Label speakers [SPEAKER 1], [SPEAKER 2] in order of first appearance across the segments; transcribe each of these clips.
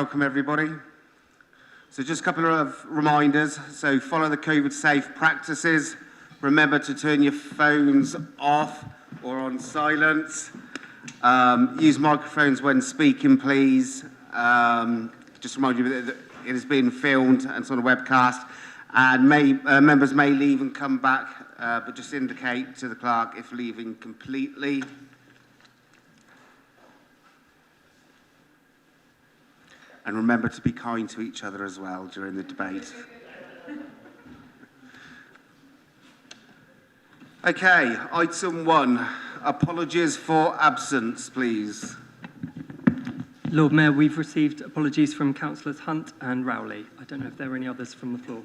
[SPEAKER 1] welcome everybody. So just a couple of reminders. So follow the COVID safe practices. Remember to turn your phones off or on silent. Use microphones when speaking, please. Just remind you that it is being filmed and it's on a webcast. And members may leave and come back, but just indicate to the clerk if leaving completely. And remember to be kind to each other as well during the debate. Okay, item 1. Apologies for absence, please.
[SPEAKER 2] Lord Mayor, we've received apologies from Councillors Hunt and Rowley. I don't know if there are any others from the floor.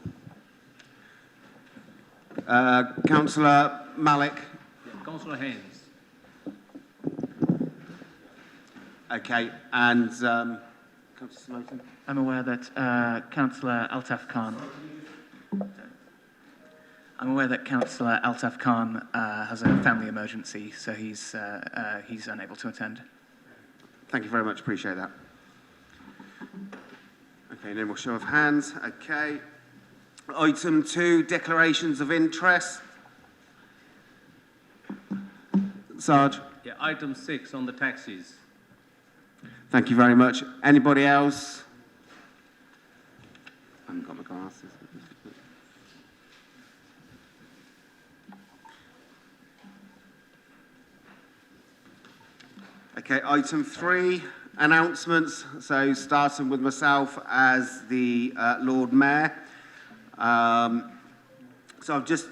[SPEAKER 1] Councillor Malik.
[SPEAKER 3] Yeah, Councillor Haynes.
[SPEAKER 1] Okay, and Councillor Smoton.
[SPEAKER 4] I'm aware that Councillor Altaf Khan. Has a family emergency, so he's unable to attend.
[SPEAKER 1] Thank you very much. Appreciate that. Okay, no more show of hands. Okay. Item 2, declarations of interest. Sarge.
[SPEAKER 3] Yeah, item 6 on the taxis.
[SPEAKER 1] Thank you very much. Anybody else? I haven't got my glasses. Okay, item 3, announcements. So starting with myself as the Lord Mayor. So I've just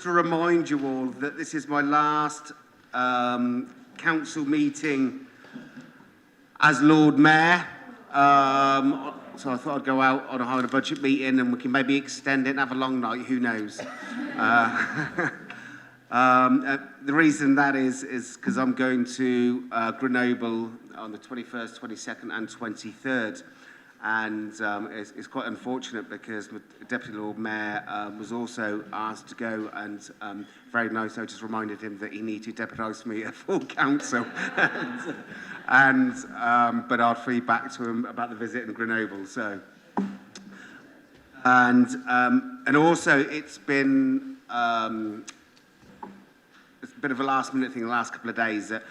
[SPEAKER 1] to remind you all that this is my last council meeting as Lord Mayor. So I thought I'd go out on a budget meeting and we can maybe extend it and have a long night, who knows. The reason that is because I'm going to Grenoble on the 21st, 22nd and 23rd. And it's quite unfortunate because the Deputy Lord Mayor was also asked to go, and very nice, I just reminded him that he needed to deputise me at full council. But I'll feed back to him about the visit in Grenoble. So, and also it's been a bit of a last minute thing the last couple of days that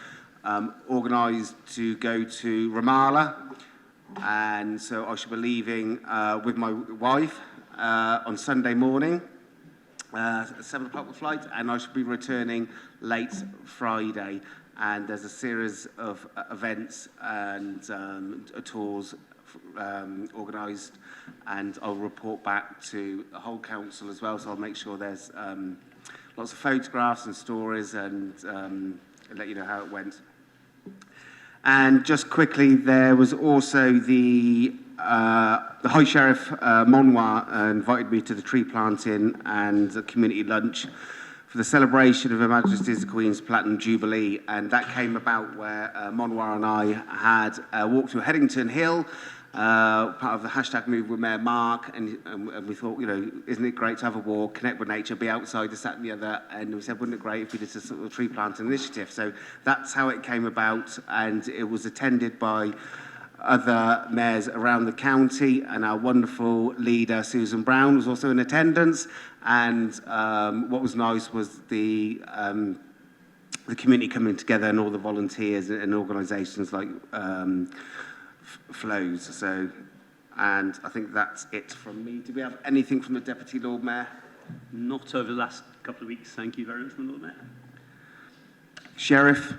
[SPEAKER 1] organised to go to Ramallah. And so I should be leaving with my wife on Sunday morning, 7 o'clock flight, and I should be returning late Friday. And there's a series of events and tours organised, and I'll report back to the whole council as well, so I'll make sure there's lots of photographs and stories and let you know how it went. And just quickly, there was also the High Sheriff Monwar invited me to the tree planting and a community lunch for the celebration of Her Majesty's the Queen's Platinum Jubilee, and that came about where Monwar and I had walked through Headington Hill, part of the hashtag Move with Mayor Mark, and we thought, you know, isn't it great to have a walk, connect with nature, be outside, this, that and the other, and we said, wouldn't it great if we did a sort of tree planting initiative? So that's how it came about, and it was attended by other mayors around the county, and our wonderful leader, Susan Brown, was also in attendance, and what was nice was the community coming together and all the volunteers and organisations like Flows. So, and I think that's it from me. Do we have anything from the Deputy Lord Mayor?
[SPEAKER 5] Not over the last couple of weeks. Thank you very much, Lord Mayor.
[SPEAKER 1] Sheriff?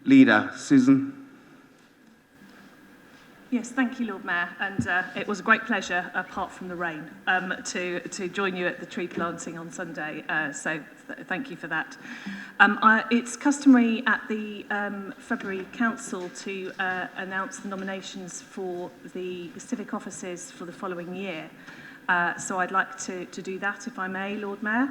[SPEAKER 1] Leader, Susan?
[SPEAKER 6] Yes, thank you, Lord Mayor, and it was a great pleasure, apart from the rain, to join you at the tree planting on Sunday, so thank you for that. It's customary at the February Council to announce the nominations for the civic offices for the following year, so I'd like to do that, if I may, Lord Mayor.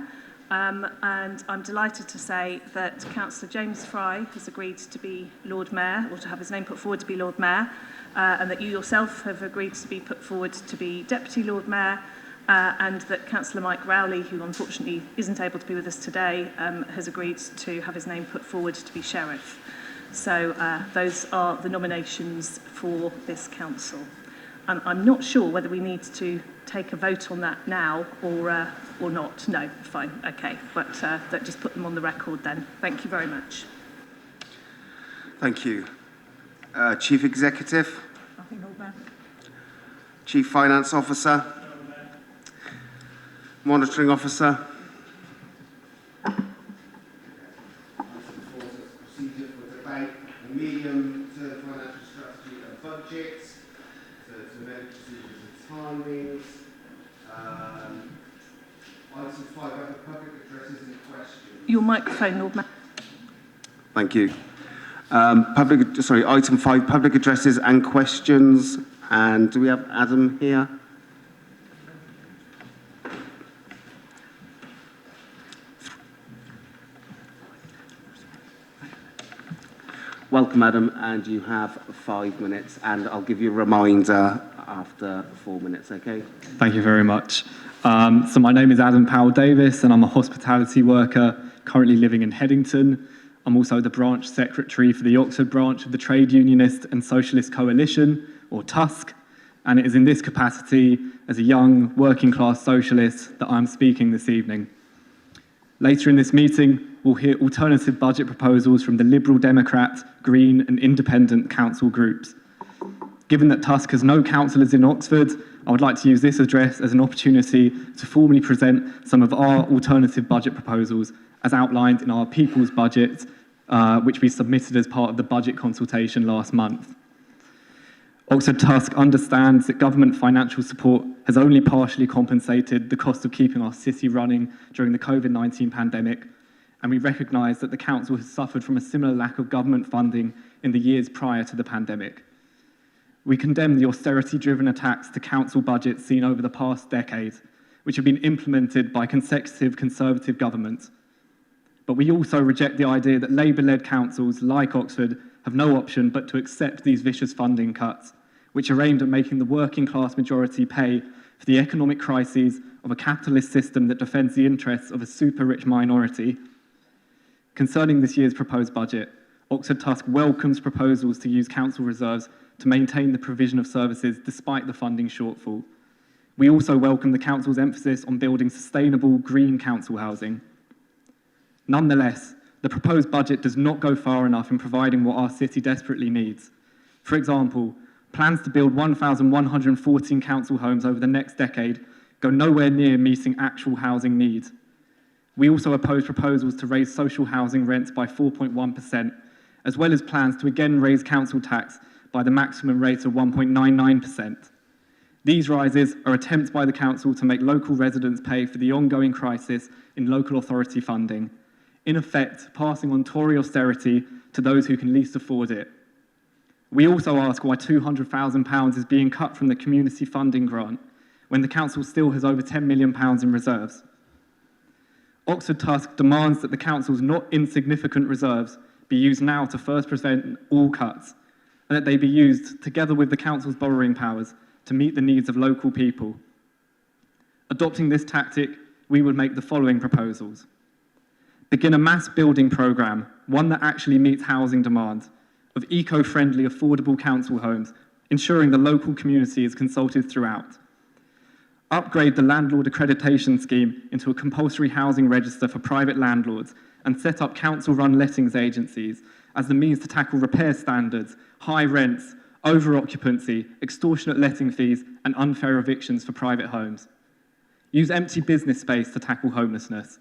[SPEAKER 6] And I'm delighted to say that Councillor James Fry has agreed to be Lord Mayor, or to have his name put forward to be Lord Mayor, and that you yourself have agreed to be put forward to be Deputy Lord Mayor, and that Councillor Mike Rowley, who unfortunately isn't able to be with us today, has agreed to have his name put forward to be Sheriff. So those are the nominations for this council. I'm not sure whether we need to take a vote on that now or not. No, fine, okay. But just put them on the record then. Thank you very much.
[SPEAKER 1] Thank you. Chief Executive,
[SPEAKER 6] Nothing, Lord Mayor.
[SPEAKER 1] Chief Finance Officer, Monitoring Officer. Procedure for debate, the medium-term financial strategy and budget, to amend procedures and timings. Item 5, other public addresses and questions.
[SPEAKER 6] Your microphone, Lord Mayor.
[SPEAKER 1] Thank you. Item 5, public addresses and questions. And do we have Adam here? Welcome, Adam, and you have 5 minutes, and I'll give you a reminder after 4 minutes, okay?
[SPEAKER 7] Thank you very much. So my name is Adam Powell-Davis, and I'm a hospitality worker currently living in Headington. I'm also the branch secretary for the Oxford branch of the Trade Unionist and Socialist Coalition, or TUSC, and it is in this capacity as a young working class socialist that I'm speaking this evening. Later in this meeting, we'll hear alternative budget proposals from the Liberal Democrat, Green and Independent council groups. Given that TUSC has no councillors in Oxford, I would like to use this address as an opportunity to formally present some of our alternative budget proposals as outlined in our People's Budget, which we submitted as part of the budget consultation last month. Oxford TUSC understands that government financial support has only partially compensated the cost of keeping our city running during the COVID-19 pandemic, and we recognise that the council has suffered from a similar lack of government funding in the years prior to the pandemic. We condemn the austerity-driven attacks to council budgets seen over the past decade, which have been implemented by consecutive Conservative governments. But we also reject the idea that Labour-led councils like Oxford have no option but to accept these vicious funding cuts, which are aimed at making the working class majority pay for the economic crises of a capitalist system that defends the interests of a super-rich minority. Concerning this year's proposed budget, Oxford TUSC welcomes proposals to use council reserves to maintain the provision of services despite the funding shortfall. We also welcome the council's emphasis on building sustainable green council housing. Nonetheless, the proposed budget does not go far enough in providing what our city desperately needs. For example, plans to build 1,114 council homes over the next decade go nowhere near meeting actual housing needs. We also oppose proposals to raise social housing rents by 4.1%, as well as plans to again raise council tax by the maximum rate of 1.99%. These rises are attempts by the council to make local residents pay for the ongoing crisis in local authority funding, in effect passing on Tory austerity to those who can least afford it. We also ask why £200,000 is being cut from the community funding grant when the council still has over £10 million in reserves. Oxford TUSC demands that the council's not insignificant reserves be used now to first prevent all cuts, and that they be used, together with the council's borrowing powers, to meet the needs of local people. Adopting this tactic, we would make the following proposals. Begin a mass building programme, one that actually meets housing demand, of eco-friendly, affordable council homes, ensuring the local community is consulted throughout. Upgrade the landlord accreditation scheme into a compulsory housing register for private landlords and set up council-run lettings agencies as the means to tackle repair standards, high rents, over-occupancy, extortionate letting fees, and unfair evictions for private homes. Use empty business space to tackle homelessness.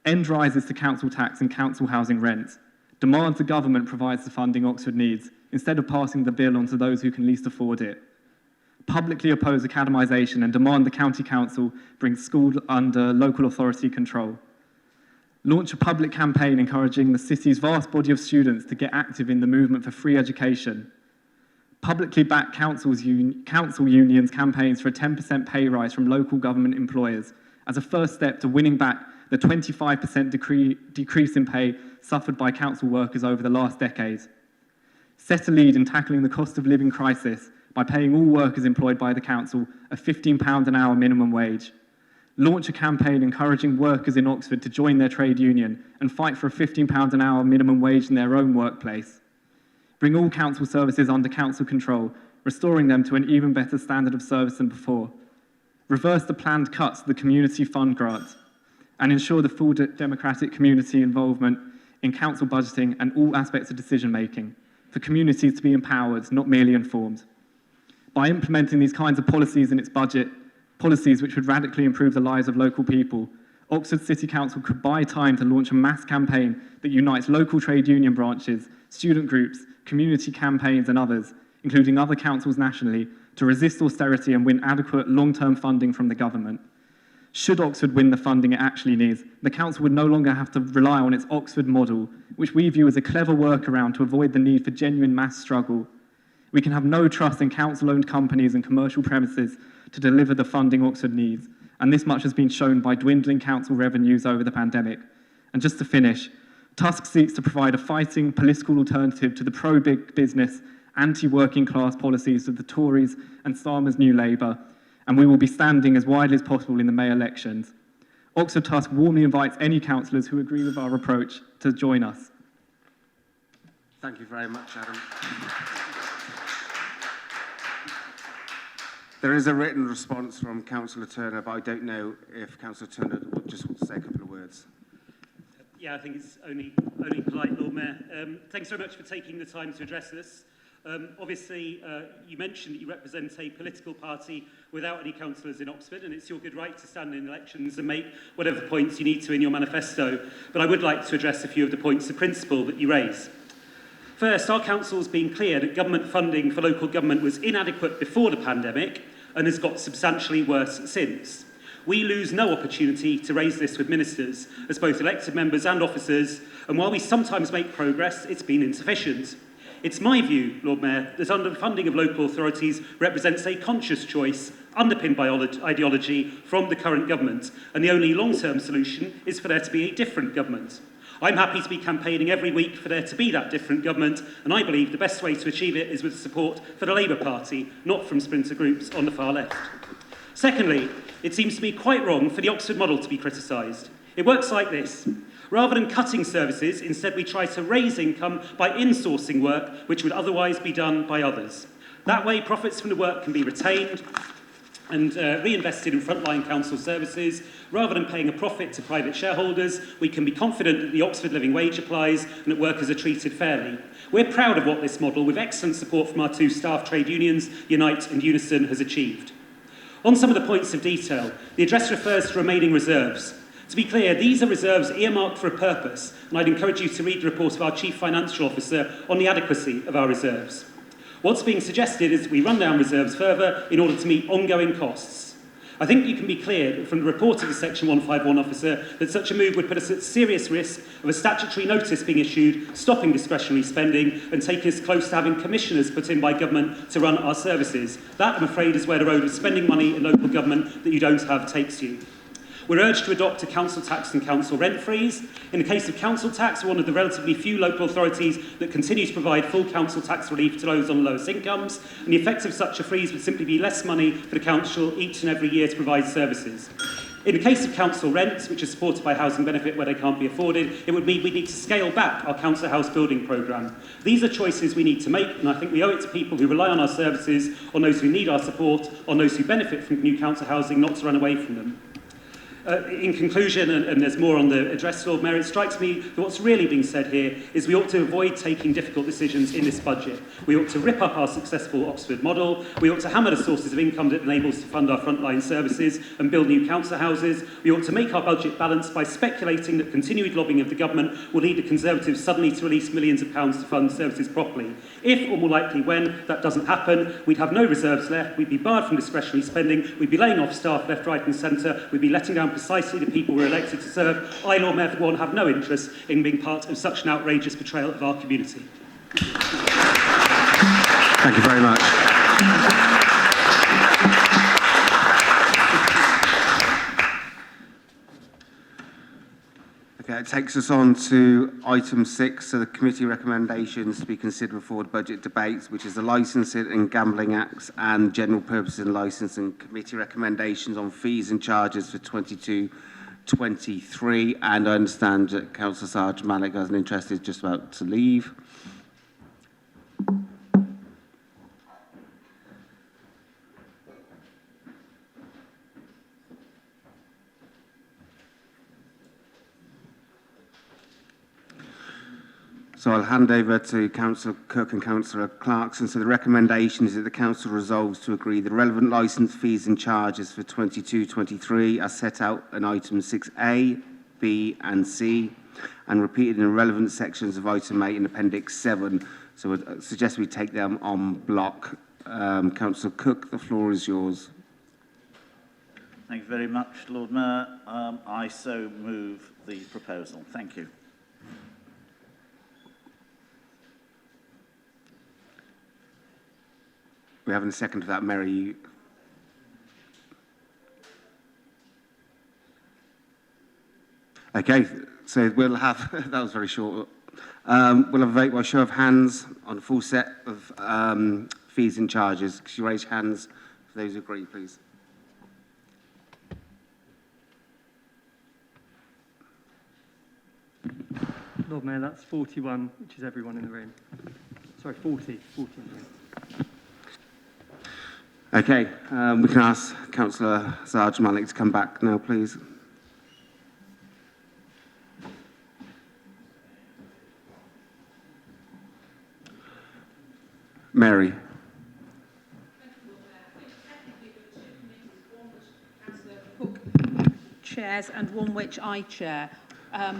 [SPEAKER 7] End rises to council tax and council housing rents. Demand the government provides the funding Oxford needs, instead of passing the bill on to those who can least afford it. Publicly oppose academisation and demand the county council bring schools under local authority control. Launch a public campaign encouraging the city's vast body of students to get active in the movement for free education. Publicly back council unions' campaigns for a 10% pay rise from local government employers as a first step to winning back the 25% decrease in pay suffered by council workers over the last decade. Set a lead in tackling the cost of living crisis by paying all workers employed by the council a £15 an hour minimum wage. Launch a campaign encouraging workers in Oxford to join their trade union and fight for a £15 an hour minimum wage in their own workplace. bring all council services under council control, restoring them to an even better standard of service than before, reverse the planned cuts to the community fund grant, and ensure the full democratic community involvement in council budgeting and all aspects of decision making, for communities to be empowered, not merely informed. By implementing these kinds of policies in its budget, policies which would radically improve the lives of local people, Oxford City Council could buy time to launch a mass campaign that unites local trade union branches, student groups, community campaigns and others, including other councils nationally, to resist austerity and win adequate long-term funding from the government. Should Oxford win the funding it actually needs, the council would no longer have to rely on its Oxford model, which we view as a clever workaround to avoid the need for genuine mass struggle. We can have no trust in council-owned companies and commercial premises to deliver the funding Oxford needs, and this much has been shown by dwindling council revenues over the pandemic. And just to finish, Tusk seeks to provide a fighting political alternative to the pro-big business, anti-working class policies of the Tories and Starmer's New Labour, and we will be standing as widely as possible in the May elections. Oxford Tusk warmly invites any councillors who agree with our approach to join us.
[SPEAKER 1] Thank you very much, Adam. There is a written response from Councillor Turner, but I don't know if Councillor Turner would just want to say a couple of words.
[SPEAKER 5] Yeah, I think it's only polite, Lord Mayor. Thanks very much for taking the time to address this. Obviously, you mentioned that you represent a political party without any councillors in Oxford, and it's your good right to stand in elections and make whatever points you need to in your manifesto. But I would like to address a few of the points of principle that you raise. First, our council's been clear that government funding for local government was inadequate before the pandemic and has got substantially worse since. We lose no opportunity to raise this with ministers, as both elected members and officers, and while we sometimes make progress, it's been insufficient. It's my view, Lord Mayor, that underfunding of local authorities represents a conscious choice underpinned by ideology from the current government, and the only long-term solution is for there to be a different government. I'm happy to be campaigning every week for there to be that different government, and I believe the best way to achieve it is with support for the Labour Party, not from splinter groups on the far left. Secondly, it seems to me quite wrong for the Oxford model to be criticised. It works like this. Rather than cutting services, instead we try to raise income by insourcing work which would otherwise be done by others. That way, profits from the work can be retained and reinvested in frontline council services. Rather than paying a profit to private shareholders, we can be confident that the Oxford living wage applies and that workers are treated fairly. We're proud of what this model, with excellent support from our two staff trade unions, Unite and Unison, has achieved. On some of the points of detail, the address refers to remaining reserves. To be clear, these are reserves earmarked for a purpose, and I'd encourage you to read the report of our Chief Financial Officer on the adequacy of our reserves. What's being suggested is that we run down reserves further in order to meet ongoing costs. I think you can be clear from the report of the Section 151 officer that such a move would put us at serious risk of a statutory notice being issued, stopping discretionary spending, and taking us close to having commissioners put in by government to run our services. That, I'm afraid, is where the road of spending money in local government that you don't have takes you. We're urged to adopt a council tax and council rent freeze. In the case of council tax, we're one of the relatively few local authorities that continue to provide full council tax relief to those on the lowest incomes, and the effect of such a freeze would simply be less money for the council each and every year to provide services. In the case of council rents, which are supported by housing benefit where they can't be afforded, it would mean we need to scale back our council house building programme. These are choices we need to make, and I think we owe it to people who rely on our services, on those who need our support, on those who benefit from new council housing, not to run away from them. In conclusion, and there's more on the address, Lord Mayor, it strikes me that what's really being said here is we ought to avoid taking difficult decisions in this budget. We ought to rip up our successful Oxford model. We ought to hammer the sources of income that enable us to fund our frontline services and build new council houses. We ought to make our budget balanced by speculating that continued lobbying of the government will lead the Conservatives suddenly to release millions of pounds to fund services properly. If, or more likely when, that doesn't happen, we'd have no reserves left, we'd be barred from discretionary spending, we'd be laying off staff left, right and centre, we'd be letting down precisely the people we're elected to serve. I, Lord Mayor, for one, have no interest in being part of such an outrageous betrayal of our community.
[SPEAKER 1] Thank you very much. Okay, it takes us on to item 6, so the committee recommendations to be considered before budget debates, which is the Licensing and Gambling Acts and General Purposes and Licensing Committee recommendations on fees and charges for 22-23. And I understand that Councillor Sarge Malik has an interest, is just about to leave. So I'll hand over to Councillor Cook and Councillor Clarkson. So the recommendation is that the Council resolves to agree the relevant licence fees and charges for 22-23 are set out in item 6A, B and C and repeated in the relevant sections of item 8 in Appendix 7. So I suggest we take them on block. Councillor Cook, the floor is yours.
[SPEAKER 8] Thank you very much, Lord Mayor. I so move the proposal. Thank you.
[SPEAKER 1] We have a second for that, Mary. Okay, so we'll have, that was very short. We'll have a vote by show of hands on a full set of fees and charges. Could you raise hands for those who agree, please?
[SPEAKER 2] Lord Mayor, that's 41, which is everyone in the room. Sorry, 40 in the room.
[SPEAKER 1] Okay, we can ask Councillor Sarge Malik to come back now, please. Mary.
[SPEAKER 9] Chairs and one which I chair,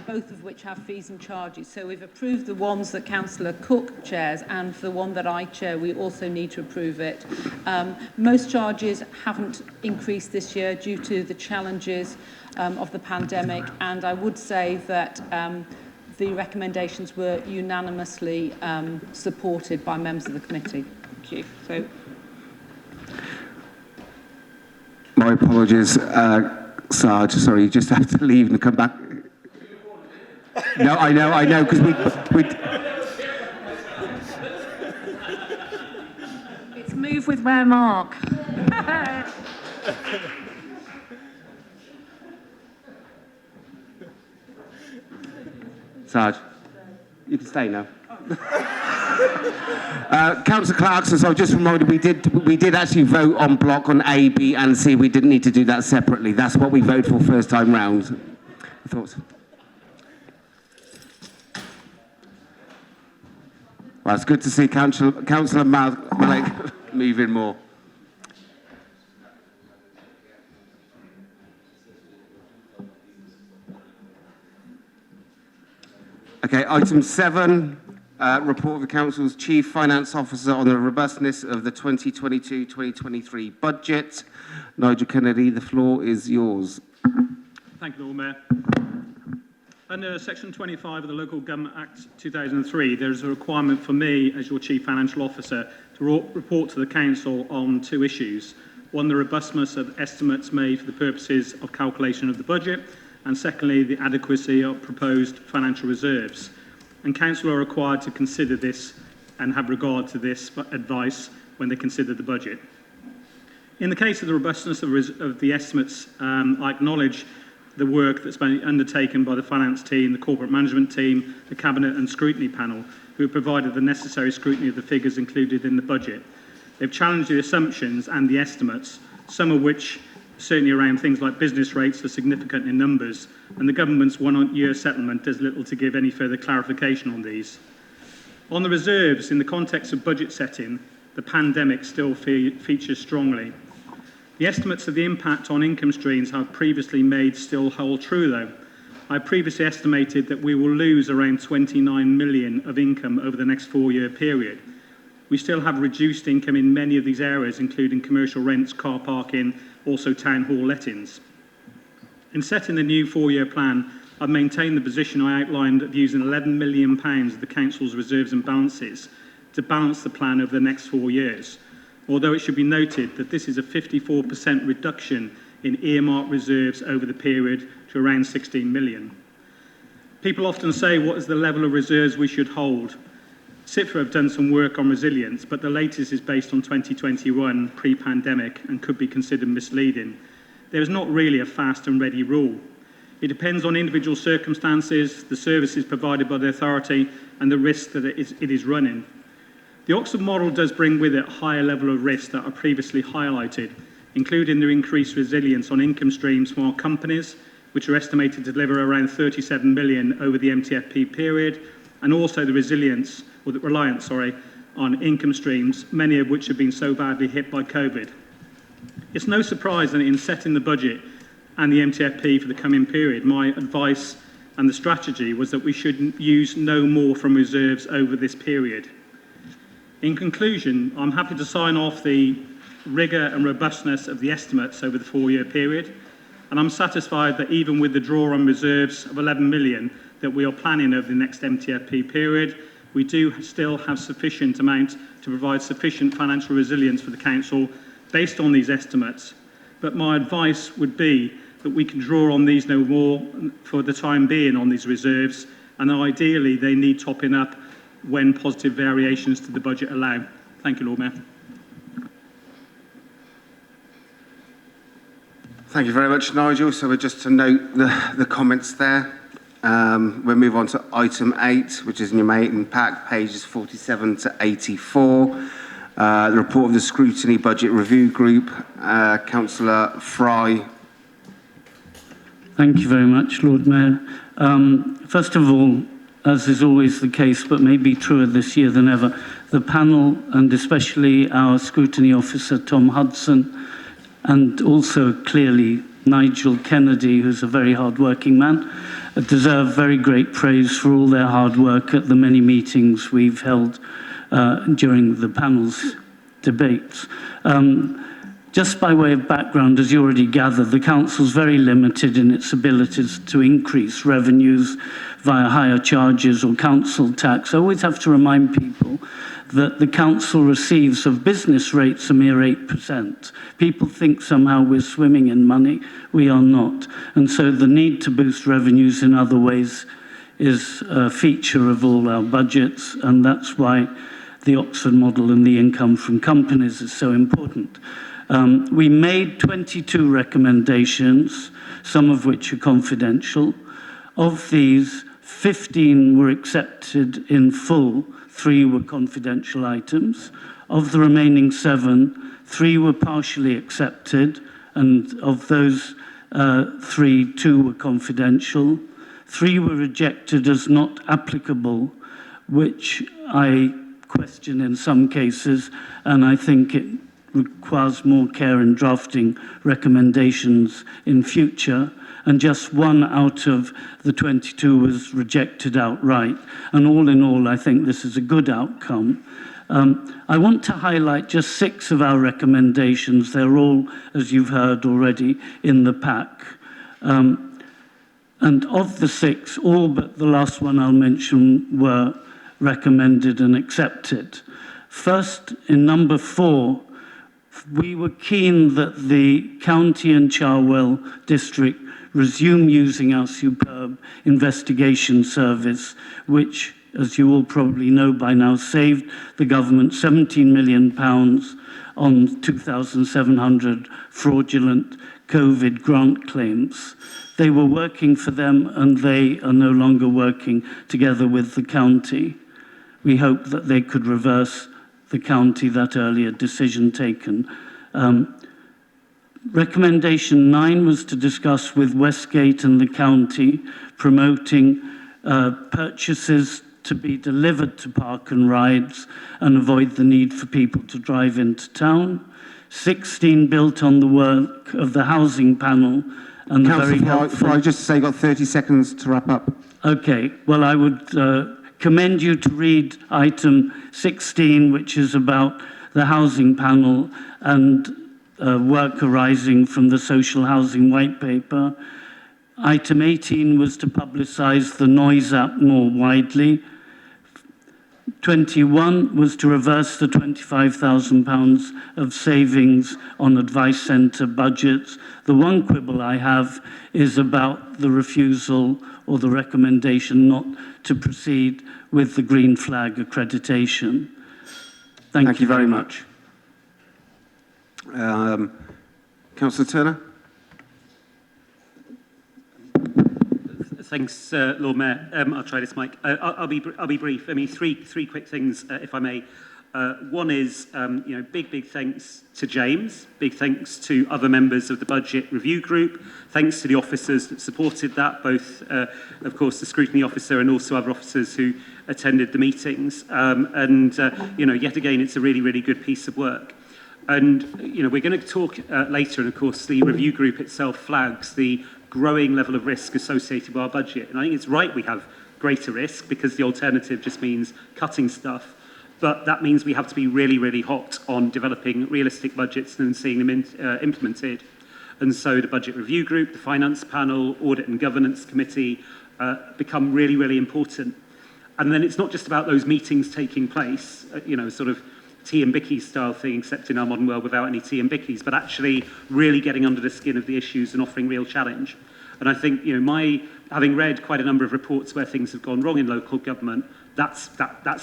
[SPEAKER 9] both of which have fees and charges. So we've approved the ones that Councillor Cook chairs, and for the one that I chair, we also need to approve it. Most charges haven't increased this year due to the challenges of the pandemic, and I would say that the recommendations were unanimously supported by members of the committee. Thank you. So,
[SPEAKER 1] my apologies, Sarge. Sorry, you just have to leave and come back. No, I know, because we.
[SPEAKER 6] It's move with where Mark.
[SPEAKER 1] Sarge, you can stay now. Councillor Clarkson, so I've just reminded we did actually vote on block on A, B and C. We didn't need to do that separately. That's what we voted for first time round. Thoughts? Well, it's good to see Councillor Malik moving more. Okay, item 7, report of the Council's Chief Finance Officer on the robustness of the 2022-2023 budget. Nigel Kennedy, the floor is yours.
[SPEAKER 10] Thank you, Lord Mayor. Under Section 25 of the Local Government Act 2003, there is a requirement for me, as your Chief Financial Officer, to report to the Council on 2 issues. One, the robustness of estimates made for the purposes of calculation of the budget, and secondly, the adequacy of proposed financial reserves. And Council are required to consider this and have regard to this advice when they consider the budget. In the case of the robustness of the estimates, I acknowledge the work that's been undertaken by the finance team, the corporate management team, the cabinet and scrutiny panel, who have provided the necessary scrutiny of the figures included in the budget. They've challenged the assumptions and the estimates, some of which, certainly around things like business rates, are significant in numbers, and the government's one-year settlement does little to give any further clarification on these. On the reserves, in the context of budget setting, the pandemic still features strongly. The estimates of the impact on income streams I've previously made still hold true, though. I previously estimated that we will lose around 29 million of income over the next 4-year period. We still have reduced income in many of these areas, including commercial rents, car parking, also town hall lettings. In setting the new 4-year plan, I've maintained the position I outlined of using £11 million of the Council's reserves and balances to balance the plan over the next 4 years. Although it should be noted that this is a 54% reduction in earmarked reserves over the period to around 16 million. People often say, what is the level of reserves we should hold? CIFRA have done some work on resilience, but the latest is based on 2021, pre-pandemic, and could be considered misleading. There is not really a fast and ready rule. It depends on individual circumstances, the services provided by the authority, and the risk that it is running. The Oxford model does bring with it a higher level of risk that are previously highlighted, including the increased resilience on income streams from our companies, which are estimated to deliver around 37 million over the MTFP period, and also the reliance on income streams, many of which have been so badly hit by COVID. It's no surprise that in setting the budget and the MTFP for the coming period, my advice and the strategy was that we should use no more from reserves over this period. In conclusion, I'm happy to sign off the rigour and robustness of the estimates over the 4-year period, and I'm satisfied that even with the draw on reserves of 11 million that we are planning over the next MTFP period, we do still have sufficient amount to provide sufficient financial resilience for the Council based on these estimates. But my advice would be that we can draw on these no more for the time being on these reserves, and ideally they need topping up when positive variations to the budget allow. Thank you, Lord Mayor.
[SPEAKER 1] Thank you very much, Nigel. So just to note the comments there. We'll move on to item 8, which is in your main pack, pages 47 to 84. The report of the Scrutiny Budget Review Group. Councillor Fry.
[SPEAKER 11] Thank you very much, Lord Mayor. First of all, as is always the case, but maybe truer this year than ever, the panel, and especially our scrutiny officer, Tom Hudson, and also clearly Nigel Kennedy, who's a very hard-working man, deserve very great praise for all their hard work at the many meetings we've held during the panel's debates. Just by way of background, as you already gathered, the Council's very limited in its abilities to increase revenues via higher charges or council tax. I always have to remind people that the Council receives of business rates a mere 8%. People think somehow we're swimming in money. We are not. And so the need to boost revenues in other ways is a feature of all our budgets, and that's why the Oxford model and the income from companies is so important. We made 22 recommendations, some of which are confidential. Of these, 15 were accepted in full, 3 were confidential items. Of the remaining 7, 3 were partially accepted, and of those 3, 2 were confidential. 3 were rejected as not applicable, which I question in some cases, and I think it requires more care in drafting recommendations in future. And just 1 out of the 22 was rejected outright. And all in all, I think this is a good outcome. I want to highlight just 6 of our recommendations. They're all, as you've heard already, in the pack. And of the 6, all but the last one I'll mention were recommended and accepted. First, in number 4, we were keen that the County and Cherwell District resume using our superb investigation service, which, as you all probably know by now, saved the government £17 million on 2,700 fraudulent COVID grant claims. They were working for them, and they are no longer working together with the county. We hope that they could reverse the county that earlier decision taken. Recommendation 9 was to discuss with Westgate and the county promoting purchases to be delivered to park and rides and avoid the need for people to drive into town. 16 built on the work of the housing panel and very helpful.
[SPEAKER 1] I just say got 30 seconds to wrap up.
[SPEAKER 11] Okay, well, I would commend you to read item 16, which is about the housing panel and work arising from the social housing white paper. Item 18 was to publicise the noise app more widely. 21 was to reverse the £25,000 of savings on advice centre budgets. The one quibble I have is about the refusal or the recommendation not to proceed with the green flag accreditation. Thank you very much.
[SPEAKER 1] Councillor Turner.
[SPEAKER 5] Thanks, Lord Mayor. I'll try this, Mike. I'll be brief. I mean, three quick things, if I may. One is, big thanks to James. Big thanks to other members of the Budget Review Group. Thanks to the officers that supported that, both, of course, the Scrutiny Officer and also other officers who attended the meetings. Yet again, it's a really, really good piece of work. And, we're going to talk later, and of course, the review group itself flags the growing level of risk associated with our budget. And I think it's right we have greater risk because the alternative just means cutting stuff. But that means we have to be really, really hot on developing realistic budgets and seeing them implemented. And so the Budget Review Group, the Finance Panel, Audit and Governance Committee become really, really important. And then it's not just about those meetings taking place, sort of tea and bickies style thing, except in our modern world without any tea and bickies, but actually really getting under the skin of the issues and offering real challenge. And I think, having read quite a number of reports where things have gone wrong in local government, that's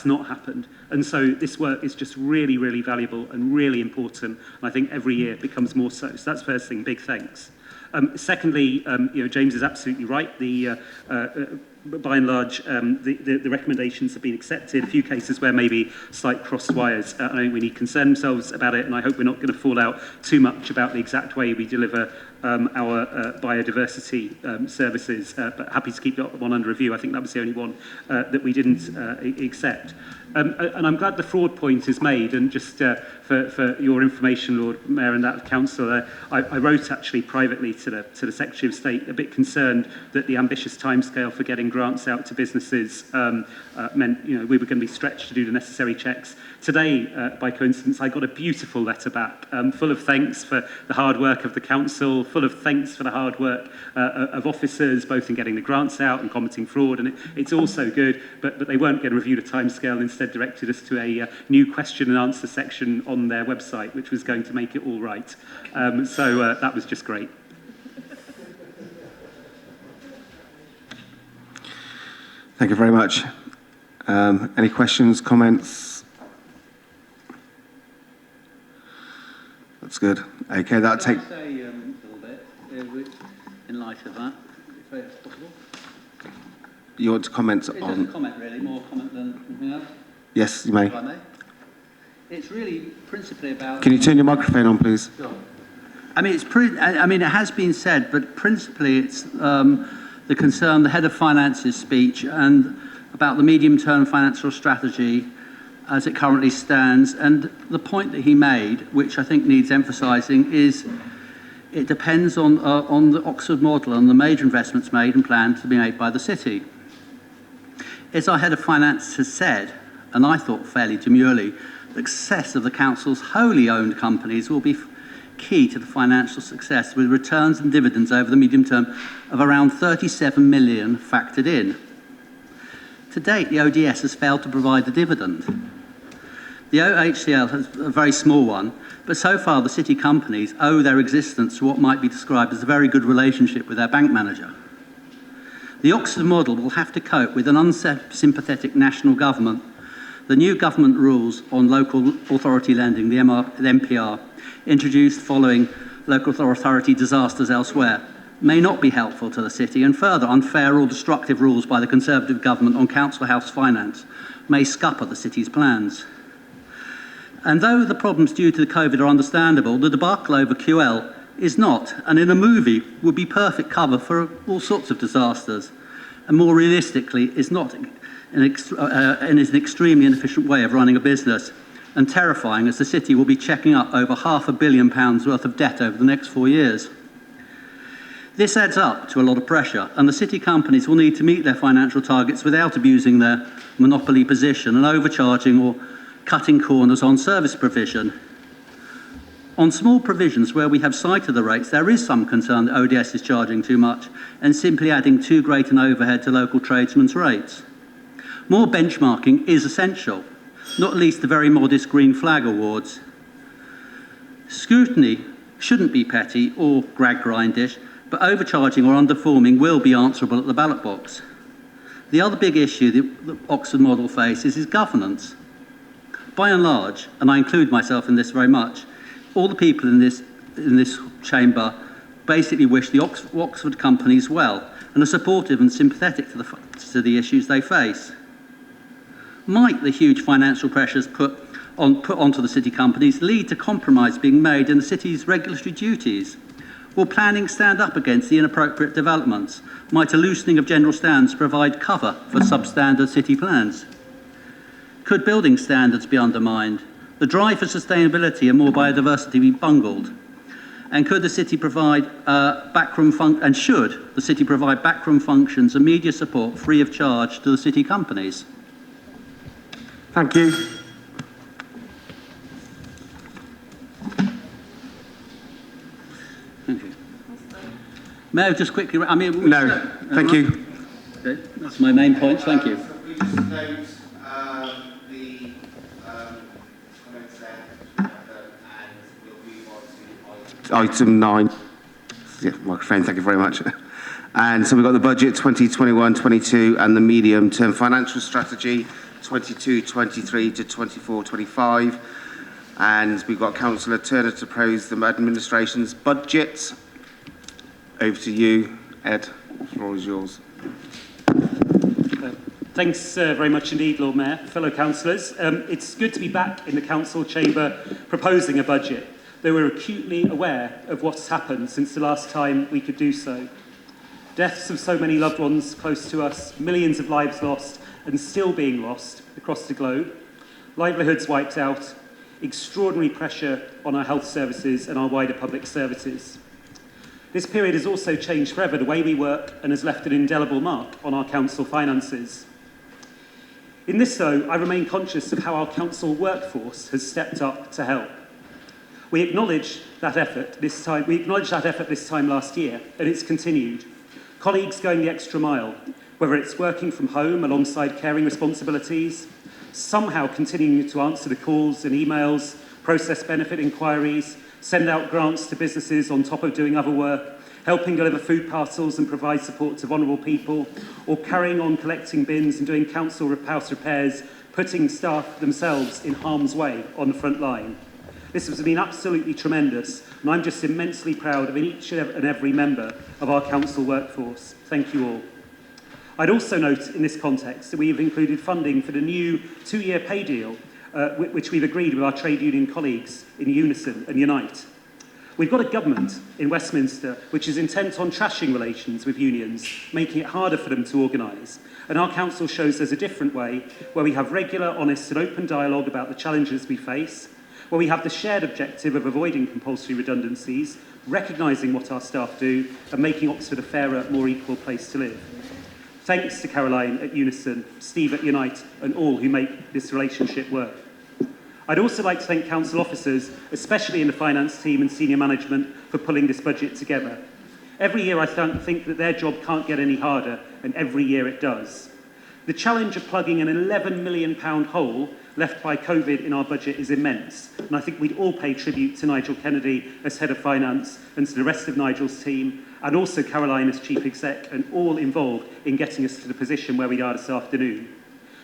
[SPEAKER 5] not happened. And so this work is just really, really valuable and really important. And I think every year it becomes more so. So that's first thing, big thanks. Secondly, James is absolutely right. By and large, the recommendations have been accepted. A few cases where maybe slight crossed wires. I think we need to concern themselves about it, and I hope we're not going to fall out too much about the exact way we deliver our biodiversity services. But happy to keep that one under review. I think that was the only one that we didn't accept. And I'm glad the fraud point is made, and just for your information, Lord Mayor, and that of Council, I wrote actually privately to the Secretary of State, a bit concerned that the ambitious timescale for getting grants out to businesses meant we were going to be stretched to do the necessary checks. Today, by coincidence, I got a beautiful letter back, full of thanks for the hard work of the Council, full of thanks for the hard work of officers, both in getting the grants out and combating fraud, and it's all so good, but they weren't going to review the timescale, instead directed us to a new question and answer section on their website, which was going to make it all right. So that was just great.
[SPEAKER 1] Thank you very much. Any questions, comments? That's good. Okay, that'll take...
[SPEAKER 3] Can I say a little bit in light of that, if it's possible?
[SPEAKER 1] You want to comment
[SPEAKER 3] It's
[SPEAKER 1] on...
[SPEAKER 3] just a comment, really, more comment than anything else.
[SPEAKER 1] Yes, you may.
[SPEAKER 3] If I may. It's really principally about...
[SPEAKER 1] Can you turn your microphone on, please?
[SPEAKER 3] Sure. I mean, it has been said, but principally it's the concern, the head of finance's speech, and about the medium-term financial strategy as it currently stands. And the point that he made, which I think needs emphasising, is it depends on the Oxford model and the major investments made and planned to be made by the city. As our head of finance has said, and I thought fairly demurely, the success of the council's wholly owned companies will be key to the financial success, with returns and dividends over the medium term of around 37 million factored in. To date, the ODS has failed to provide a dividend. The OHCL has a very small one, but so far the city companies owe their existence to what might be described as a very good relationship with their bank manager. The Oxford model will have to cope with an unsympathetic national government. The new government rules on local authority lending, the MPR, introduced following local authority disasters elsewhere, may not be helpful to the city, and further unfair or destructive rules by the Conservative government on council house finance may scupper the city's plans. And though the problems due to the COVID are understandable, the debacle over QL is not, and in a movie would be perfect cover for all sorts of disasters, and more realistically is not and is an extremely inefficient way of running a business, and terrifying, as the city will be checking up over £500 million worth of debt over the next 4 years. This adds up to a lot of pressure, and the city companies will need to meet their financial targets without abusing their monopoly position and overcharging or cutting corners on service provision. On small provisions where we have cited the rates, there is some concern that ODS is charging too much and simply adding too great an overhead to local tradesmen's rates. More benchmarking is essential, not least the very modest Green Flag Awards. Scrutiny shouldn't be petty or Grindish, but overcharging or underperforming will be answerable at the ballot box. The other big issue the Oxford model faces is governance. By and large, and I include myself in this very much, all the people in this chamber basically wish the Oxford companies well and are supportive and sympathetic to the issues they face. Might the huge financial pressures put onto the city companies lead to compromise being made in the city's regulatory duties? Will planning stand up against the inappropriate developments? Might a loosening of general standards provide cover for substandard city plans? Could building standards be undermined? The drive for sustainability and more biodiversity be bungled? And could the city provide should the city provide backroom functions and media support free of charge to the city companies?
[SPEAKER 1] Thank you.
[SPEAKER 3] Thank you. May I just quickly...
[SPEAKER 1] No, thank you.
[SPEAKER 3] Okay, that's my main points. Thank you.
[SPEAKER 1] We just note the comments there, and we'll move on to item 9. Yeah, microphone, thank you very much. And so we've got the budget 2021-22 and the medium-term financial strategy 22-23 to 24-25. And we've got Councillor Turner to propose the administration's budget. Over to you, Ed. The floor is yours.
[SPEAKER 5] Thanks very much indeed, Lord Mayor. Fellow councillors, it's good to be back in the council chamber proposing a budget, though we're acutely aware of what's happened since the last time we could do so. Deaths of so many loved ones close to us, millions of lives lost and still being lost across the globe, livelihoods wiped out, extraordinary pressure on our health services and our wider public services. This period has also changed forever the way we work and has left an indelible mark on our council finances. In this, though, I remain conscious of how our council workforce has stepped up to help. We acknowledge that effort this time last year, and it's continued. Colleagues going the extra mile, whether it's working from home alongside caring responsibilities, somehow continuing to answer the calls and emails, process benefit inquiries, send out grants to businesses on top of doing other work, helping deliver food parcels and provide support to vulnerable people, or carrying on collecting bins and doing council house repairs, putting staff themselves in harm's way on the front line. This has been absolutely tremendous, and I'm just immensely proud of each and every member of our council workforce. Thank you all. I'd also note in this context that we have included funding for the new 2-year pay deal, which we've agreed with our trade union colleagues in Unison and Unite. We've got a government in Westminster which is intent on trashing relations with unions, making it harder for them to organise. And our council shows there's a different way, where we have regular, honest and open dialogue about the challenges we face, where we have the shared objective of avoiding compulsory redundancies, recognising what our staff do and making Oxford a fairer, more equal place to live. Thanks to Caroline at Unison, Steve at Unite and all who make this relationship work. I'd also like to thank council officers, especially in the finance team and senior management, for pulling this budget together. Every year I think that their job can't get any harder, and every year it does. The challenge of plugging an £11 million hole left by COVID in our budget is immense, and I think we'd all pay tribute to Nigel Kennedy as Head of Finance and to the rest of Nigel's team, and also Caroline as Chief Exec, and all involved in getting us to the position where we are this afternoon.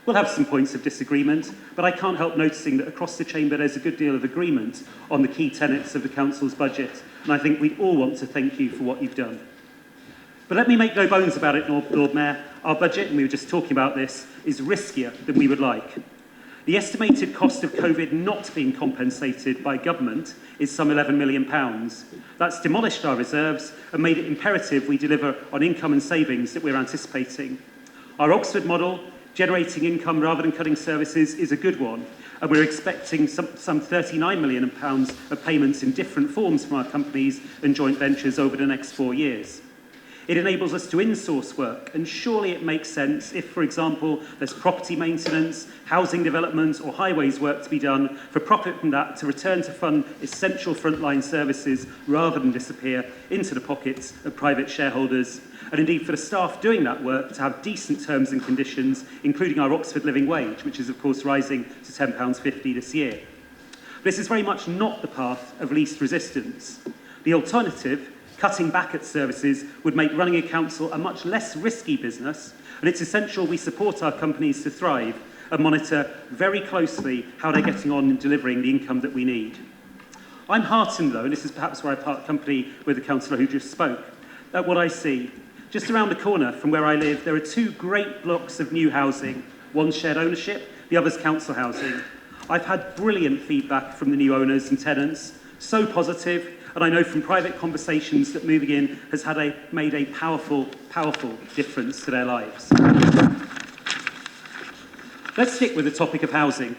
[SPEAKER 5] We'll have some points of disagreement, but I can't help noticing that across the chamber there's a good deal of agreement on the key tenets of the council's budget, and I think we'd all want to thank you for what you've done. But let me make no bones about it, Lord Mayor, our budget, and we were just talking about this, is riskier than we would like. The estimated cost of COVID not being compensated by government is some £11 million. That's demolished our reserves and made it imperative we deliver on income and savings that we're anticipating. Our Oxford model, generating income rather than cutting services, is a good one, and we're expecting some £39 million of payments in different forms from our companies and joint ventures over the next 4 years. It enables us to insource work, and surely it makes sense if, for example, there's property maintenance, housing development or highways work to be done, for profit from that to return to fund essential frontline services rather than disappear into the pockets of private shareholders, and indeed for the staff doing that work to have decent terms and conditions, including our Oxford living wage, which is of course rising to £10.50 this year. This is very much not the path of least resistance. The alternative, cutting back at services, would make running a council a much less risky business, and it's essential we support our companies to thrive and monitor very closely how they're getting on in delivering the income that we need. I'm heartened, though, and this is perhaps where I part company with the councillor who just spoke, at what I see. Just around the corner from where I live, there are 2 great blocks of new housing, one shared ownership, the other's council housing. I've had brilliant feedback from the new owners and tenants, So positive, and I know from private conversations that moving in has made a powerful, powerful difference to their lives. Let's stick with the topic of housing.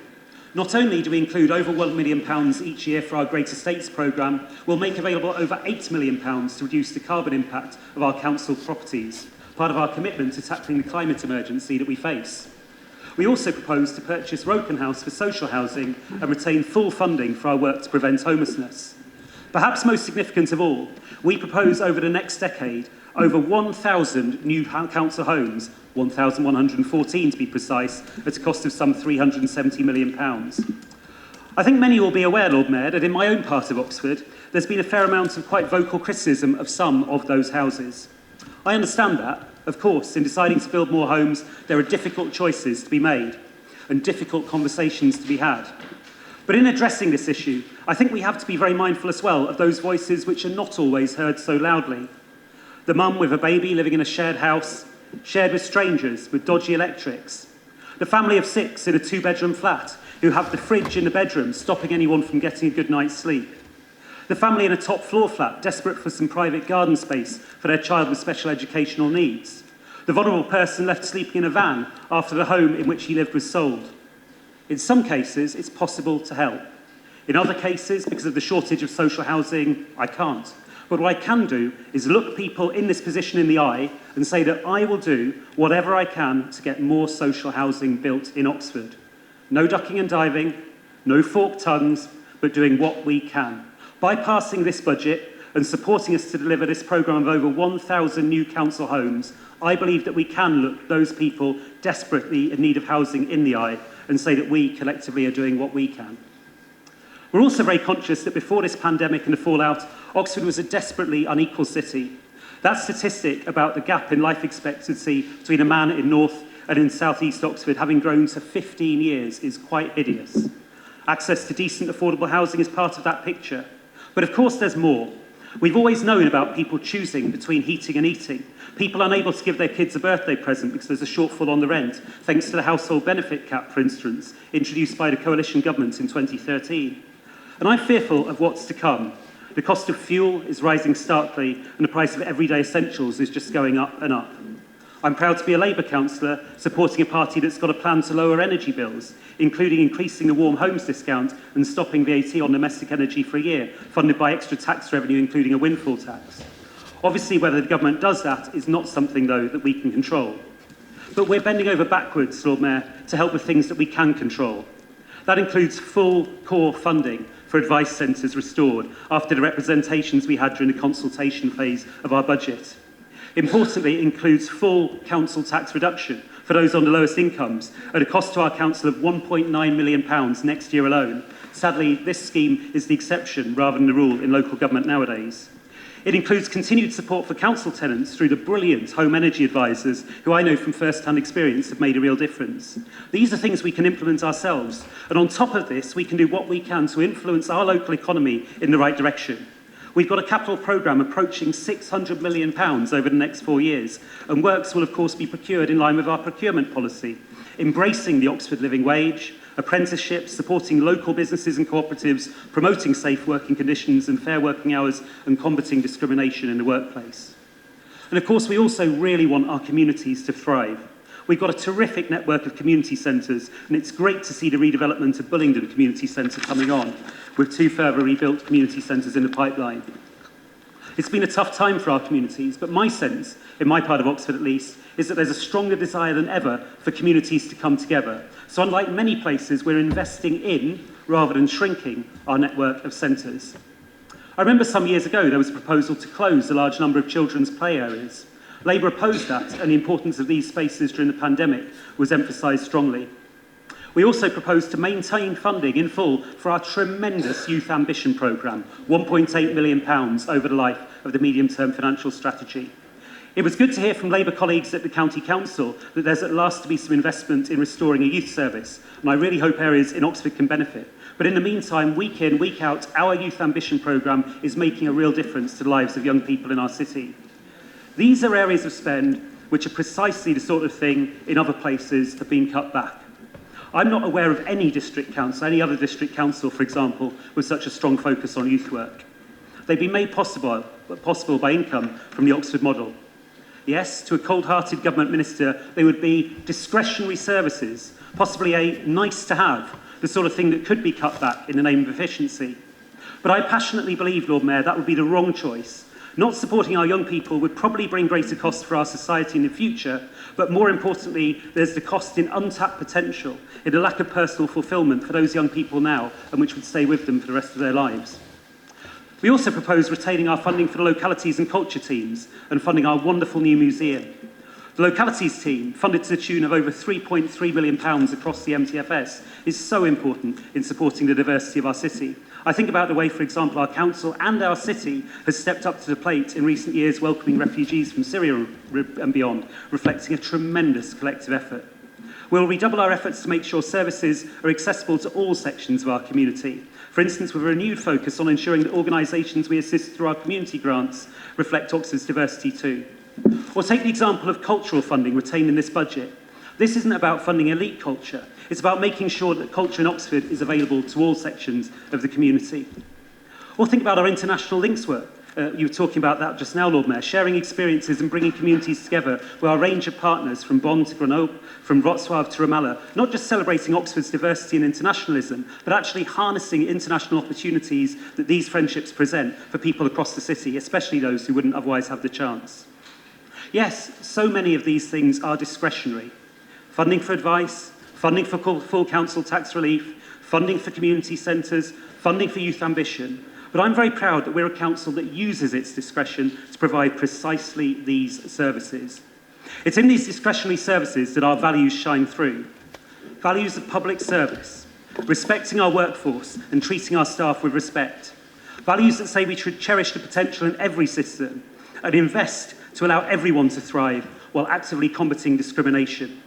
[SPEAKER 5] Not only do we include over £1 million each year for our Great Estates programme, we'll make available over £8 million to reduce the carbon impact of our council properties, part of our commitment to tackling the climate emergency that we face. We also propose to purchase Ropen House for social housing and retain full funding for our work to prevent homelessness. Perhaps most significant of all, we propose over the next decade over 1,000 new council homes, 1,114 to be precise, at a cost of some £370 million. I think many will be aware, Lord Mayor, that in my own part of Oxford, there's been a fair amount of quite vocal criticism of some of those houses. I understand that. Of course, in deciding to build more homes, there are difficult choices to be made and difficult conversations to be had. But in addressing this issue, I think we have to be very mindful as well of those voices which are not always heard so loudly. The mum with a baby living in a shared house, shared with strangers with dodgy electrics. The family of 6 in a 2-bedroom flat who have the fridge in the bedroom stopping anyone from getting a good night's sleep. The family in a top floor flat desperate for some private garden space for their child with special educational needs. The vulnerable person left sleeping in a van after the home in which he lived was sold. In some cases, it's possible to help. In other cases, because of the shortage of social housing, I can't. But what I can do is look people in this position in the eye and say that I will do whatever I can to get more social housing built in Oxford. No ducking and diving, no forked tongues, but doing what we can. By passing this budget and supporting us to deliver this programme of over 1,000 new council homes, I believe that we can look those people desperately in need of housing in the eye and say that we collectively are doing what we can. We're also very conscious that before this pandemic and the fallout, Oxford was a desperately unequal city. That statistic about the gap in life expectancy between a man in North and in South East Oxford having grown to 15 years is quite hideous. Access to decent, affordable housing is part of that picture. But of course there's more. We've always known about people choosing between heating and eating, people unable to give their kids a birthday present because there's a shortfall on the rent, thanks to the household benefit cap, for instance, introduced by the coalition government in 2013. And I'm fearful of what's to come. The cost of fuel is rising starkly, and the price of everyday essentials is just going up and up. I'm proud to be a Labour councillor supporting a party that's got a plan to lower energy bills, including increasing the warm homes discount and stopping VAT on domestic energy for a year, funded by extra tax revenue, including a windfall tax. Obviously, whether the government does that is not something, though, that we can control. But we're bending over backwards, Lord Mayor, to help with things that we can control. That includes full core funding for advice centres restored after the representations we had during the consultation phase of our budget. Importantly, it includes full council tax reduction for those on the lowest incomes at a cost to our council of £1.9 million next year alone. Sadly, this scheme is the exception rather than the rule in local government nowadays. It includes continued support for council tenants through the brilliant home energy advisors who I know from first-hand experience have made a real difference. These are things we can implement ourselves, and on top of this, we can do what we can to influence our local economy in the right direction. We've got a capital programme approaching £600 million over the next 4 years, and works will of course be procured in line with our procurement policy, embracing the Oxford living wage, apprenticeships, supporting local businesses and cooperatives, promoting safe working conditions and fair working hours, and combating discrimination in the workplace. And of course, we also really want our communities to thrive. We've got a terrific network of community centres, and it's great to see the redevelopment of Bullingdon Community Centre coming on, with 2 further rebuilt community centres in the pipeline. It's been a tough time for our communities, but my sense, in my part of Oxford at least, is that there's a stronger desire than ever for communities to come together. So unlike many places, we're investing in, rather than shrinking, our network of centres. I remember some years ago there was a proposal to close a large number of children's play areas. Labour opposed that, and the importance of these spaces during the pandemic was emphasised strongly. We also proposed to maintain funding in full for our tremendous Youth Ambition programme, £1.8 million over the life of the medium-term financial strategy. It was good to hear from Labour colleagues at the County Council that there's at last to be some investment in restoring a youth service, and I really hope areas in Oxford can benefit. But in the meantime, week in, week out, our Youth Ambition programme is making a real difference to the lives of young people in our city. These are areas of spend which are precisely the sort of thing in other places have been cut back. I'm not aware of any district council, any other district council, for example, with such a strong focus on youth work. They've been made possible by income from the Oxford model. Yes, to a cold-hearted government minister, they would be discretionary services, possibly a nice-to-have, the sort of thing that could be cut back in the name of efficiency. But I passionately believe, Lord Mayor, that would be the wrong choice. Not supporting our young people would probably bring greater costs for our society in the future, but more importantly, there's the cost in untapped potential, in a lack of personal fulfilment for those young people now, and which would stay with them for the rest of their lives. We also propose retaining our funding for the localities and culture teams and funding our wonderful new museum. The localities team, funded to the tune of over £3.3 million across the MTFS, is so important in supporting the diversity of our city. I think about the way, for example, our council and our city has stepped up to the plate in recent years welcoming refugees from Syria and beyond, reflecting a tremendous collective effort. We'll redouble our efforts to make sure services are accessible to all sections of our community. For instance, with a renewed focus on ensuring that organisations we assist through our community grants reflect Oxford's diversity too. Or take the example of cultural funding retained in this budget. This isn't about funding elite culture. It's about making sure that culture in Oxford is available to all sections of the community. Or think about our international links work. You were talking about that just now, Lord Mayor, sharing experiences and bringing communities together with our range of partners from Bonn to Grenoble, from Wrocław to Ramallah, not just celebrating Oxford's diversity and internationalism, but actually harnessing international opportunities that these friendships present for people across the city, especially those who wouldn't otherwise have the chance. Yes, so many of these things are discretionary. Funding for advice, funding for full council tax relief, funding for community centres, funding for youth ambition. But I'm very proud that we're a council that uses its discretion to provide precisely these services. It's in these discretionary services that our values shine through. Values of public service, respecting our workforce and treating our staff with respect. Values that say we should cherish the potential in every system and invest to allow everyone to thrive while actively combating discrimination.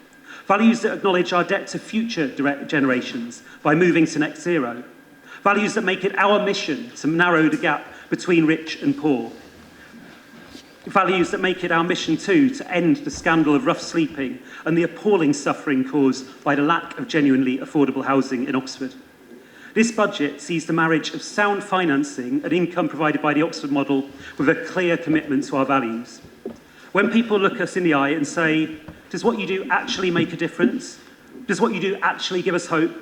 [SPEAKER 5] Values that acknowledge our debt to future generations by moving to net zero. Values that make it our mission to narrow the gap between rich and poor. Values that make it our mission too to end the scandal of rough sleeping and the appalling suffering caused by the lack of genuinely affordable housing in Oxford. This budget sees the marriage of sound financing and income provided by the Oxford model with a clear commitment to our values. When people look us in the eye and say, does what you do actually make a difference? Does what you do actually give us hope?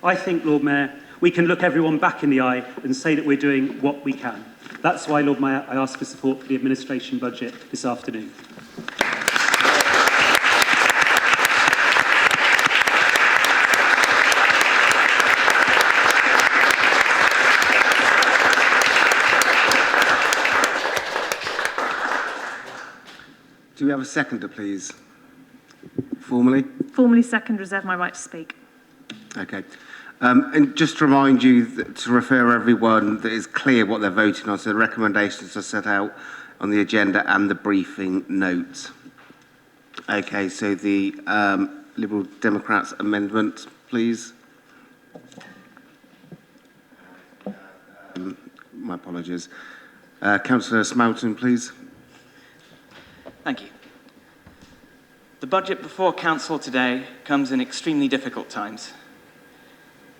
[SPEAKER 5] I think, Lord Mayor, we can look everyone back in the eye and say that we're doing what we can. That's why, Lord Mayor, I ask for support for the administration budget this afternoon.
[SPEAKER 1] Do we have a seconder, please? Formally?
[SPEAKER 6] Formally second, reserve my right to speak.
[SPEAKER 1] Okay. And just to remind you to refer everyone that is clear what they're voting on, so the recommendations are set out on the agenda and the briefing notes. Okay, so the Liberal Democrats amendment, please. My apologies. Councillor Smelton, please.
[SPEAKER 12] Thank you. The budget before Council today comes in extremely difficult times.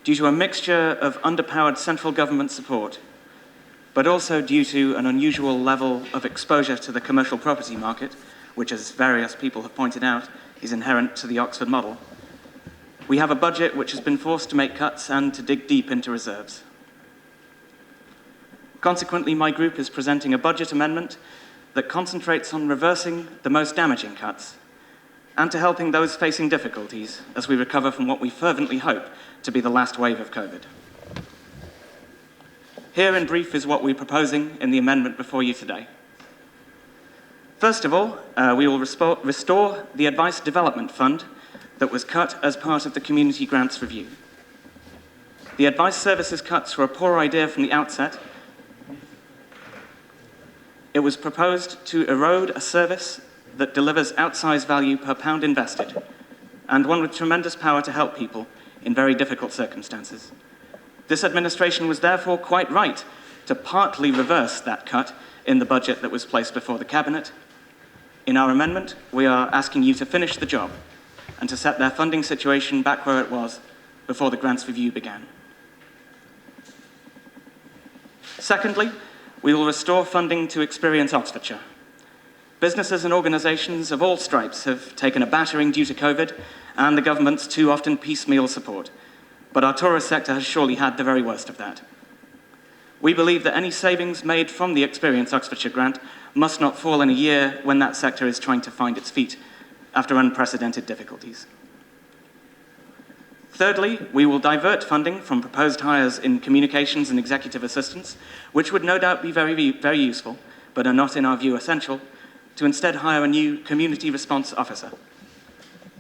[SPEAKER 12] Due to a mixture of underpowered central government support, but also due to an unusual level of exposure to the commercial property market, which, as various people have pointed out, is inherent to the Oxford model, we have a budget which has been forced to make cuts and to dig deep into reserves. Consequently, my group is presenting a budget amendment that concentrates on reversing the most damaging cuts and to helping those facing difficulties as we recover from what we fervently hope to be the last wave of COVID. Here in brief is what we're proposing in the amendment before you today. First of all, we will restore the Advice Development Fund that was cut as part of the Community Grants Review. The advice services cuts were a poor idea from the outset. It was proposed to erode a service that delivers outsized value per pound invested, and one with tremendous power to help people in very difficult circumstances. This administration was therefore quite right to partly reverse that cut in the budget that was placed before the Cabinet. In our amendment, we are asking you to finish the job and to set their funding situation back where it was before the grants review began. Secondly, we will restore funding to Experience Oxfordshire. Businesses and organisations of all stripes have taken a battering due to COVID and the government's too often piecemeal support, but our tourist sector has surely had the very worst of that. We believe that any savings made from the Experience Oxfordshire grant must not fall in a year when that sector is trying to find its feet after unprecedented difficulties. Thirdly, we will divert funding from proposed hires in communications and executive assistants, which would no doubt be very useful, but are not in our view essential, to instead hire a new community response officer.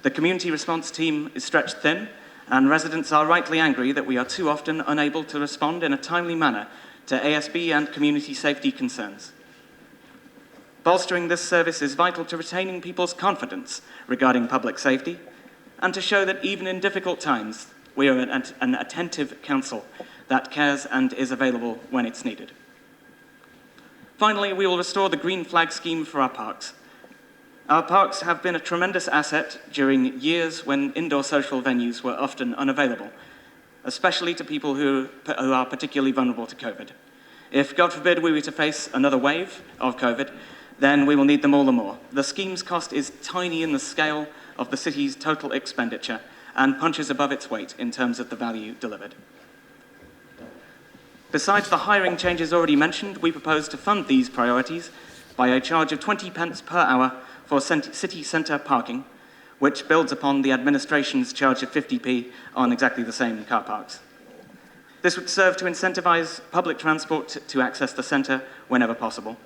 [SPEAKER 12] The community response team is stretched thin, and residents are rightly angry that we are too often unable to respond in a timely manner to ASB and community safety concerns. Bolstering this service is vital to retaining people's confidence regarding public safety, and to show that even in difficult times, we are an attentive council that cares and is available when it's needed. Finally, we will restore the green flag scheme for our parks. Our parks have been a tremendous asset during years when indoor social venues were often unavailable, especially to people who are particularly vulnerable to COVID. If, God forbid, we were to face another wave of COVID, then we will need them all the more. The scheme's cost is tiny in the scale of the city's total expenditure and punches above its weight in terms of the value delivered. Besides the hiring changes already mentioned, we propose to fund these priorities by a charge of 20 pence per hour for city centre parking, which builds upon the administration's charge of 50p on exactly the same car parks. This would serve to incentivise public transport to access the centre whenever possible.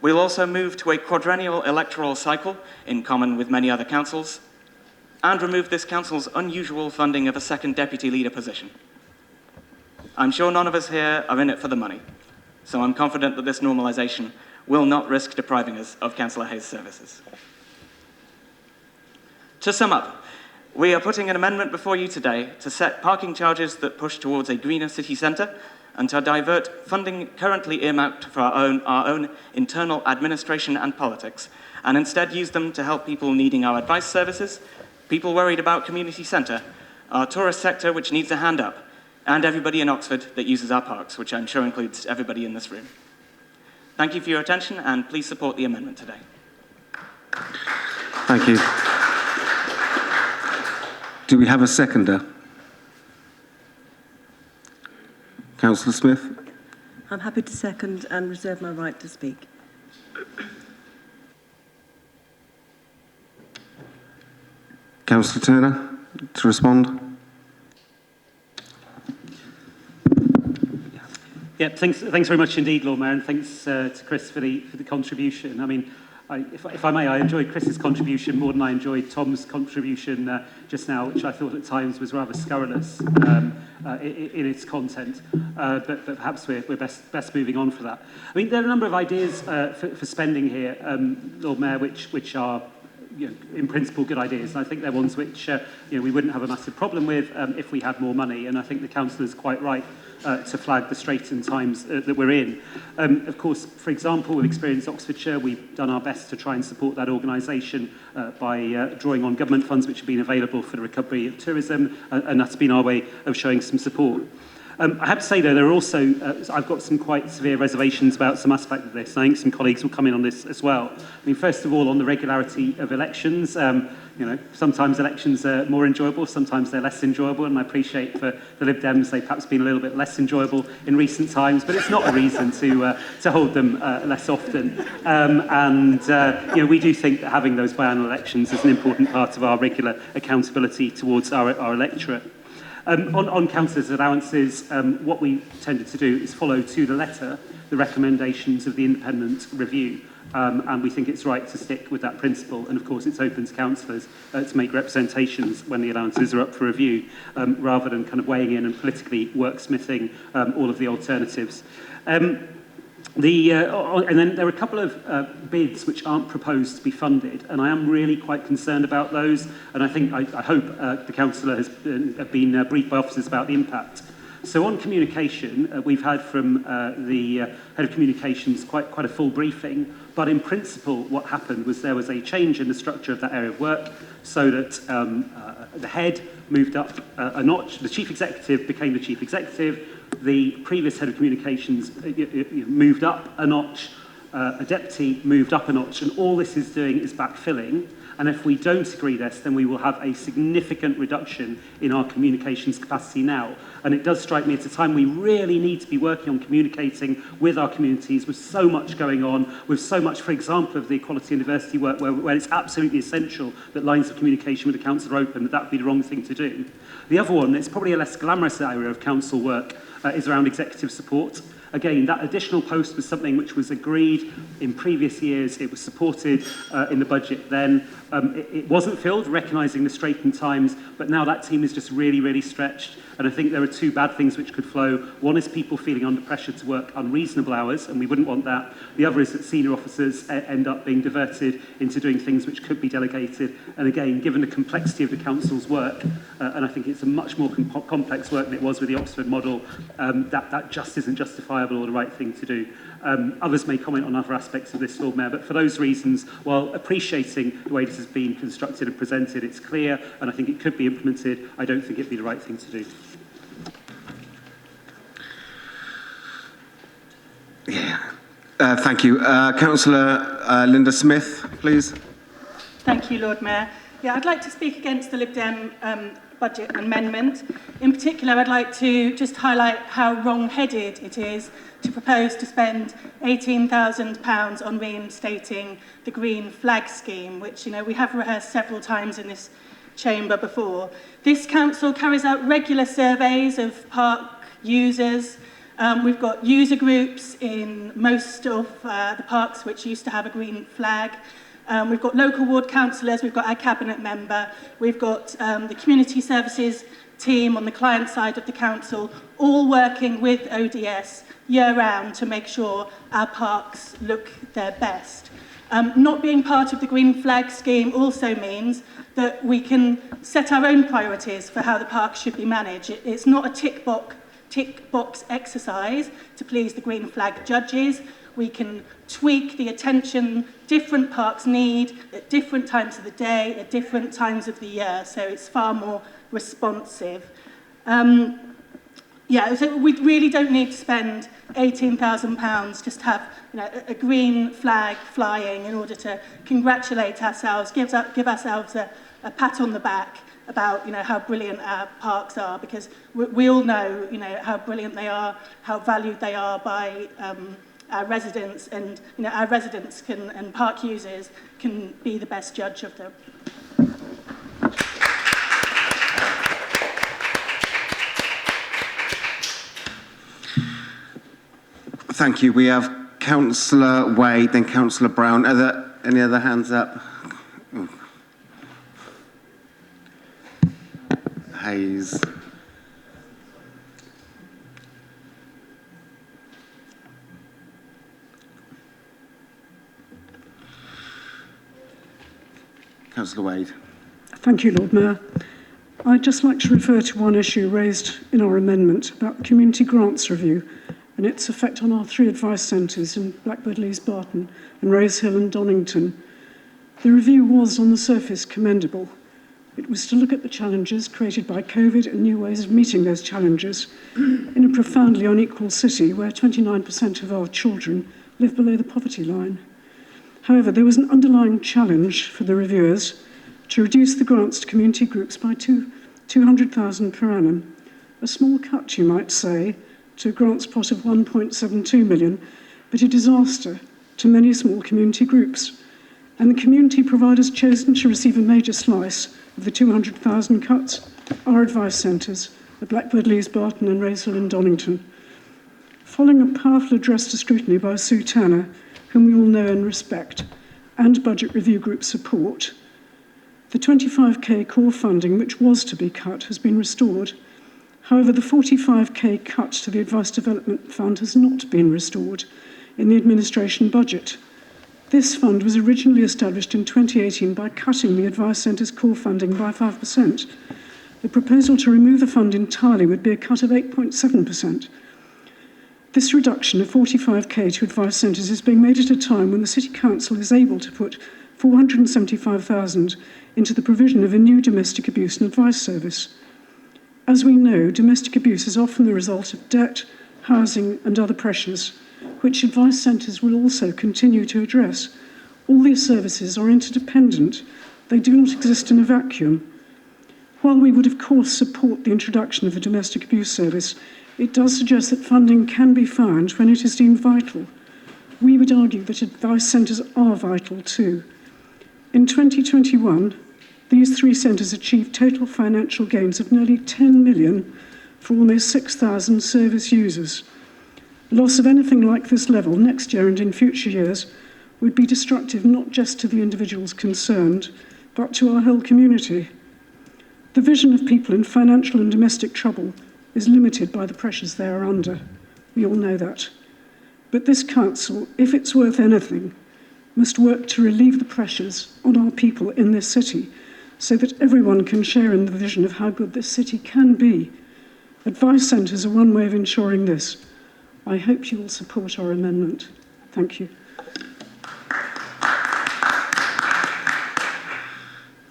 [SPEAKER 12] We'll also move to a quadrennial electoral cycle, in common with many other councils, and remove this council's unusual funding of a second deputy leader position. I'm sure none of us here are in it for the money, so I'm confident that this normalisation will not risk depriving us of Councillor Hayes' services. To sum up, we are putting an amendment before you today to set parking charges that push towards a greener city centre and to divert funding currently earmarked for our own internal administration and politics, and instead use them to help people needing our advice services, people worried about community centre, our tourist sector which needs a hand up, and everybody in Oxford that uses our parks, which I'm sure includes everybody in this room. Thank you for your attention, and please support the amendment today.
[SPEAKER 1] Thank you. Do we have a seconder? Councillor Smith?
[SPEAKER 13] I'm happy to second and reserve my right to speak.
[SPEAKER 1] Councillor Turner, to respond?
[SPEAKER 5] Yeah, thanks very much indeed, Lord Mayor, and thanks to Chris for the contribution. I mean, if I may, I enjoyed Chris's contribution more than I enjoyed Tom's contribution just now, which I thought at times was rather scurrilous in its content. But perhaps we're best moving on for that. I mean, there are a number of ideas for spending here, Lord Mayor, which are, in principle, good ideas. And I think they're ones which we wouldn't have a massive problem with if we had more money. And I think the councillor's quite right to flag the straitened times that we're in. Of course, for example, with Experience Oxfordshire, we've done our best to try and support that organisation by drawing on government funds which have been available for the recovery of tourism, and that's been our way of showing some support. I have to say, though, there are also, I've got some quite severe reservations about some aspect of this. I think some colleagues will come in on this as well. I mean, first of all, on the regularity of elections, sometimes elections are more enjoyable, sometimes they're less enjoyable, and I appreciate for the Lib Dems they've perhaps been a little bit less enjoyable in recent times, but it's not a reason to hold them less often. We do think that having those biannual elections is an important part of our regular accountability towards our electorate. On councillors' allowances, what we tended to do is follow to the letter the recommendations of the independent review, and we think it's right to stick with that principle, and of course it's open to councillors to make representations when the allowances are up for review, rather than kind of weighing in and politically worksmithing all of the alternatives. And then there are a couple of bids which aren't proposed to be funded, and I am really quite concerned about those, and I hope the councillor has been briefed by officers about the impact. So on communication, we've had from the head of communications quite a full briefing, but in principle what happened was there was a change in the structure of that area of work so that the head moved up a notch, the chief executive became the chief executive, the previous head of communications moved up a notch, a deputy moved up a notch, and all this is doing is backfilling. And if we don't agree this, then we will have a significant reduction in our communications capacity now. And it does strike me at a time we really need to be working on communicating with our communities, with so much going on, with so much, for example, of the equality and diversity work where it's absolutely essential that lines of communication with the council are open, that would be the wrong thing to do. The other one, it's probably a less glamorous area of council work, is around executive support. Again, that additional post was something which was agreed in previous years. It was supported in the budget then. It wasn't filled, recognising the straitened times, but now that team is just really, really stretched. And I think there are two bad things which could flow. One is people feeling under pressure to work unreasonable hours, and we wouldn't want that. The other is that senior officers end up being diverted into doing things which could be delegated. And again, given the complexity of the council's work, and I think it's a much more complex work than it was with the Oxford model, that just isn't justifiable or the right thing to do. Others may comment on other aspects of this, Lord Mayor, but for those reasons, while appreciating the way this has been constructed and presented, it's clear, and I think it could be implemented. I don't think it'd be the right thing to do.
[SPEAKER 1] Thank you. Councillor Linda Smith, please.
[SPEAKER 14] Thank you, Lord Mayor. Yeah, I'd like to speak against the Lib Dem budget amendment. In particular, I'd like to just highlight how wrong-headed it is to propose to spend £18,000 on reinstating the green flag scheme, which, you know, we have rehearsed several times in this chamber before. This council carries out regular surveys of park users. We've got user groups in most of the parks which used to have a green flag. We've got local ward councillors, we've got our cabinet member, we've got the community services team on the client side of the council, all working with ODS year-round to make sure our parks look their best. Not being part of the green flag scheme also means that we can set our own priorities for how the parks should be managed. It's not a tick box exercise to please the green flag judges. We can tweak the attention different parks need at different times of the day, at different times of the year, so it's far more responsive. Yeah, so we really don't need to spend £18,000 just to have, you know, a green flag flying in order to congratulate ourselves, give ourselves a pat on the back about, you know, how brilliant our parks are, because we all know, you know, how brilliant they are, how valued they are by our residents, and, you know, our residents can, and park users can be the best judge of them.
[SPEAKER 1] Thank you. We have Councillor Wade, then Councillor Brown. Are there any other hands up? Hayes. Councillor Wade.
[SPEAKER 15] Thank you, Lord Mayor. I'd just like to refer to one issue raised in our amendment about the community grants review and its effect on our 3 advice centres in Blackbird, Lees Barton and Rosehill and Donington. The review was, on the surface, commendable. It was to look at the challenges created by COVID and new ways of meeting those challenges in a profoundly unequal city where 29% of our children live below the poverty line. However, there was an underlying challenge for the reviewers to reduce the grants to community groups by £200,000 per annum. A small cut, you might say, to a grants pot of £1.72 million, but a disaster to many small community groups. And the community providers chosen to receive a major slice of the £200,000 cuts are advice centres at Blackbird, Lees Barton and Rosehill and Donington. Following a powerful address to scrutiny by Sue Tanner, whom we all know and respect, and budget review group support, the 25k core funding, which was to be cut, has been restored. However, the 45k cut to the Advice Development Fund has not been restored in the administration budget. This fund was originally established in 2018 by cutting the Advice Centre's core funding by 5%. The proposal to remove the fund entirely would be a cut of 8.7%. This reduction of 45k to advice centres is being made at a time when the City Council is able to put 475,000 into the provision of a new domestic abuse and advice service. As we know, domestic abuse is often the result of debt, housing and other pressures, which advice centres will also continue to address. All these services are interdependent. They do not exist in a vacuum. While we would of course support the introduction of a domestic abuse service, it does suggest that funding can be found when it is deemed vital. We would argue that advice centres are vital too. In 2021, these 3 centres achieved total financial gains of nearly 10 million for almost 6,000 service users. Loss of anything like this level next year and in future years would be destructive not just to the individuals concerned, but to our whole community. The vision of people in financial and domestic trouble is limited by the pressures they are under. We all know that. But this council, if it's worth anything, must work to relieve the pressures on our people in this city so that everyone can share in the vision of how good this city can be. Advice centres are one way of ensuring this. I hope you will support our amendment. Thank you.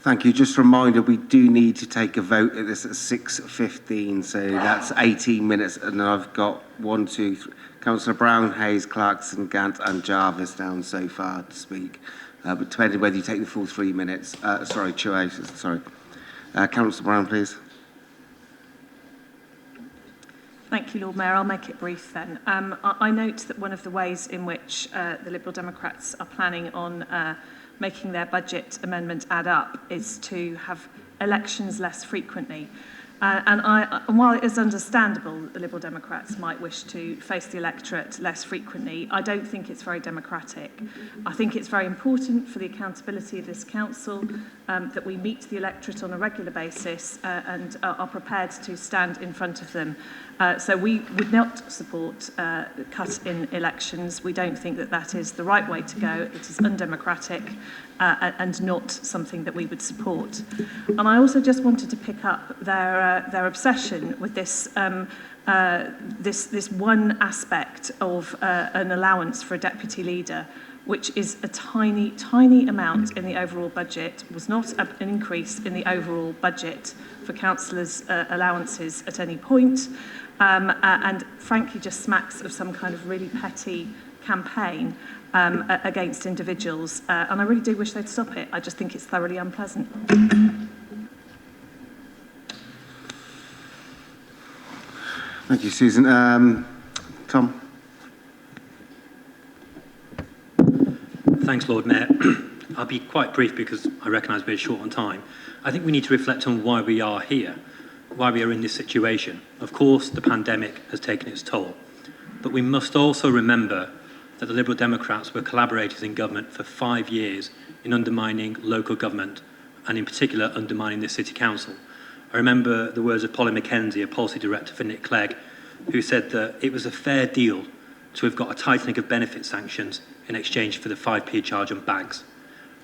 [SPEAKER 1] Thank you. Just a reminder, we do need to take a vote at this at 6:15, so that's 18 minutes. And I've got 1, 2, 3. Councillor Brown, Hayes, Clarkson, Gant and Jarvis down so far to speak. But depending whether you take the full 3 minutes. Sorry, sorry. Councillor Brown, please.
[SPEAKER 6] Thank you, Lord Mayor. I'll make it brief then. I note that one of the ways in which the Liberal Democrats are planning on making their budget amendment add up is to have elections less frequently. And while it is understandable that the Liberal Democrats might wish to face the electorate less frequently, I don't think it's very democratic. I think it's very important for the accountability of this council that we meet the electorate on a regular basis and are prepared to stand in front of them. So we would not support a cut in elections. We don't think that that is the right way to go. It is undemocratic and not something that we would support. And I also just wanted to pick up their obsession with this this one aspect of an allowance for a deputy leader, which is a tiny, tiny amount in the overall budget, was not an increase in the overall budget for councillors' allowances at any point, and frankly just smacks of some kind of really petty campaign against individuals. And I really do wish they'd stop it. I just think it's thoroughly unpleasant.
[SPEAKER 1] Thank you, Susan. Tom.
[SPEAKER 16] Thanks, Lord Mayor. I'll be quite brief because I recognise we're short on time. I think we need to reflect on why we are here, why we are in this situation. Of course, the pandemic has taken its toll, but we must also remember that the Liberal Democrats were collaborators in government for 5 years in undermining local government and in particular undermining the City Council. I remember the words of Polly Mackenzie, a policy director for Nick Clegg, who said that it was a fair deal to have got a tightening of benefit sanctions in exchange for the 5p charge on bags.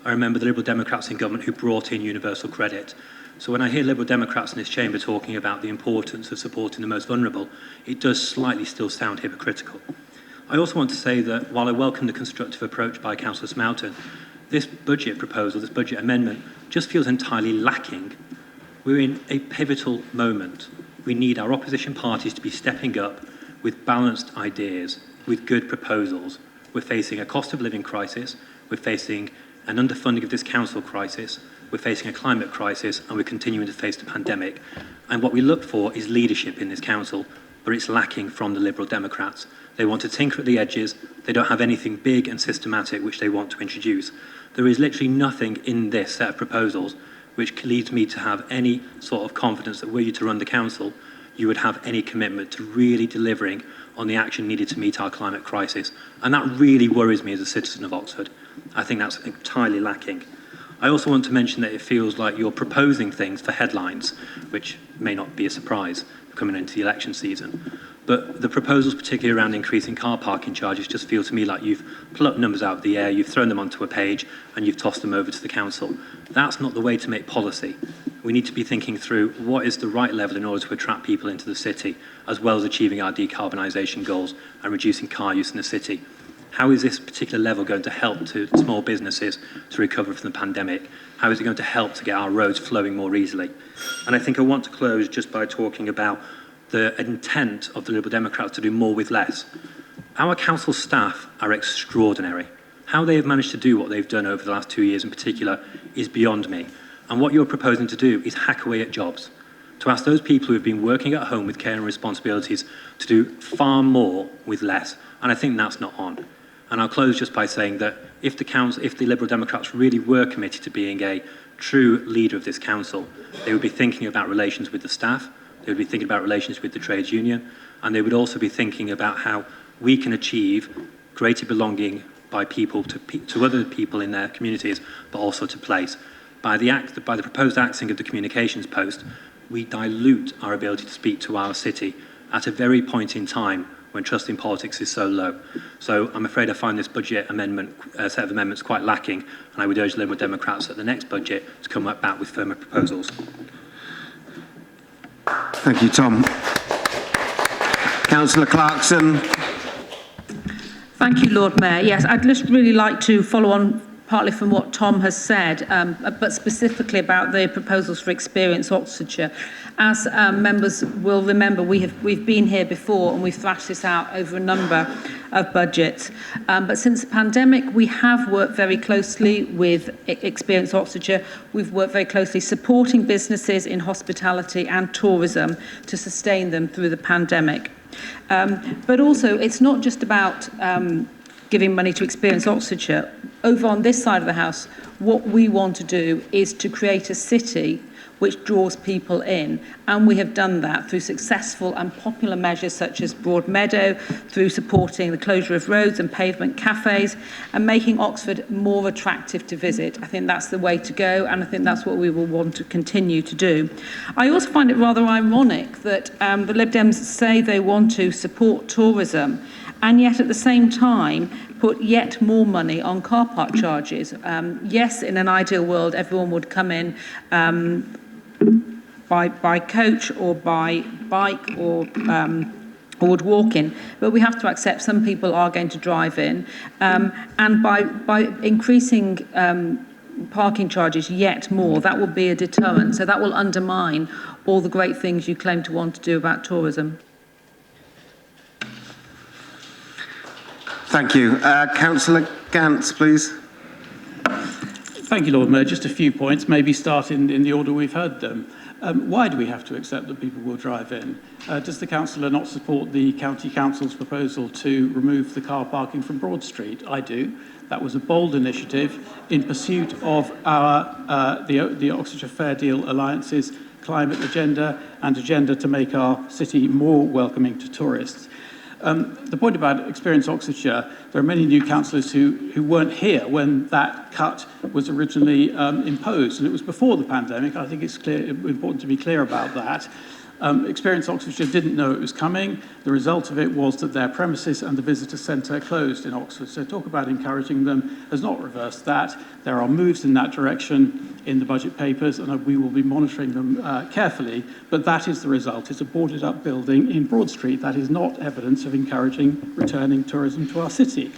[SPEAKER 16] I remember the Liberal Democrats in government who brought in universal credit. So when I hear Liberal Democrats in this chamber talking about the importance of supporting the most vulnerable, it does slightly still sound hypocritical. I also want to say that while I welcome the constructive approach by Councillor Smelton, this budget proposal, this budget amendment, just feels entirely lacking. We're in a pivotal moment. We need our opposition parties to be stepping up with balanced ideas, with good proposals. We're facing a cost of living crisis, we're facing an underfunding of this council crisis, we're facing a climate crisis, and we're continuing to face the pandemic. And what we look for is leadership in this council, but it's lacking from the Liberal Democrats. They want to tinker at the edges, they don't have anything big and systematic which they want to introduce. There is literally nothing in this set of proposals which leads me to have any sort of confidence that were you to run the council, you would have any commitment to really delivering on the action needed to meet our climate crisis. And that really worries me as a citizen of Oxford. I think that's entirely lacking. I also want to mention that it feels like you're proposing things for headlines, which may not be a surprise coming into the election season. But the proposals, particularly around increasing car parking charges, just feel to me like you've plucked numbers out of the air, you've thrown them onto a page, and you've tossed them over to the council. That's not the way to make policy. we need to be thinking through what is the right level in order to attract people into the city, as well as achieving our decarbonisation goals and reducing car use in the city. How is this particular level going to help to small businesses to recover from the pandemic? How is it going to help to get our roads flowing more easily? And I think I want to close just by talking about the intent of the Liberal Democrats to do more with less. Our council staff are extraordinary. How they have managed to do what they've done over the last 2 years in particular is beyond me. And what you're proposing to do is hack away at jobs, to ask those people who have been working at home with care and responsibilities to do far more with less. And I think that's not on. And I'll close just by saying that if the Liberal Democrats really were committed to being a true leader of this council, they would be thinking about relations with the staff, they would be thinking about relations with the trades union, and they would also be thinking about how we can achieve greater belonging by people to other people in their communities, but also to place. By the proposed axing of the communications post, we dilute our ability to speak to our city at a very point in time when trust in politics is so low. So I'm afraid I find this budget set of amendments quite lacking, and I would urge Liberal Democrats at the next budget to come back with firmer proposals.
[SPEAKER 1] Thank you, Tom. Councillor Clarkson.
[SPEAKER 9] Thank you, Lord Mayor. Yes, I'd just really like to follow on partly from what Tom has said, but specifically about the proposals for Experience Oxfordshire. As members will remember, we've been here before and we've thrashed this out over a number of budgets. But since the pandemic, we have worked very closely with Experience Oxfordshire. We've worked very closely supporting businesses in hospitality and tourism to sustain them through the pandemic. But also, it's not just about giving money to Experience Oxfordshire. Over on this side of the house, what we want to do is to create a city which draws people in. And we have done that through successful and popular measures such as Broadmeadow, through supporting the closure of roads and pavement cafes, and making Oxford more attractive to visit. I think that's the way to go, and I think that's what we will want to continue to do. I also find it rather ironic that the Lib Dems say they want to support tourism, and yet at the same time put yet more money on car park charges. Yes, in an ideal world, everyone would come in by coach or by bike or would walk in, but we have to accept some people are going to drive in, and by increasing parking charges yet more, that will be a deterrent. So that will undermine all the great things you claim to want to do about tourism.
[SPEAKER 1] Thank you. Councillor Gantz, please.
[SPEAKER 10] Thank you, Lord Mayor. Just a few points, maybe start in the order we've heard them. Why do we have to accept that people will drive in? Does the councillor not support the County Council's proposal to remove the car parking from Broad Street? I do. That was a bold initiative in pursuit of the Oxfordshire Fair Deal Alliance's climate agenda and agenda to make our city more welcoming to tourists. The point about Experience Oxfordshire, there are many new councillors who weren't here when that cut was originally imposed, and it was before the pandemic. I think it's important to be clear about that. Experience Oxfordshire didn't know it was coming. The result of it was that their premises and the visitor centre closed in Oxford. So talk about encouraging them has not reversed that. There are moves in that direction in the budget papers, and we will be monitoring them carefully. But that is the result. It's a boarded up building in Broad Street. That is not evidence of encouraging returning tourism to our city.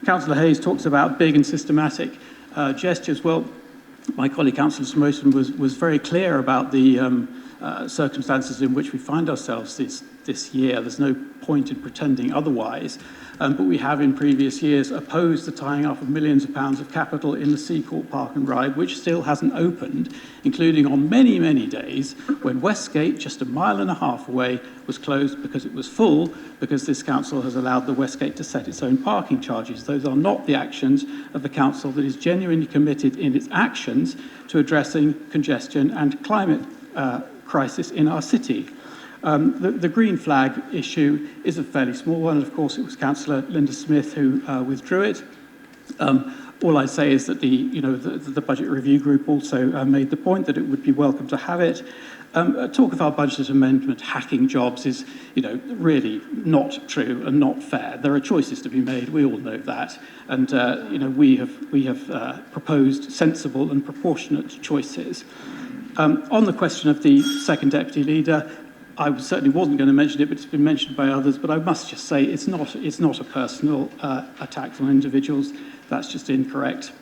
[SPEAKER 10] Councillor Hayes talks about big and systematic gestures. Well, my colleague Councillor Smoton was very clear about the circumstances in which we find ourselves this year. There's no point in pretending otherwise. But we have in previous years opposed the tying up of millions of pounds of capital in the Seacourt Park and Ride, which still hasn't opened, including on many, many days when Westgate, just a mile and a half away, was closed because it was full, because this council has allowed the Westgate to set its own parking charges. Those are not the actions of the council that is genuinely committed in its actions to addressing congestion and climate crisis in our city. The green flag issue is a fairly small one. Of course, it was Councillor Linda Smith who withdrew it. All I say is that the Budget Review Group also made the point that it would be welcome to have it. Talk of our budget amendment hacking jobs is, really not true and not fair. There are choices to be made. We all know that, and we have proposed sensible and proportionate choices. On the question of the second deputy leader, I certainly wasn't going to mention it, but it's been mentioned by others. But I must just say it's not a personal attack on individuals. That's just incorrect.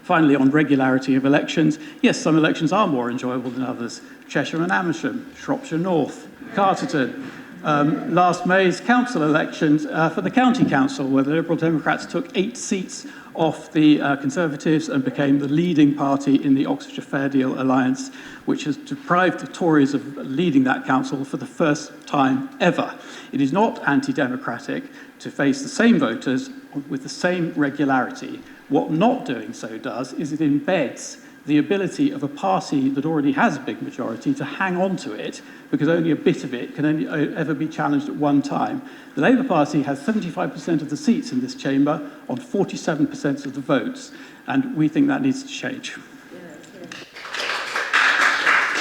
[SPEAKER 10] Finally, on regularity of elections, yes, some elections are more enjoyable than others. Cheshire and Amersham, Shropshire North, Carterton. Last May's council elections for the county council, where the Liberal Democrats took 8 seats off the Conservatives and became the leading party in the Oxfordshire Fair Deal alliance, which has deprived the Tories of leading that council for the first time ever. It is not anti-democratic to face the same voters with the same regularity. What not doing so does is it embeds the ability of a party that already has a big majority to hang on to it, because only a bit of it can only ever be challenged at one time. The Labour Party has 75% of the seats in this chamber on 47% of the votes, and we think that needs to change.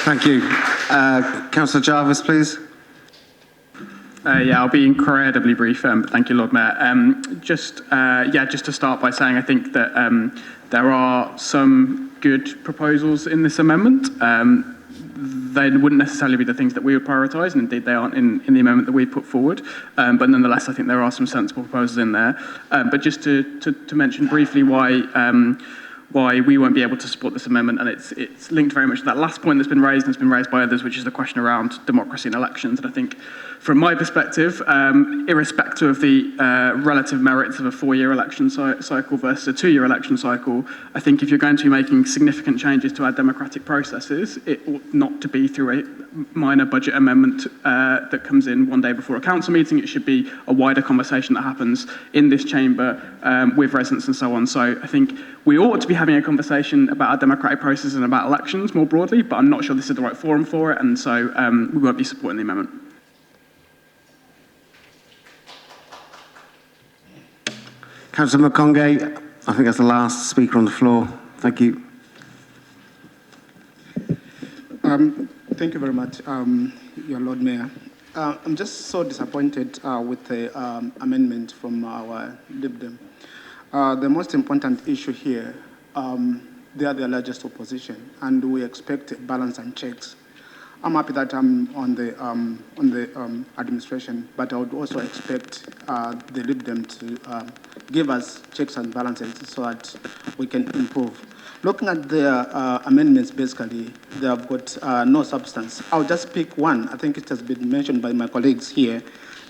[SPEAKER 1] Thank you. Councillor Jarvis, please.
[SPEAKER 17] Yeah, I'll be incredibly brief. Thank you, Lord Mayor. Just to start by saying I think that there are some good proposals in this amendment. They wouldn't necessarily be the things that we would prioritise, and indeed they aren't in the amendment that we put forward. But nonetheless, I think there are some sensible proposals in there. But just to mention briefly why we won't be able to support this amendment, and it's linked very much to that last point that's been raised, and it's been raised by others, which is the question around democracy and elections. And I think, from my perspective, irrespective of the relative merits of a 4-year election cycle versus a 2-year election cycle, I think if you're going to be making significant changes to our democratic processes, it ought not to be through a minor budget amendment that comes in one day before a council meeting. It should be a wider conversation that happens in this chamber with residents and so on. So I think we ought to be having a conversation about our democratic processes and about elections more broadly, but I'm not sure this is the right forum for it, and so we won't be supporting the amendment.
[SPEAKER 1] Councillor McCongay, I think that's the last speaker on the floor. Thank you.
[SPEAKER 18] Thank you very much, your Lord Mayor. I'm just so disappointed with the amendment from our Lib Dem. The most important issue here, they are the largest opposition, and we expect balance and checks. I'm happy that I'm on the administration, but I would also expect the Lib Dem to give us checks and balances so that we can improve. Looking at their amendments, basically, they have got no substance. I'll just pick one. I think it has been mentioned by my colleagues here,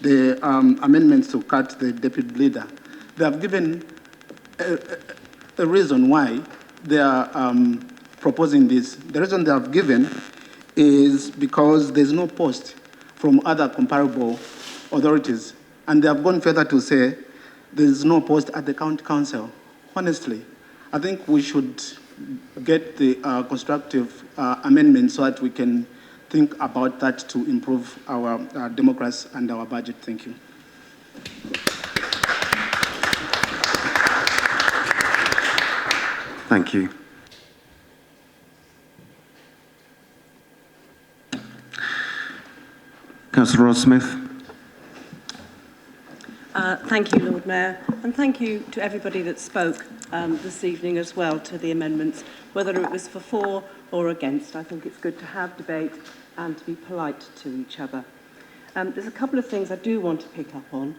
[SPEAKER 18] the amendments to cut the deputy leader. They have given a reason why they are proposing this. The reason they have given is because there's no post from other comparable authorities. And they have gone further to say there's no post at the county council. Honestly, I think we should get the constructive amendment so that we can think about that to improve our democracy and our budget. Thank you.
[SPEAKER 1] Thank you. Councillor Ross-Smith.
[SPEAKER 13] Thank you, Lord Mayor, and thank you to everybody that spoke this evening as well to the amendments, whether it was for or against. I think it's good to have debate and to be polite to each other. There's a couple of things I do want to pick up on.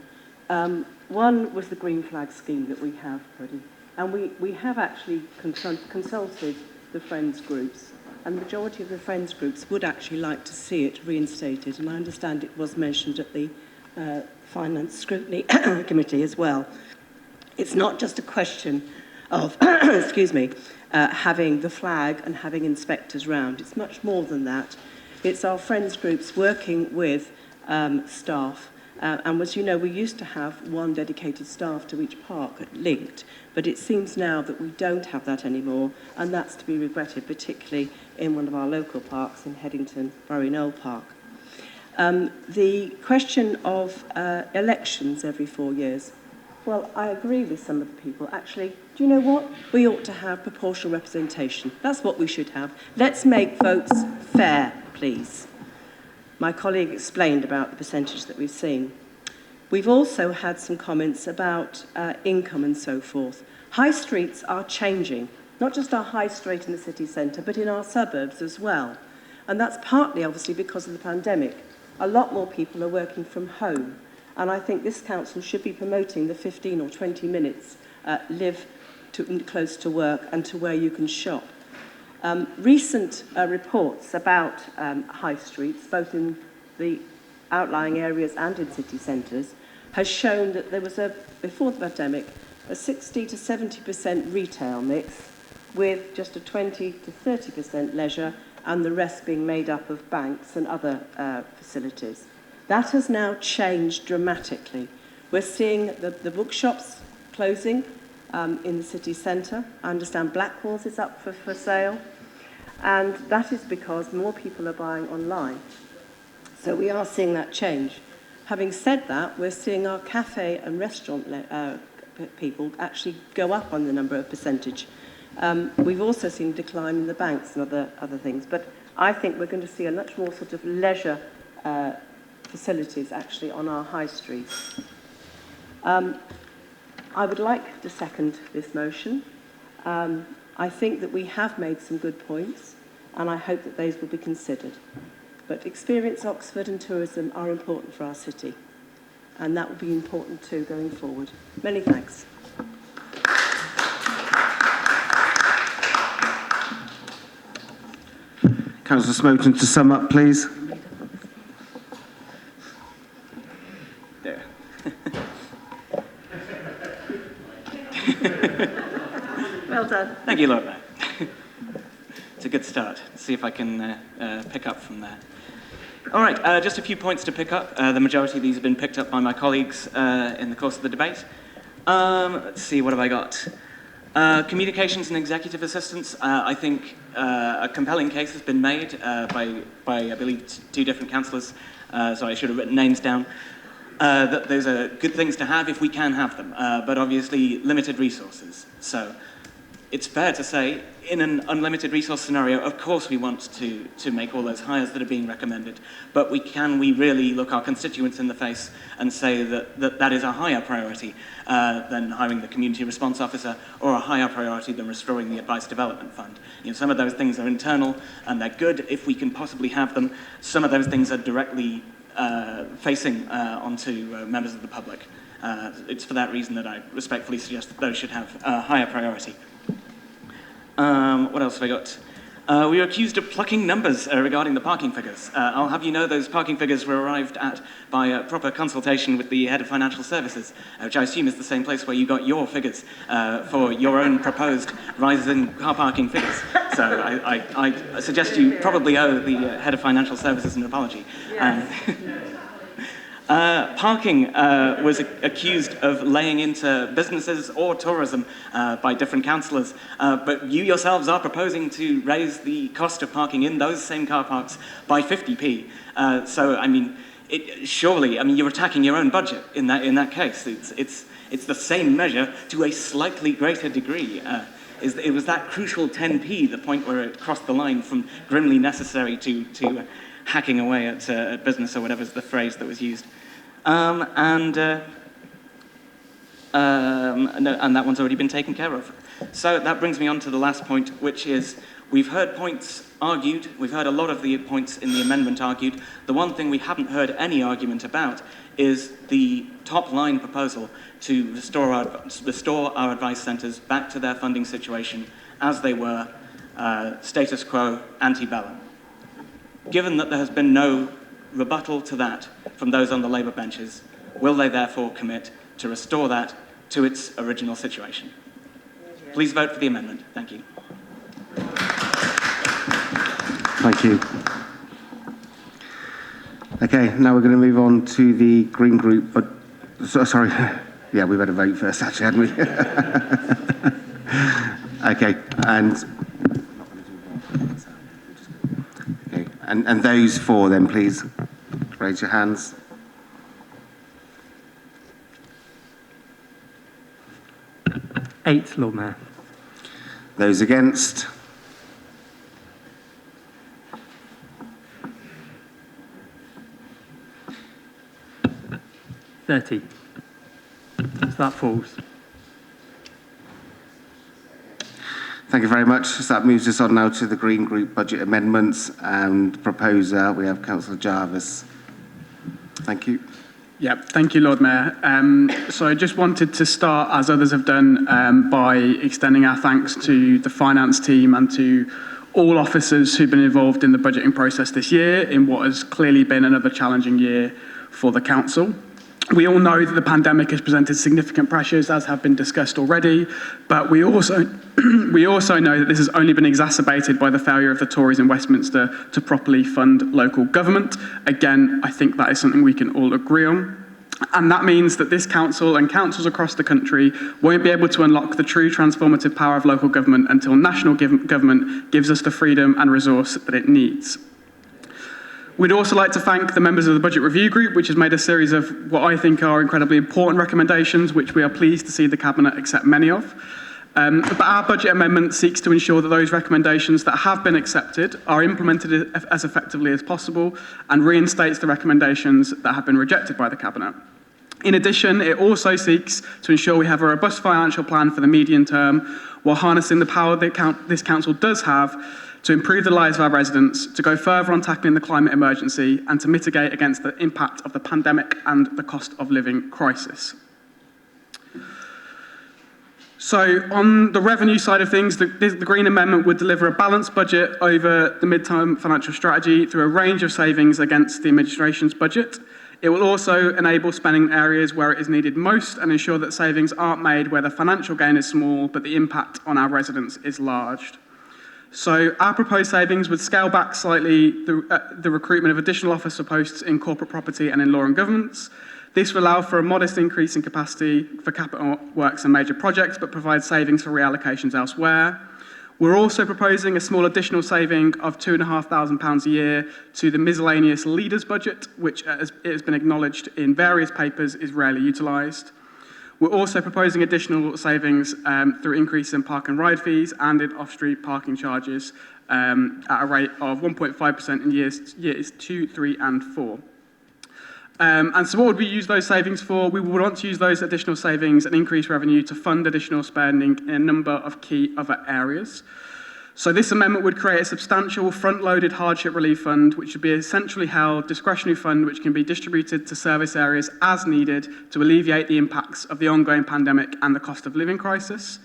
[SPEAKER 13] One was the green flag scheme that we have, Freddie, and we have actually consulted the Friends groups, and the majority of the Friends groups would actually like to see it reinstated, and I understand it was mentioned at the Finance Scrutiny Committee as well. It's not just a question of, having the flag and having inspectors round. It's much more than that. It's our Friends groups working with staff. And as you know, we used to have one dedicated staff to each park linked, but it seems now that we don't have that anymore, and that's to be regretted, particularly in one of our local parks in Headington, Bury Knoll Park. The question of elections every 4 years. Well, I agree with some of the people. Actually, do you know what? We ought to have proportional representation. That's what we should have. Let's make votes fair, please. My colleague explained about the percentage that we've seen. We've also had some comments about income and so forth. High streets are changing. not just our high street in the city centre, but in our suburbs as well. And that's partly, obviously, because of the pandemic. A lot more people are working from home. And I think this council should be promoting the 15 or 20 minutes live close to work and to where you can shop. Recent reports about high streets, both in the outlying areas and in city centres, has shown that there was, before the pandemic, a 60 to 70% retail mix with just a 20 to 30% leisure and the rest being made up of banks and other facilities. That has now changed dramatically. We're seeing the bookshops closing in the city centre. I understand Blackwell's is up for sale. And that is because more people are buying online. So we are seeing that change. Having said that, we're seeing our cafe and restaurant people actually go up on the number of percentage. We've also seen a decline in the banks and other things. But I think we're going to see a much more sort of leisure facilities actually on our high streets. I would like to second this motion. I think that we have made some good points, and I hope that those will be considered. But Experience Oxford and tourism are important for our city, and that will be important too going forward. Many thanks.
[SPEAKER 1] Councillor Smoten, to sum up, please.
[SPEAKER 12] There.
[SPEAKER 13] Well done.
[SPEAKER 12] Thank you, Lord Mayor. It's a good start. Let's see if I can pick up from there. All right, just a few points to pick up. The majority of these have been picked up by my colleagues in the course of the debate. Let's see, what have I got? Communications and executive assistance. I think a compelling case has been made by I believe, two different councillors, so I should have written names down, that those are good things to have if we can have them, but obviously limited resources. So it's fair to say, in an unlimited resource scenario, of course we want to make all those hires that are being recommended, but we really look our constituents in the face and say that is a higher priority than hiring the community response officer, or a higher priority than restoring the advice development fund. You know, some of those things are internal and they're good if we can possibly have them. Some of those things are directly facing onto members of the public. It's for that reason that I respectfully suggest that those should have a higher priority. What else have I got? We were accused of plucking numbers regarding the parking figures. I'll have you know those parking figures were arrived at by a proper consultation with the head of financial services, which I assume is the same place where you got your figures for your own proposed rises in car parking figures. So I suggest you probably owe the head of financial services an apology. Yes. Parking was accused of laying into businesses or tourism by different councillors, but you yourselves are proposing to raise the cost of parking in those same car parks by 50p. So, I mean, surely, I mean, you're attacking your own budget in that case. It's the same measure to a slightly greater degree. It was that crucial 10p, the point where it crossed the line from grimly necessary to hacking away at business, or whatever's the phrase that was used. And that one's already been taken care of. So that brings me on to the last point, which is we've heard points argued, we've heard a lot of the points in the amendment argued. The one thing we haven't heard any argument about is the top line proposal to restore our advice centres back to their funding situation as they were, status quo, antebellum. Given that there has been no rebuttal to that from those on the Labour benches, will they therefore commit to restore that to its original situation? Please vote for the amendment. Thank you.
[SPEAKER 1] Thank you. Okay, now we're going to move on to the Green Group. Sorry, yeah, we better vote first, actually, hadn't we? Okay, and those for then, please raise your hands.
[SPEAKER 2] Eight, Lord Mayor.
[SPEAKER 1] Those against?
[SPEAKER 2] $30. So that falls.
[SPEAKER 1] Thank you very much. So that moves us on now to the Green Group budget amendments, and proposer we have Councillor Jarvis. Thank you.
[SPEAKER 17] Yeah, thank you, Lord Mayor. So I just wanted to start, as others have done, by extending our thanks to the finance team and to all officers who've been involved in the budgeting process this year in what has clearly been another challenging year for the council. We all know that the pandemic has presented significant pressures, as have been discussed already, but we also know that this has only been exacerbated by the failure of the Tories in Westminster to properly fund local government. Again, I think that is something we can all agree on. And that means that this council and councils across the country won't be able to unlock the true transformative power of local government until national government gives us the freedom and resource that it needs. We'd also like to thank the members of the Budget Review Group, which has made a series of what I think are incredibly important recommendations, which we are pleased to see the Cabinet accept many of. But our budget amendment seeks to ensure that those recommendations that have been accepted are implemented as effectively as possible and reinstates the recommendations that have been rejected by the Cabinet. In addition, it also seeks to ensure we have a robust financial plan for the medium term while harnessing the power that this council does have to improve the lives of our residents, to go further on tackling the climate emergency, and to mitigate against the impact of the pandemic and the cost of living crisis. So on the revenue side of things, the Green Amendment would deliver a balanced budget over the midterm financial strategy through a range of savings against the administration's budget. It will also enable spending in areas where it is needed most and ensure that savings aren't made where the financial gain is small, but the impact on our residents is large. So our proposed savings would scale back slightly the recruitment of additional officer posts in corporate property and in law and governance. This will allow for a modest increase in capacity for capital works and major projects, but provide savings for reallocations elsewhere. We're also proposing a small additional saving of £2,500 a year to the miscellaneous leaders budget, which, as it has been acknowledged in various papers, is rarely utilised. We're also proposing additional savings through increase in park and ride fees and in off-street parking charges at a rate of 1.5% in years 2, 3 and 4. And so what would we use those savings for? We would want to use those additional savings and increase revenue to fund additional spending in a number of key other areas. So this amendment would create a substantial front-loaded hardship relief fund, which would be a centrally held discretionary fund which can be distributed to service areas as needed to alleviate the impacts of the ongoing pandemic and the cost of living crisis.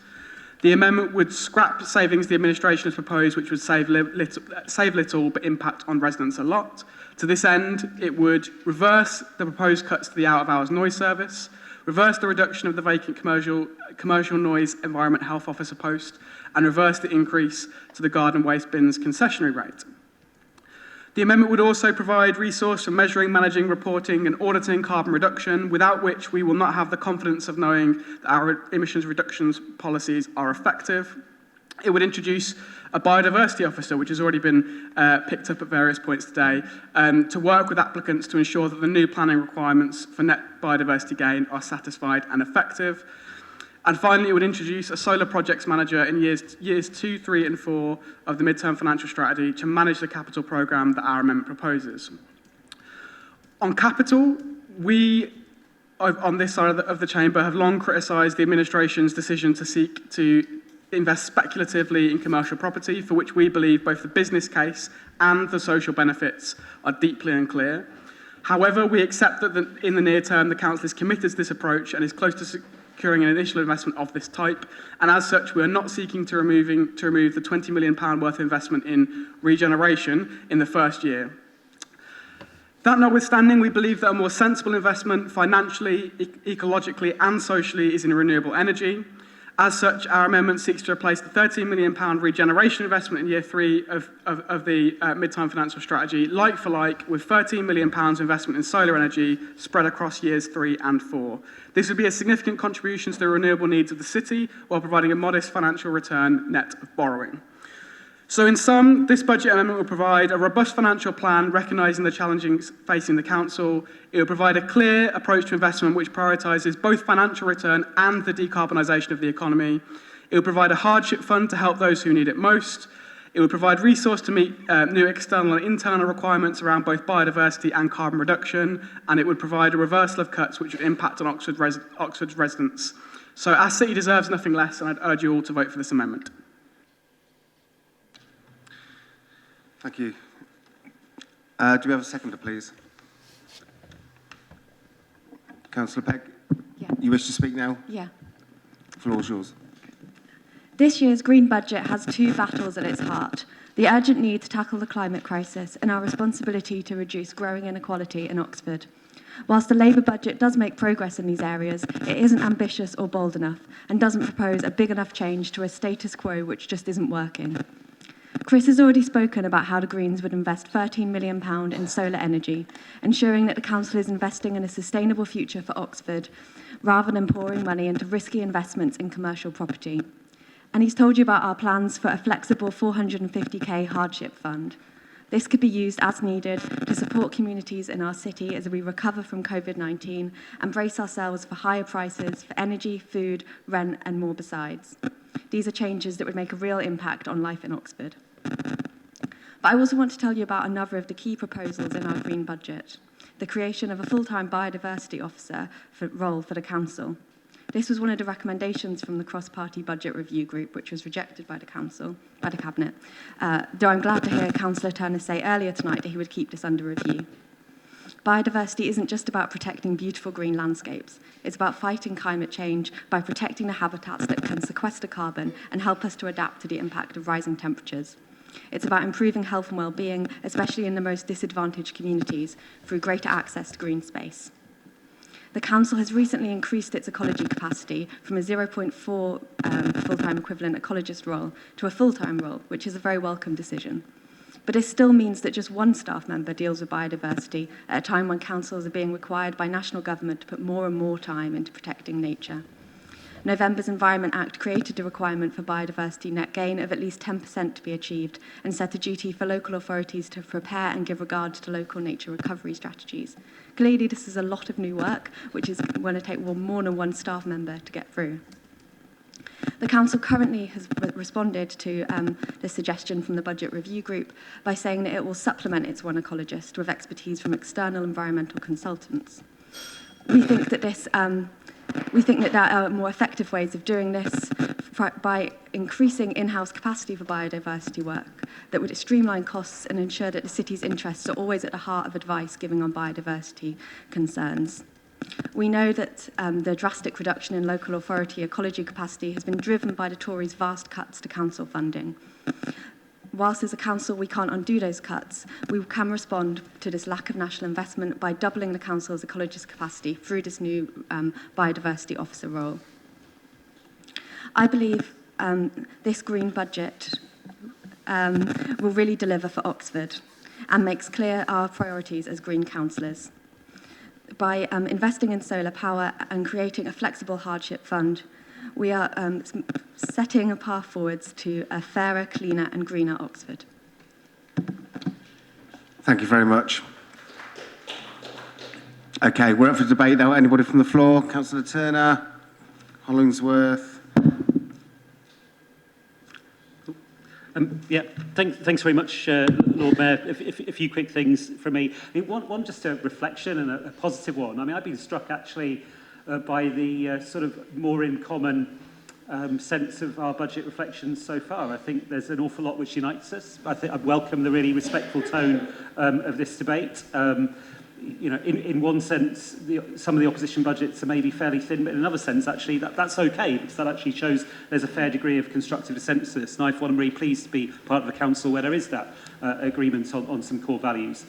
[SPEAKER 17] The amendment would scrap savings the administration has proposed, which would save little but impact on residents a lot. To this end, it would reverse the proposed cuts to the out-of-hours noise service, reverse the reduction of the vacant commercial noise environment health officer post, and reverse the increase to the garden waste bins concessionary rate. The amendment would also provide resource for measuring, managing, reporting and auditing carbon reduction, without which we will not have the confidence of knowing that our emissions reductions policies are effective. It would introduce a biodiversity officer, which has already been picked up at various points today, to work with applicants to ensure that the new planning requirements for net biodiversity gain are satisfied and effective. And finally, it would introduce a solar projects manager in years 2, 3 and 4 of the midterm financial strategy to manage the capital programme that our amendment proposes. On capital, we, on this side of the chamber, have long criticised the administration's decision to seek to invest speculatively in commercial property, for which we believe both the business case and the social benefits are deeply unclear. However, we accept that in the near term, the Council is committed to this approach and is close to securing an initial investment of this type, and as such, we are not seeking to remove the £20 million worth of investment in regeneration in the first year. That notwithstanding, we believe that a more sensible investment financially, ecologically and socially is in renewable energy. As such, our amendment seeks to replace the £13 million regeneration investment in year 3 of the midterm financial strategy, like for like, with £13 million investment in solar energy spread across years 3 and 4. This would be a significant contribution to the renewable needs of the city, while providing a modest financial return net of borrowing. So in sum, this budget amendment will provide a robust financial plan recognising the challenges facing the council. It will provide a clear approach to investment which prioritises both financial return and the decarbonisation of the economy. It will provide a hardship fund to help those who need it most. It will provide resource to meet new external and internal requirements around both biodiversity and carbon reduction, and it would provide a reversal of cuts which would impact on Oxford's residents. So our city deserves nothing less, and I'd urge you all to vote for this amendment.
[SPEAKER 1] Thank you. Do we have a seconder, please? Councillor Pegg?
[SPEAKER 19] Yeah.
[SPEAKER 1] You wish to speak now?
[SPEAKER 19] Yeah.
[SPEAKER 1] The floor is yours.
[SPEAKER 19] This year's Green Budget has two battles at its heart: the urgent need to tackle the climate crisis and our responsibility to reduce growing inequality in Oxford. Whilst the Labour budget does make progress in these areas, it isn't ambitious or bold enough and doesn't propose a big enough change to a status quo which just isn't working. Chris has already spoken about how the Greens would invest £13 million in solar energy, ensuring that the council is investing in a sustainable future for Oxford, rather than pouring money into risky investments in commercial property. And he's told you about our plans for a flexible 450k hardship fund. This could be used as needed to support communities in our city as we recover from COVID-19 and brace ourselves for higher prices for energy, food, rent and more besides. These are changes that would make a real impact on life in Oxford. But I also want to tell you about another of the key proposals in our Green Budget: the creation of a full-time biodiversity officer role for the council. This was one of the recommendations from the cross-party budget review group, which was rejected by the Cabinet, though I'm glad to hear Councillor Turner say earlier tonight that he would keep this under review. Biodiversity isn't just about protecting beautiful green landscapes. It's about fighting climate change by protecting the habitats that can sequester carbon and help us to adapt to the impact of rising temperatures. It's about improving health and well-being, especially in the most disadvantaged communities, through greater access to green space. The Council has recently increased its ecology capacity from a 0.4 full-time equivalent ecologist role to a full-time role, which is a very welcome decision. But it still means that just one staff member deals with biodiversity at a time when councils are being required by national government to put more and more time into protecting nature. November's Environment Act created the requirement for biodiversity net gain of at least 10% to be achieved and set a duty for local authorities to prepare and give regard to local nature recovery strategies. Clearly, this is a lot of new work, which is going to take more than one staff member to get through. The Council currently has responded to the suggestion from the Budget Review Group by saying that it will supplement its one ecologist with expertise from external environmental consultants. We think that there are more effective ways of doing this by increasing in-house capacity for biodiversity work that would streamline costs and ensure that the city's interests are always at the heart of advice given on biodiversity concerns. We know that the drastic reduction in local authority ecology capacity has been driven by the Tories' vast cuts to council funding. Whilst as a council we can't undo those cuts, we can respond to this lack of national investment by doubling the council's ecologist capacity through this new biodiversity officer role. I believe this green budget will really deliver for Oxford and makes clear our priorities as green councillors. By investing in solar power and creating a flexible hardship fund, we are setting a path forwards to a fairer, cleaner and greener Oxford.
[SPEAKER 1] Thank you very much. Okay, we're up for debate now. Anybody from the floor? Councillor Turner, Hollingsworth.
[SPEAKER 5] Yeah, thanks very much, Lord Mayor. A few quick things from me. I mean, one just a reflection and a positive one. I mean, I've been struck actually by the sort of more in common sense of our budget reflections so far. I think there's an awful lot which unites us. I welcome the really respectful tone of this debate. You know, in one sense, some of the opposition budgets are maybe fairly thin, but in another sense, actually, that's okay, because that actually shows there's a fair degree of constructive consensus. And I'm really pleased to be part of a council where there is that agreement on some core values.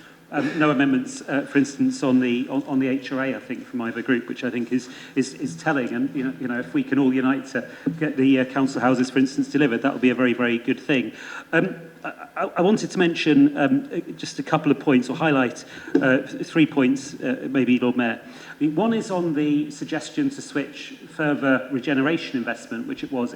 [SPEAKER 5] No amendments, for instance, on the HRA, I think, from either group, which I think is telling. And you know, if we can all unite to get the council houses, for instance, delivered, that will be a very, very good thing. I wanted to mention just a couple of points, or highlight 3 points, maybe, Lord Mayor. I mean, one is on the suggestion to switch further regeneration investment, which is what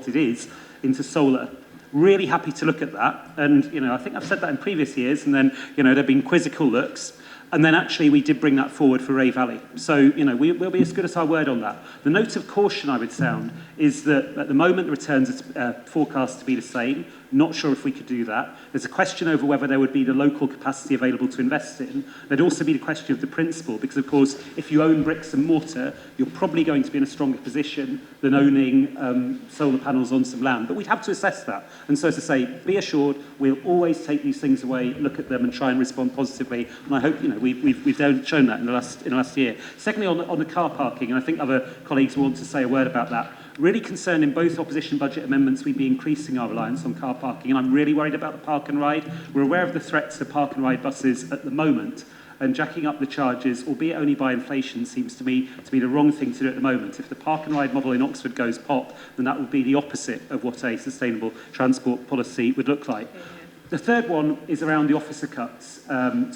[SPEAKER 5] it is, into solar. Really happy to look at that, and you know, I think I've said that in previous years, and then you know, there've been quizzical looks, and then actually we did bring that forward for Ray Valley. So you know, we'll be as good as our word on that. The note of caution I would sound is that at the moment the returns are forecast to be the same. Not sure if we could do that. There's a question over whether there would be the local capacity available to invest in. There'd also be the question of the principle, because of course, if you own bricks and mortar, you're probably going to be in a stronger position than owning solar panels on some land. But we'd have to assess that. And so, as I say, be assured, we'll always take these things away, look at them and try and respond positively. And I hope, we've shown that in the last year. Secondly, on the car parking, and I think other colleagues want to say a word about that. Really concerned in both opposition budget amendments we'd be increasing our reliance on car parking, and I'm really worried about the park and ride. We're aware of the threats to park and ride buses at the moment, and jacking up the charges, albeit only by inflation, seems to me to be the wrong thing to do at the moment. If the park and ride model in Oxford goes pop, then that would be the opposite of what a sustainable transport policy would look like. The third one is around the officer cuts in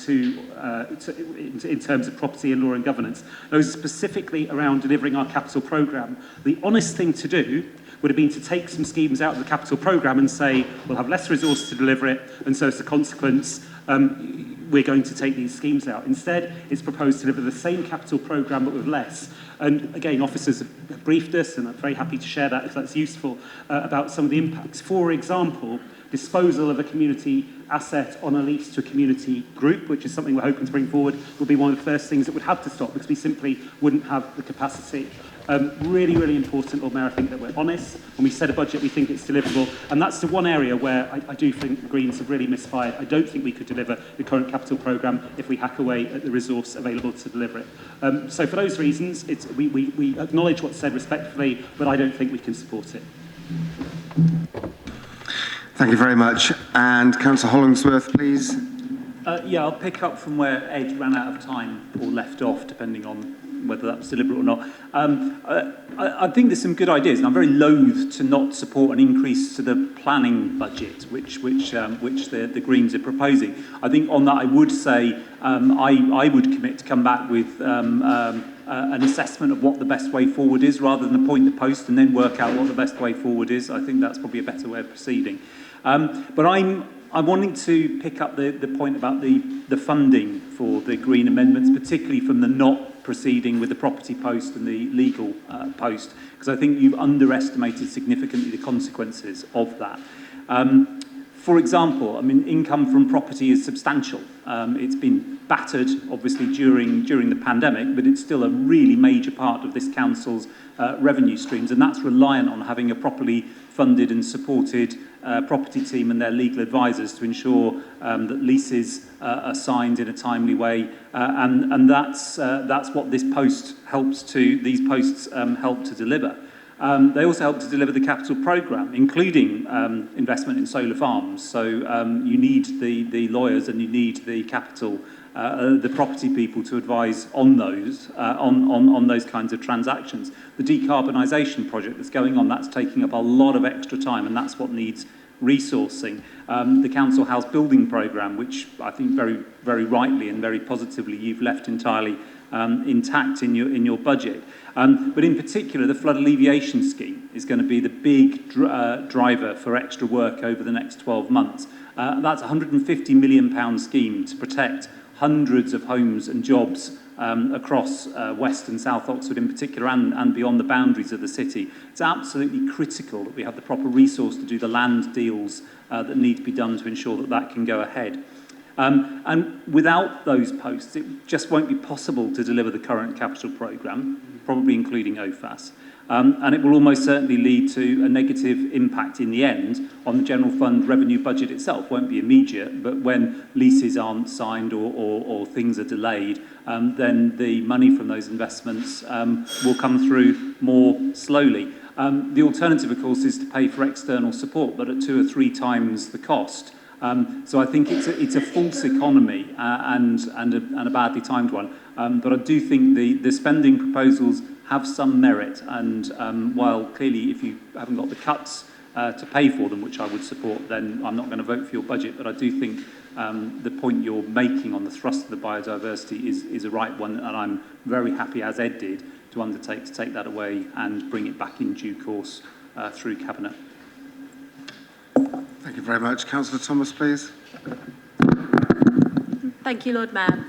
[SPEAKER 5] terms of property and law and governance. Those are specifically around delivering our capital programme. The honest thing to do would have been to take some schemes out of the capital programme and say, we'll have less resources to deliver it, and so as a consequence, we're going to take these schemes out. Instead, it's proposed to deliver the same capital programme but with less. And again, officers have briefed us, and I'm very happy to share that if that's useful, about some of the impacts. For example, disposal of a community asset on a lease to a community group, which is something we're hoping to bring forward, would be one of the first things that would have to stop because we simply wouldn't have the capacity. Really, really important, Lord Mayor, I think that we're honest. When we set a budget, we think it's deliverable. And that's the one area where I do think the Greens have really misfired. I don't think we could deliver the current capital programme if we hack away at the resource available to deliver it. So for those reasons, we acknowledge what's said respectfully, but I don't think we can support it.
[SPEAKER 1] Thank you very much. And Councillor Hollingsworth, please.
[SPEAKER 20] Yeah, I'll pick up from where Ed ran out of time or left off, depending on whether that was deliberate or not. I think there's some good ideas, and I'm very loath to not support an increase to the planning budget, which the Greens are proposing. I think on that I would say I would commit to come back with an assessment of what the best way forward is, rather than appoint the post and then work out what the best way forward is. I think that's probably a better way of proceeding. But I'm wanting to pick up the point about the funding for the Green amendments, particularly from the not proceeding with the property post and the legal post, because I think you've underestimated significantly the consequences of that. For example, I mean, income from property is substantial. It's been battered, obviously, during the pandemic, but it's still a really major part of this council's revenue streams, and that's reliant on having a properly funded and supported property team and their legal advisors to ensure that leases are signed in a timely way, and that's what these posts help to deliver. They also help to deliver the capital programme, including investment in solar farms. So you need the lawyers and you need the capital, the property people to advise on those kinds of transactions. The decarbonisation project that's going on, that's taking up a lot of extra time, and that's what needs resourcing. The Council House Building Programme, which I think very, very rightly and very positively you've left entirely intact in your budget. But in particular, the flood alleviation scheme is going to be the big driver for extra work over the next 12 months. That's a £150 million scheme to protect hundreds of homes and jobs across West and South Oxford in particular, and beyond the boundaries of the city. It's absolutely critical that we have the proper resource to do the land deals that need to be done to ensure that that can go ahead. And without those posts, it just won't be possible to deliver the current capital programme, probably including OFAS. And it will almost certainly lead to a negative impact in the end on the general fund revenue budget itself. Won't be immediate, but when leases aren't signed or things are delayed, then the money from those investments will come through more slowly. The alternative, of course, is to pay for external support, but at 2 or 3 times the cost. So I think it's a false economy and a badly timed one. But I do think the spending proposals have some merit, and while clearly if you haven't got the cuts to pay for them, which I would support, then I'm not going to vote for your budget. But I do think the point you're making on the thrust of the biodiversity is a right one, and I'm very happy, as Ed did, to undertake to take that away and bring it back in due course through Cabinet.
[SPEAKER 1] Thank you very much. Councillor Thomas, please.
[SPEAKER 19] Thank you, Lord Mayor.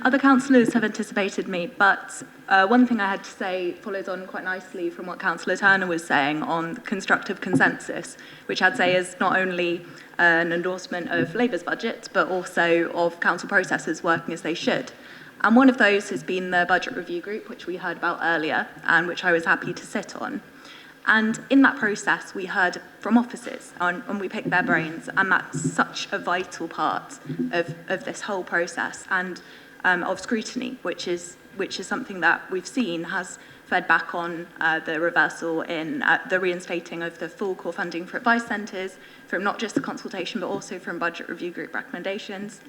[SPEAKER 19] Other councillors have anticipated me, but
[SPEAKER 6] One thing I had to say follows on quite nicely from what Councillor Turner was saying on constructive consensus, which I'd say is not only an endorsement of Labour's budget, but also of council processes working as they should. And one of those has been the budget review group, which we heard about earlier, and which I was happy to sit on. And in that process, we heard from officers and we picked their brains, and that's such a vital part of this whole process, and of scrutiny, which is something that we've seen has fed back on the reversal in the reinstating of the full core funding for advice centres, from not just the consultation, but also from budget review group recommendations.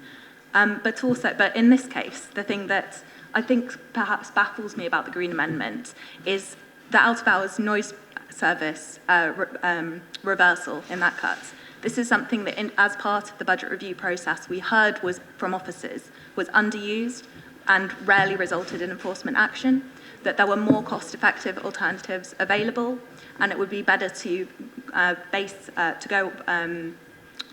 [SPEAKER 6] But in this case, the thing that I think perhaps baffles me about the Green Amendment is the out-of-hours noise service reversal in that cut. This is something that, as part of the budget review process, we heard was from officers was underused and rarely resulted in enforcement action, that there were more cost-effective alternatives available, and it would be better to go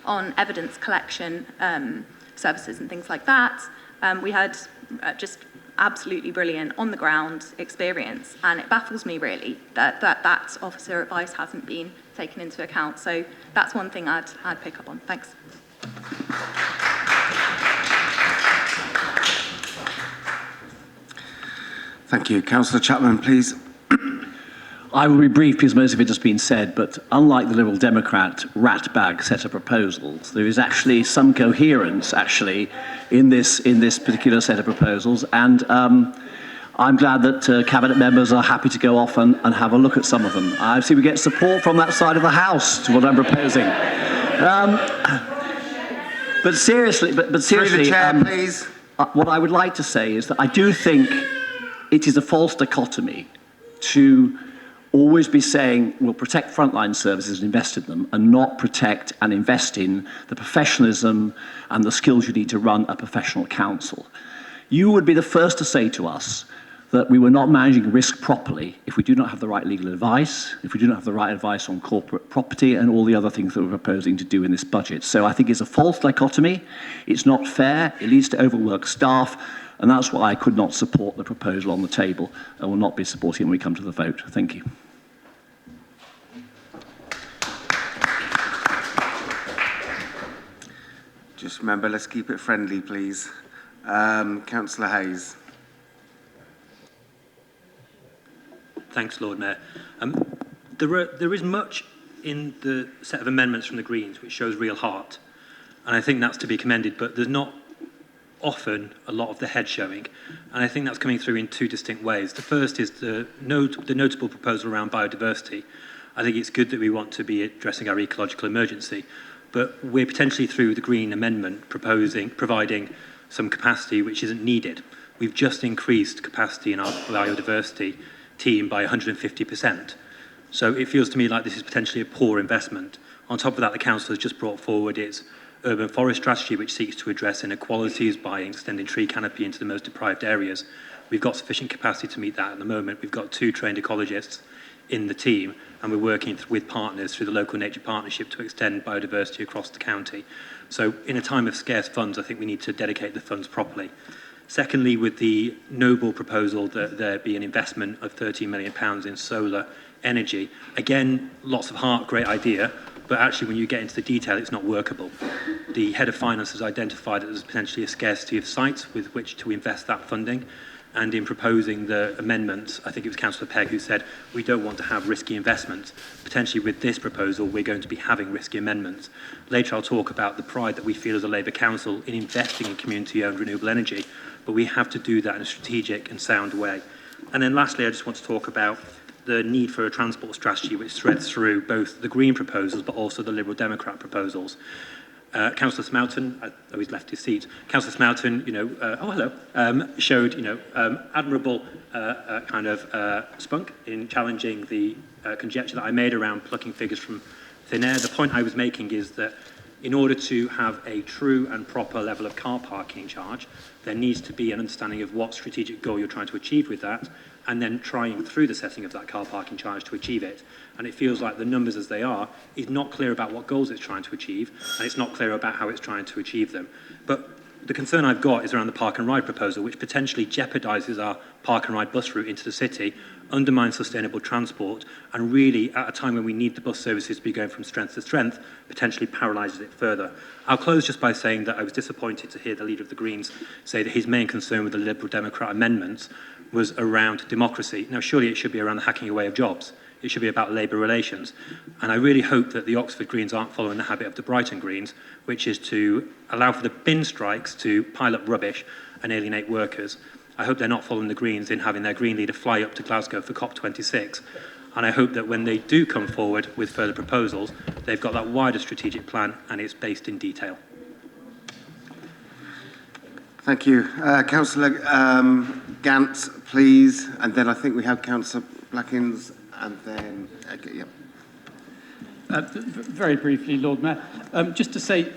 [SPEAKER 6] on evidence collection services and things like that. We had just absolutely brilliant on-the-ground experience, and it baffles me really that officer advice hasn't been taken into account. So that's one thing I'd pick up on. Thanks.
[SPEAKER 1] Thank you. Councillor Chapman, please.
[SPEAKER 21] I will be brief because most of it has been said, but unlike the Liberal Democrat rat bag set of proposals, there is actually some coherence in this particular set of proposals, and I'm glad that Cabinet members are happy to go off and have a look at some of them. I see we get support from that side of the House to what I'm proposing. But seriously,
[SPEAKER 1] Through the chair, please.
[SPEAKER 21] What I would like to say is that I do think it is a false dichotomy to always be saying we'll protect frontline services and invest in them, and not protect and invest in the professionalism and the skills you need to run a professional council. You would be the first to say to us that we were not managing risk properly if we do not have the right legal advice, if we do not have the right advice on corporate property and all the other things that we're proposing to do in this budget. So I think it's a false dichotomy, it's not fair, it leads to overworked staff, and that's why I could not support the proposal on the table and will not be supporting it when we come to the vote. Thank you.
[SPEAKER 1] Just remember, let's keep it friendly, please. Councillor Hayes.
[SPEAKER 16] Thanks, Lord Mayor. There is much in the set of amendments from the Greens which shows real heart, and I think that's to be commended, but there's not often a lot of the head showing, and I think that's coming through in two distinct ways. The first is the notable proposal around biodiversity. I think it's good that we want to be addressing our ecological emergency, but we're potentially, through the Green Amendment, providing some capacity which isn't needed. We've just increased capacity in our biodiversity team by 150%. So it feels to me like this is potentially a poor investment. On top of that, the Council has just brought forward its urban forest strategy, which seeks to address inequalities by extending tree canopy into the most deprived areas. We've got sufficient capacity to meet that at the moment. We've got 2 trained ecologists in the team, and we're working with partners through the local nature partnership to extend biodiversity across the county. So in a time of scarce funds, I think we need to dedicate the funds properly. Secondly, with the noble proposal that there be an investment of £13 million in solar energy, again, lots of heart, great idea, but actually when you get into the detail, it's not workable. The head of finance has identified that there's potentially a scarcity of sites with which to invest that funding, and in proposing the amendments, I think it was Councillor Pegg who said we don't want to have risky investments. Potentially with this proposal, we're going to be having risky amendments. Later I'll talk about the pride that we feel as a Labour Council in investing in community-owned renewable energy, but we have to do that in a strategic and sound way. And then lastly, I just want to talk about the need for a transport strategy which threads through both the Green proposals but also the Liberal Democrat proposals. Councillor Smelton, oh, he's left his seat. Councillor Smelton, showed, admirable kind of spunk in challenging the conjecture that I made around plucking figures from thin air. The point I was making is that in order to have a true and proper level of car parking charge, there needs to be an understanding of what strategic goal you're trying to achieve with that, and then trying through the setting of that car parking charge to achieve it. And it feels like the numbers as they are is not clear about what goals it's trying to achieve, and it's not clear about how it's trying to achieve them. But The concern I've got is around the park and ride proposal, which potentially jeopardises our park and ride bus route into the city, undermines sustainable transport, and really, at a time when we need the bus services to be going from strength to strength, potentially paralyses it further. I'll close just by saying that I was disappointed to hear the leader of the Greens say that his main concern with the Liberal Democrat amendments was around democracy. Now, surely it should be around the hacking away of jobs. It should be about labour relations. And I really hope that the Oxford Greens aren't following the habit of the Brighton Greens, which is to allow for the bin strikes to pile up rubbish and alienate workers. I hope they're not following the Greens in having their Green leader fly up to Glasgow for COP26. And I hope that when they do come forward with further proposals, they've got that wider strategic plan and it's based in detail.
[SPEAKER 1] Thank you. Councillor Gant, please. And then I think we have Councillor Blackins and then... Okay, yep.
[SPEAKER 10] Very briefly, Lord Mayor, just to say,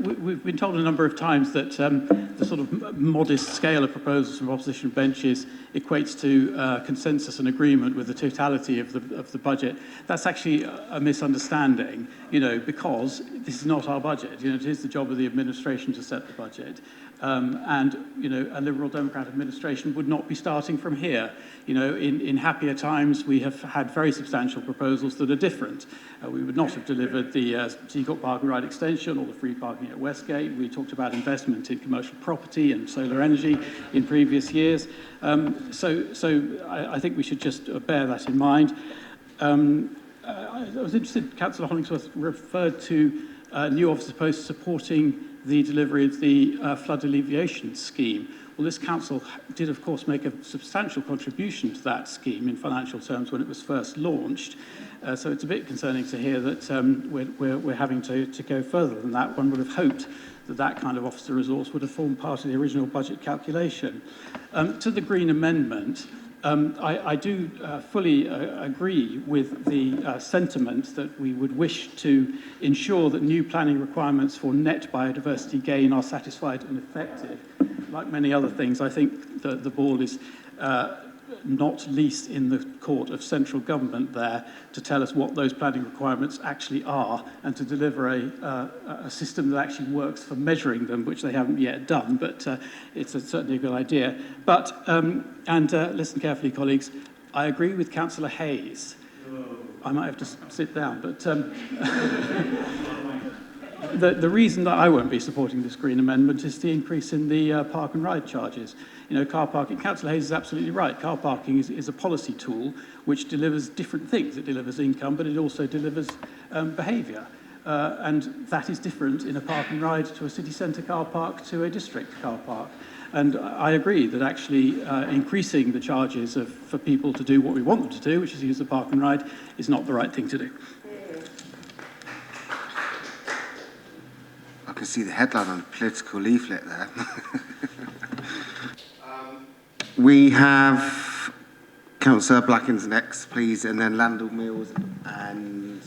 [SPEAKER 10] we've been told a number of times that the sort of modest scale of proposals from opposition benches equates to consensus and agreement with the totality of the budget. That's actually a misunderstanding, because this is not our budget. It is the job of the administration to set the budget. And a Liberal Democrat administration would not be starting from here. In happier times, we have had very substantial proposals that are different. We would not have delivered the Seacourt Park and Ride extension or the free parking at Westgate. We talked about investment in commercial property and solar energy in previous years. So I think we should just bear that in mind. I was interested, Councillor Hollingsworth referred to new officer posts supporting the delivery of the flood alleviation scheme. Well, this council did, of course, make a substantial contribution to that scheme in financial terms when it was first launched. So it's a bit concerning to hear that we're having to go further than that. One would have hoped that that kind of officer resource would have formed part of the original budget calculation. To the Green Amendment, I do fully agree with the sentiment that we would wish to ensure that new planning requirements for net biodiversity gain are satisfied and effective. Like many other things, I think that the ball is not least in the court of central government there to tell us what those planning requirements actually are and to deliver a system that actually works for measuring them, which they haven't yet done, but it's certainly a good idea. But, listen carefully, colleagues, I agree with Councillor Hayes. I might have to sit down, but the reason that I won't be supporting this Green Amendment is the increase in the park and ride charges. Car parking, Councillor Hayes is absolutely right. Car parking is a policy tool which delivers different things. It delivers income, but it also delivers behaviour. And that is different in a park and ride to a city centre car park to a district car park. And I agree that actually increasing the charges for people to do what we want them to do, which is use the park and ride, is not the right thing to do.
[SPEAKER 1] I can see the headline on the political leaflet there. We have Councillor Blackins next, please, and then Landell Mills and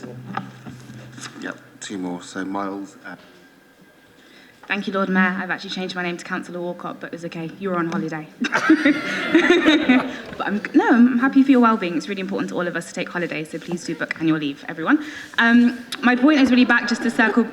[SPEAKER 1] two more. So Miles.
[SPEAKER 4] Thank you, Lord Mayor. I've actually changed my name to Councillor Walcott, but it was okay. You were on holiday. But I'm happy for your well-being. It's really important to all of us to take holidays, so please do book annual leave, everyone. My point is really back just to circle...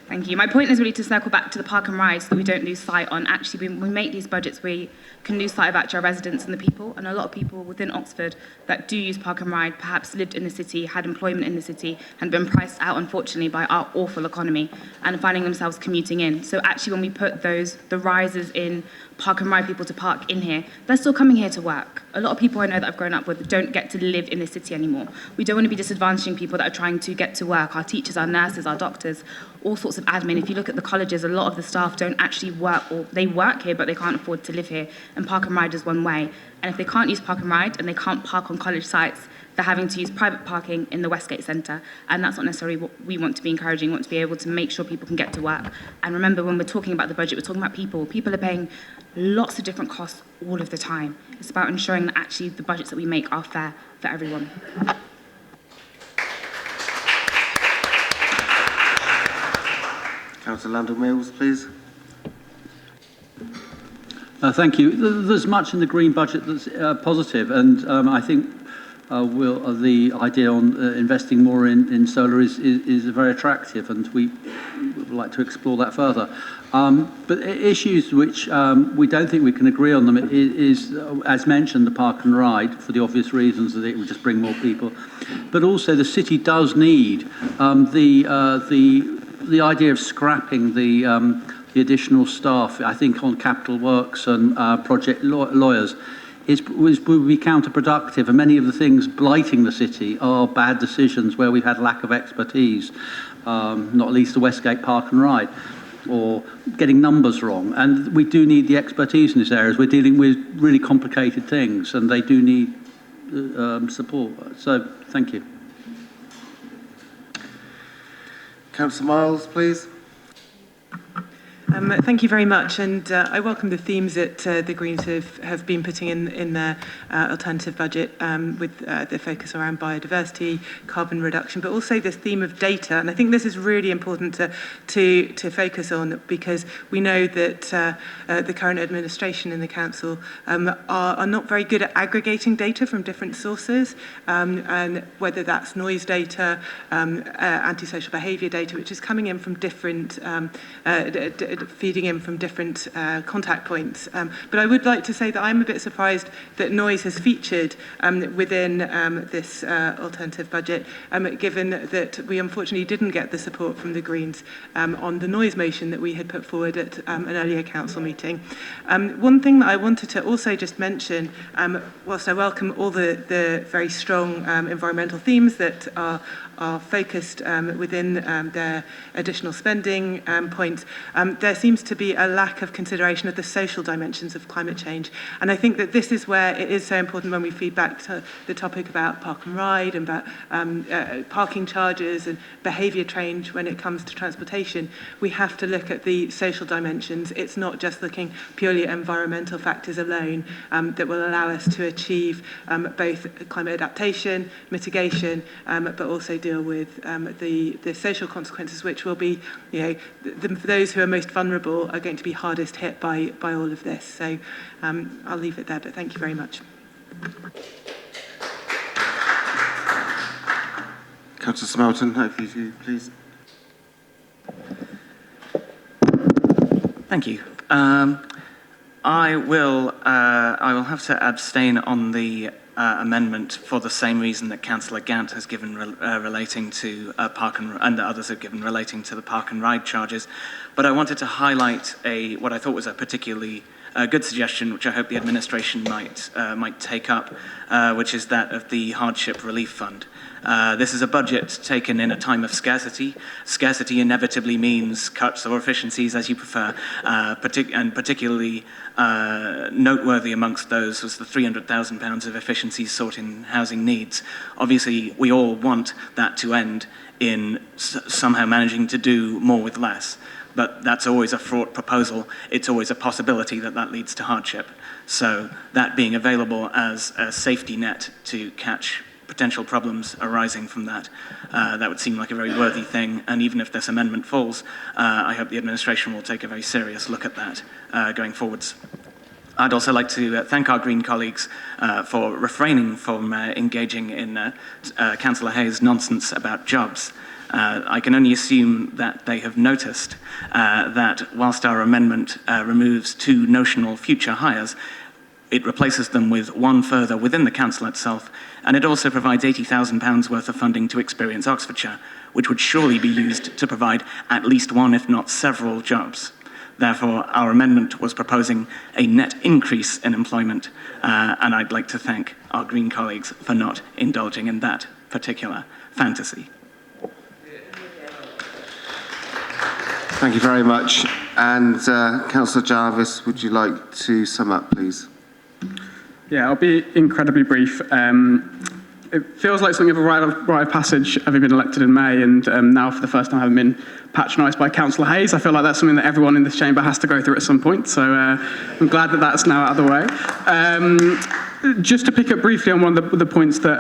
[SPEAKER 4] Thank you. My point is really to circle back to the park and rides so that we don't lose sight on. Actually, when we make these budgets, we can lose sight of actually our residents and the people. And a lot of people within Oxford that do use park and ride perhaps lived in the city, had employment in the city, and been priced out, unfortunately, by our awful economy and finding themselves commuting in. So actually, when we put the rises in park and ride people to park in here, they're still coming here to work. A lot of people I know that I've grown up with don't get to live in the city anymore. We don't want to be disadvantaging people that are trying to get to work, our teachers, our nurses, our doctors, all sorts of admin. If you look at the colleges, a lot of the staff don't actually work, or they work here, but they can't afford to live here. And park and ride is one way. And if they can't use park and ride and they can't park on college sites, they're having to use private parking in the Westgate Centre. And that's not necessarily what we want to be encouraging. We want to be able to make sure people can get to work. And remember, when we're talking about the budget, we're talking about people. People are paying lots of different costs all of the time. It's about ensuring that actually the budgets that we make are fair for everyone.
[SPEAKER 1] Councillor Landell Mills, please.
[SPEAKER 3] Thank you. There's much in the Green budget that's positive, and I think the idea on investing more in solar is very attractive, and would like to explore that further. But issues which we don't think we can agree on them is, as mentioned, the park and ride, for the obvious reasons that it would just bring more people. But also the city does need the idea of scrapping the additional staff, I think, on capital works and project lawyers, would be counterproductive, and many of the things blighting the city are bad decisions where we've had lack of expertise, not least the Westgate Park and Ride, or getting numbers wrong. And we do need the expertise in this area, as we're dealing with really complicated things, and they do need support. So, thank you.
[SPEAKER 1] Councillor Miles, please.
[SPEAKER 7] Thank you very much, and I welcome the themes that the Greens have been putting in their alternative budget, with the focus around biodiversity, carbon reduction, but also this theme of data. And I think this is really important to focus on, because we know that the current administration in the council are not very good at aggregating data from different sources, and whether that's noise data, antisocial behaviour data, which is coming in from different feeding in from different contact points. But I would like to say that I'm a bit surprised that noise has featured within this alternative budget, given that we unfortunately didn't get the support from the Greens on the noise motion that we had put forward at an earlier council meeting. One thing that I wanted to also just mention, whilst I welcome all the very strong environmental themes that are focused within their additional spending points, there seems to be a lack of consideration of the social dimensions of climate change. And I think that this is where it is so important when we feed back to the topic about park and ride and about parking charges and behaviour change when it comes to transportation. We have to look at the social dimensions. It's not just looking purely at environmental factors alone that will allow us to achieve both climate adaptation, mitigation, but also deal with the social consequences, which will be, those who are most vulnerable are going to be hardest hit by all of this. So I'll leave it there, but thank you very much.
[SPEAKER 1] Councillor Smelton, hopefully you, please.
[SPEAKER 12] Thank you. I will have to abstain on the amendment for the same reason that Councillor Gant has given relating to park and others have given relating to the park and ride charges. But I wanted to highlight what I thought was a particularly good suggestion, which I hope the administration might take up, which is that of the Hardship Relief Fund. This is a budget taken in a time of scarcity. Scarcity inevitably means cuts or efficiencies, as you prefer, and particularly noteworthy amongst those was the £300,000 of efficiencies sought in housing needs. Obviously, we all want that to end in somehow managing to do more with less. But that's always a fraught proposal. It's always a possibility that that leads to hardship. So that being available as a safety net to catch potential problems arising from that, that would seem like a very worthy thing. And even if this amendment falls, I hope the administration will take a very serious look at that going forwards. I'd also like to thank our Green colleagues for refraining from engaging in Councillor Hayes' nonsense about jobs. I can only assume that they have noticed that whilst our amendment removes 2 notional future hires, it replaces them with 1 further within the council itself, and it also provides £80,000 worth of funding to Experience Oxfordshire, which would surely be used to provide at least 1, if not several, jobs. Therefore, our amendment was proposing a net increase in employment, and I'd like to thank our Green colleagues for not indulging in that particular fantasy.
[SPEAKER 1] Thank you very much. And Councillor Jarvis, would you like to sum up, please?
[SPEAKER 17] Yeah, I'll be incredibly brief. It feels like something of a rite of passage, having been elected in May, and now for the first time having been patronised by Councillor Hayes. I feel like that's something that everyone in this chamber has to go through at some point, so I'm glad that that's now out of the way. Just to pick up briefly on one of the points that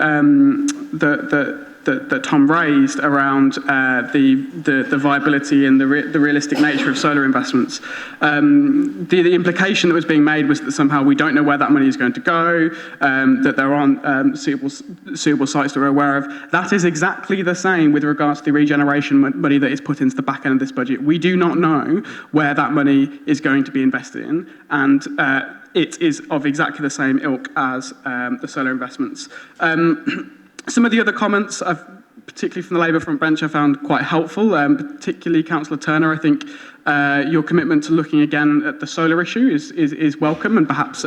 [SPEAKER 17] that Tom raised around the viability and the realistic nature of solar investments. The implication that was being made was that somehow we don't know where that money is going to go, that there aren't suitable sites that we're aware of. That is exactly the same with regards to the regeneration money that is put into the back end of this budget. We do not know where that money is going to be invested in, and it is of exactly the same ilk as the solar investments. Some of the other comments, particularly from the Labour front bench, I found quite helpful, particularly Councillor Turner. I think your commitment to looking again at the solar issue is welcome, and perhaps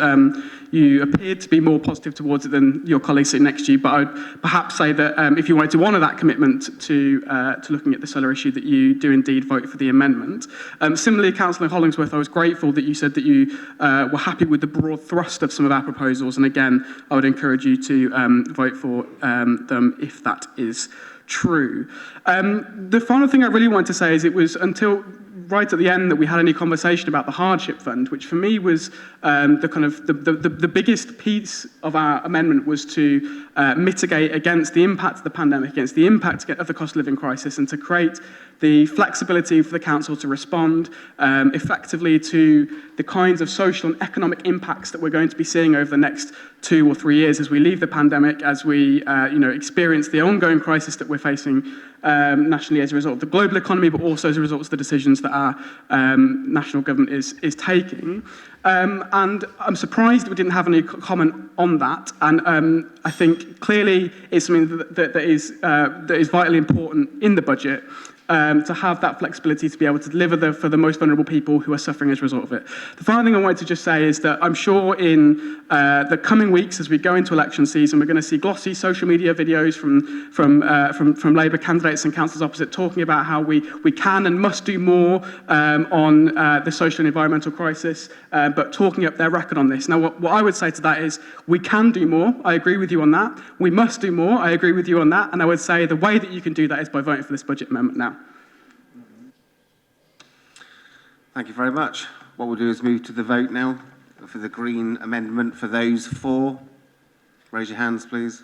[SPEAKER 17] you appeared to be more positive towards it than your colleagues sitting next to you, but I would perhaps say that if you wanted to honour that commitment to looking at the solar issue, that you do indeed vote for the amendment. Similarly, Councillor Hollingsworth, I was grateful that you said that you were happy with the broad thrust of some of our proposals, and again, I would encourage you to vote for them if that is true. The final thing I really wanted to say is it was until right at the end that we had any conversation about the hardship fund, which for me was the biggest piece of our amendment was to mitigate against the impact of the pandemic, against the impact of the cost of living crisis, and to create the flexibility for the council to respond effectively to the kinds of social and economic impacts that we're going to be seeing over the next 2 or 3 years as we leave the pandemic, as we experience the ongoing crisis that we're facing nationally as a result of the global economy, but also as a result of the decisions that our national government is taking. And I'm surprised that we didn't have any comment on that. And I think clearly it's something that is vitally important in the budget. To have that flexibility to be able to deliver for the most vulnerable people who are suffering as a result of it. The final thing I wanted to just say is that I'm sure in the coming weeks as we go into election season, we're going to see glossy social media videos from Labour candidates and councillors opposite talking about how we can and must do more on the social and environmental crisis, but talking up their record on this. Now, what I would say to that is we can do more. I agree with you on that. We must do more. I agree with you on that. And I would say the way that you can do that is by voting for this budget amendment now.
[SPEAKER 1] Thank you very much. What we'll do is move to the vote now for the Green amendment. For those for, raise your hands, please.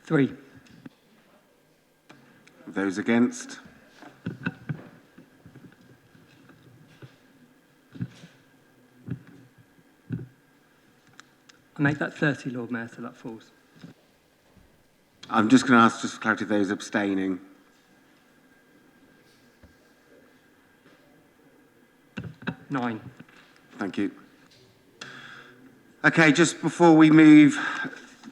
[SPEAKER 2] 3.
[SPEAKER 1] Those against?
[SPEAKER 2] I make that 30, Lord Mayor, so that falls.
[SPEAKER 1] I'm just going to ask, just for clarity, those abstaining.
[SPEAKER 2] Nine.
[SPEAKER 1] Thank you. Okay, just before we move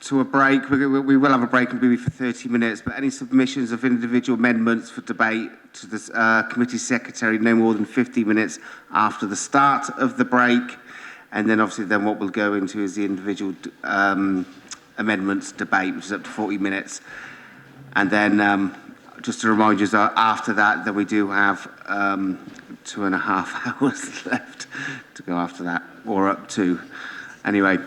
[SPEAKER 1] to a break, we will have a break and be for 30 minutes, but any submissions of individual amendments for debate to the committee secretary no more than 50 minutes after the start of the break, and then obviously then what we'll go into is the individual amendments debate, which is up to 40 minutes. And then just to remind you, after that, then we do have 2.5 hours left to go after that, or up to. Anyway,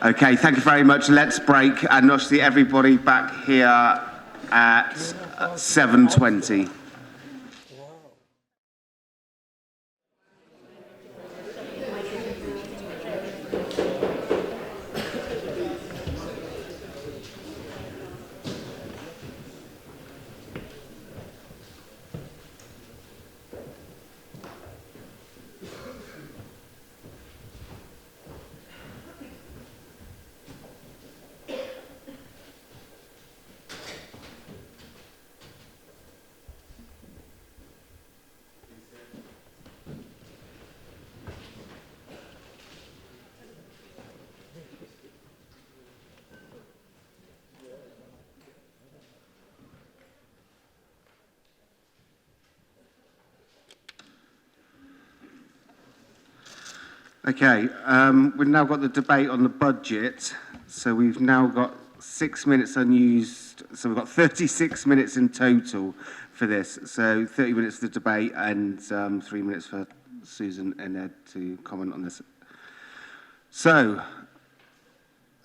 [SPEAKER 1] okay, thank you very much. Let's break, and I'll see everybody back here at 7:20. Okay, we've now got the debate on the budget, so we've now got 6 minutes unused, so we've got 36 minutes in total for this, so 30 minutes for the debate and 3 minutes for Susan and Ed to comment on this. So,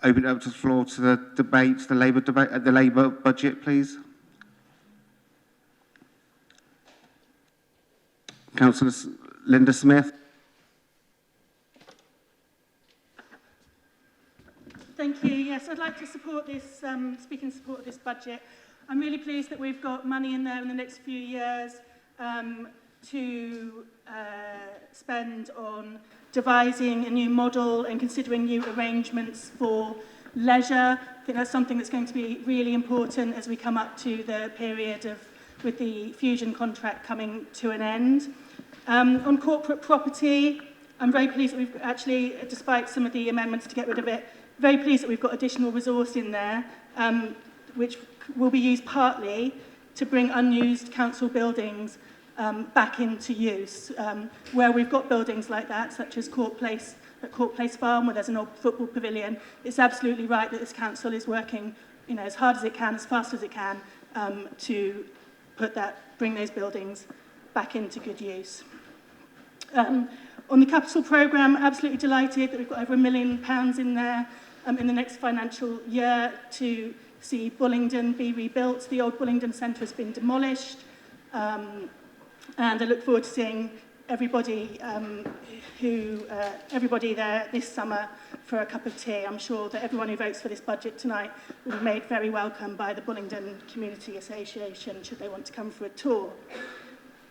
[SPEAKER 1] open it up to the floor to the debate, the Labour budget, please. Councillor Linda Smith.
[SPEAKER 14] Thank you. Yes, I'd like to support this, speak in support of this budget. I'm really pleased that we've got money in there in the next few years to spend on devising a new model and considering new arrangements for leisure. I think that's something that's going to be really important as we come up to the period of, with the Fusion contract coming to an end. On corporate property, I'm very pleased that we've actually, despite some of the amendments to get rid of it, very pleased that we've got additional resource in there, which will be used partly to bring unused council buildings back into use. Where we've got buildings like that, such as Court Place, at Court Place Farm, where there's an old football pavilion, it's absolutely right that this council is working, you know, as hard as it can, as fast as it can, to bring those buildings back into good use. On the capital programme, absolutely delighted that we've got over £1 million in there in the next financial year to see Bullingdon be rebuilt. The old Bullingdon Centre has been demolished, and I look forward to seeing everybody everybody there this summer for a cup of tea. I'm sure that everyone who votes for this budget tonight will be made very welcome by the Bullingdon Community Association should they want to come for a tour.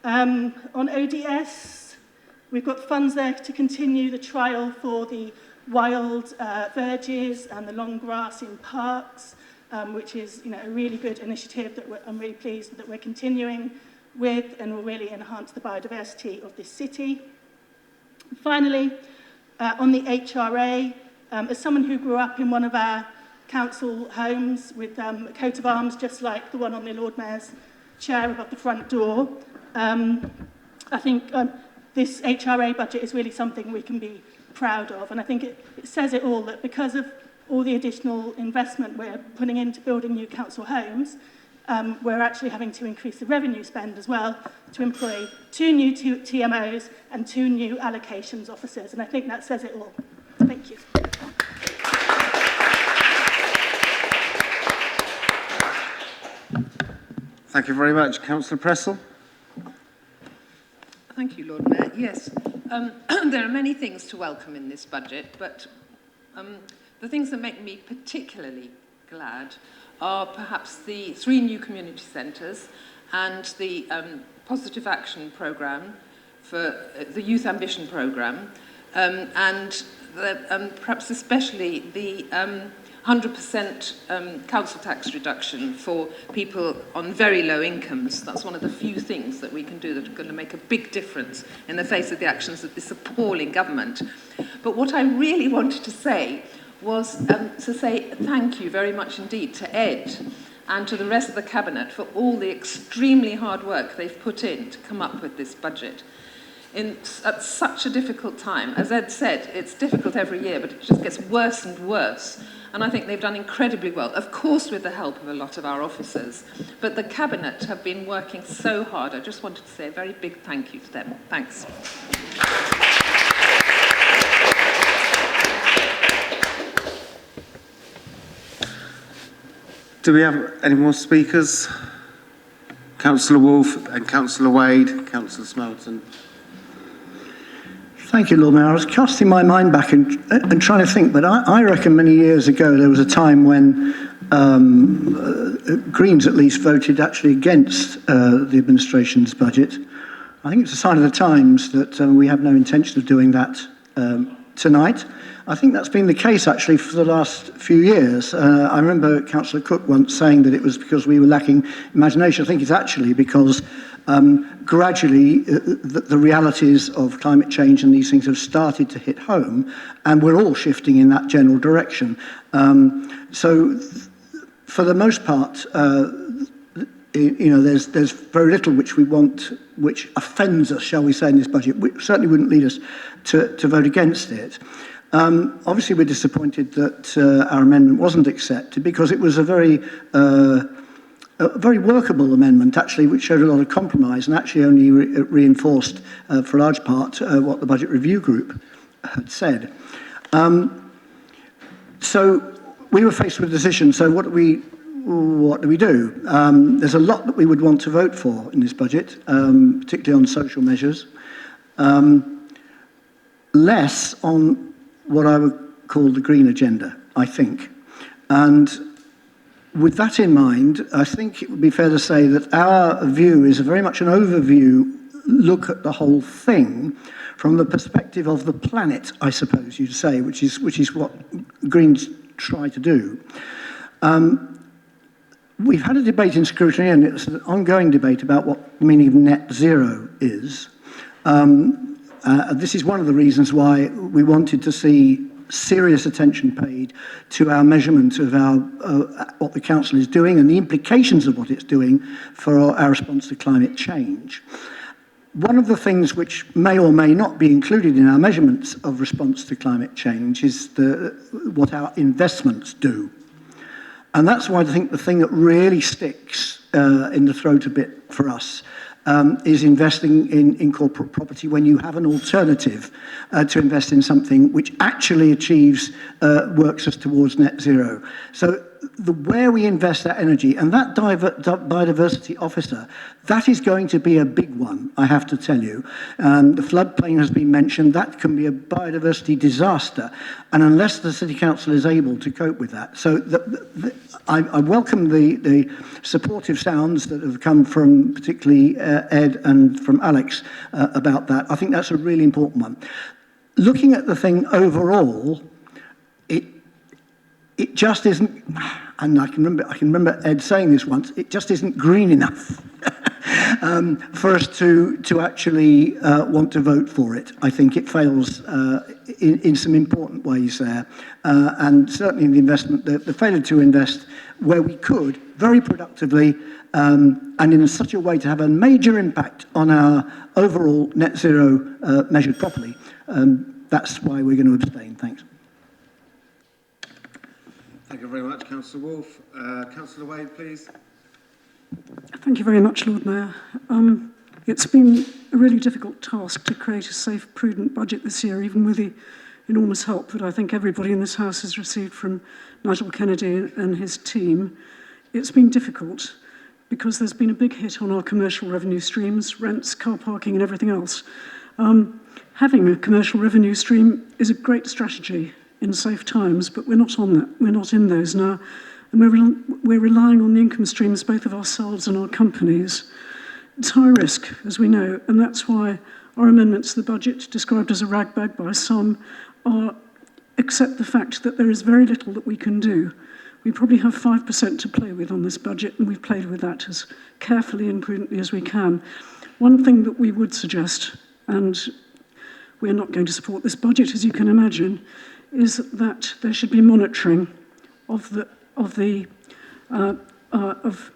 [SPEAKER 14] On ODS, we've got funds there to continue the trial for the wild verges and the long grass in parks, which is, you know, a really good initiative that I'm really pleased that we're continuing with and will really enhance the biodiversity of this city. Finally, on the HRA, as someone who grew up in one of our council homes with a coat of arms just like the one on the Lord Mayor's chair above the front door, I think this HRA budget is really something we can be proud of, and I think it says it all, that because of all the additional investment we're putting into building new council homes, we're actually having to increase the revenue spend as well to employ 2 new TMOs and 2 new allocations officers, and I think that says it all. Thank you.
[SPEAKER 1] Thank you very much. Councillor Pressel.
[SPEAKER 9] Thank you, Lord Mayor. Yes, there are many things to welcome in this budget, but the things that make me particularly glad are perhaps the 3 new community centres and the Positive Action Programme for the Youth Ambition Programme, and perhaps especially the 100% council tax reduction for people on very low incomes. That's one of the few things that we can do that are going to make a big difference in the face of the actions of this appalling government. But what I really wanted to say was to say thank you very much indeed to Ed and to the rest of the Cabinet for all the extremely hard work they've put in to come up with this budget. At such a difficult time, as Ed said, it's difficult every year, but it just gets worse and worse. And I think they've done incredibly well, of course with the help of a lot of our officers, but the Cabinet have been working so hard. I just wanted to say a very big thank you to them. Thanks.
[SPEAKER 1] Do we have any more speakers? Councillor Wolfe and Councillor Wade, Councillor Smelton.
[SPEAKER 8] Thank you, Lord Mayor. I was casting my mind back and trying to think, but I reckon many years ago there was a time when Greens at least voted actually against the administration's budget. I think it's a sign of the times that we have no intention of doing that tonight. I think that's been the case actually for the last few years. I remember Councillor Cook once saying that it was because we were lacking imagination. I think it's actually because gradually the realities of climate change and these things have started to hit home, and we're all shifting in that general direction. So for the most part, you know, there's very little which we want, which offends us, shall we say, in this budget. It certainly wouldn't lead us to vote against it. Obviously, we're disappointed that our amendment wasn't accepted because it was a very workable amendment, actually, which showed a lot of compromise and actually only reinforced, for a large part, what the Budget Review Group had said. So we were faced with a decision. So what do we do? There's a lot that we would want to vote for in this budget, particularly on social measures. Less on what I would call the green agenda. I think. And with that in mind, I think it would be fair to say that our view is very much an overview look at the whole thing from the perspective of the planet, I suppose you'd say, which is what Greens try to do. We've had a debate in Scrutiny, and it's an ongoing debate about what the meaning of net zero is. This is one of the reasons why we wanted to see serious attention paid to our measurement of what the Council is doing and the implications of what it's doing for our response to climate change. One of the things which may or may not be included in our measurements of response to climate change is what our investments do. And that's why I think the thing that really sticks in the throat a bit for us is investing in corporate property when you have an alternative to invest in something which actually works us towards net zero. So where we invest that energy, and that biodiversity officer, that is going to be a big one, I have to tell you. The floodplain has been mentioned. That can be a biodiversity disaster, and unless the City Council is able to cope with that. So I welcome the supportive sounds that have come from particularly Ed and from Alex about that. I think that's a really important one. Looking at the thing overall, it just isn't, and I can remember Ed saying this once, it just isn't green enough for us to actually want to vote for it. I think it fails in some important ways there, and certainly in the investment, the failure to invest where we could very productively and in such a way to have a major impact on our overall net zero measured properly. That's why we're going to abstain. Thanks.
[SPEAKER 1] Thank you very much, Councillor Wolfe. Councillor Wade, please.
[SPEAKER 15] Thank you very much, Lord Mayor. It's been a really difficult task to create a safe, prudent budget this year, even with the enormous help that I think everybody in this House has received from Nigel Kennedy and his team. It's been difficult because there's been a big hit on our commercial revenue streams, rents, car parking and everything else. Having a commercial revenue stream is a great strategy in safe times, but we're not on that. We're not in those now. And we're relying on the income streams, both of ourselves and our companies. It's high risk, as we know, and that's why our amendments to the budget, described as a ragbag by some, accept the fact that there is very little that we can do. We probably have 5% to play with on this budget, and we've played with that as carefully and prudently as we can. One thing that we would suggest, and we're not going to support this budget, as you can imagine, is that there should be monitoring of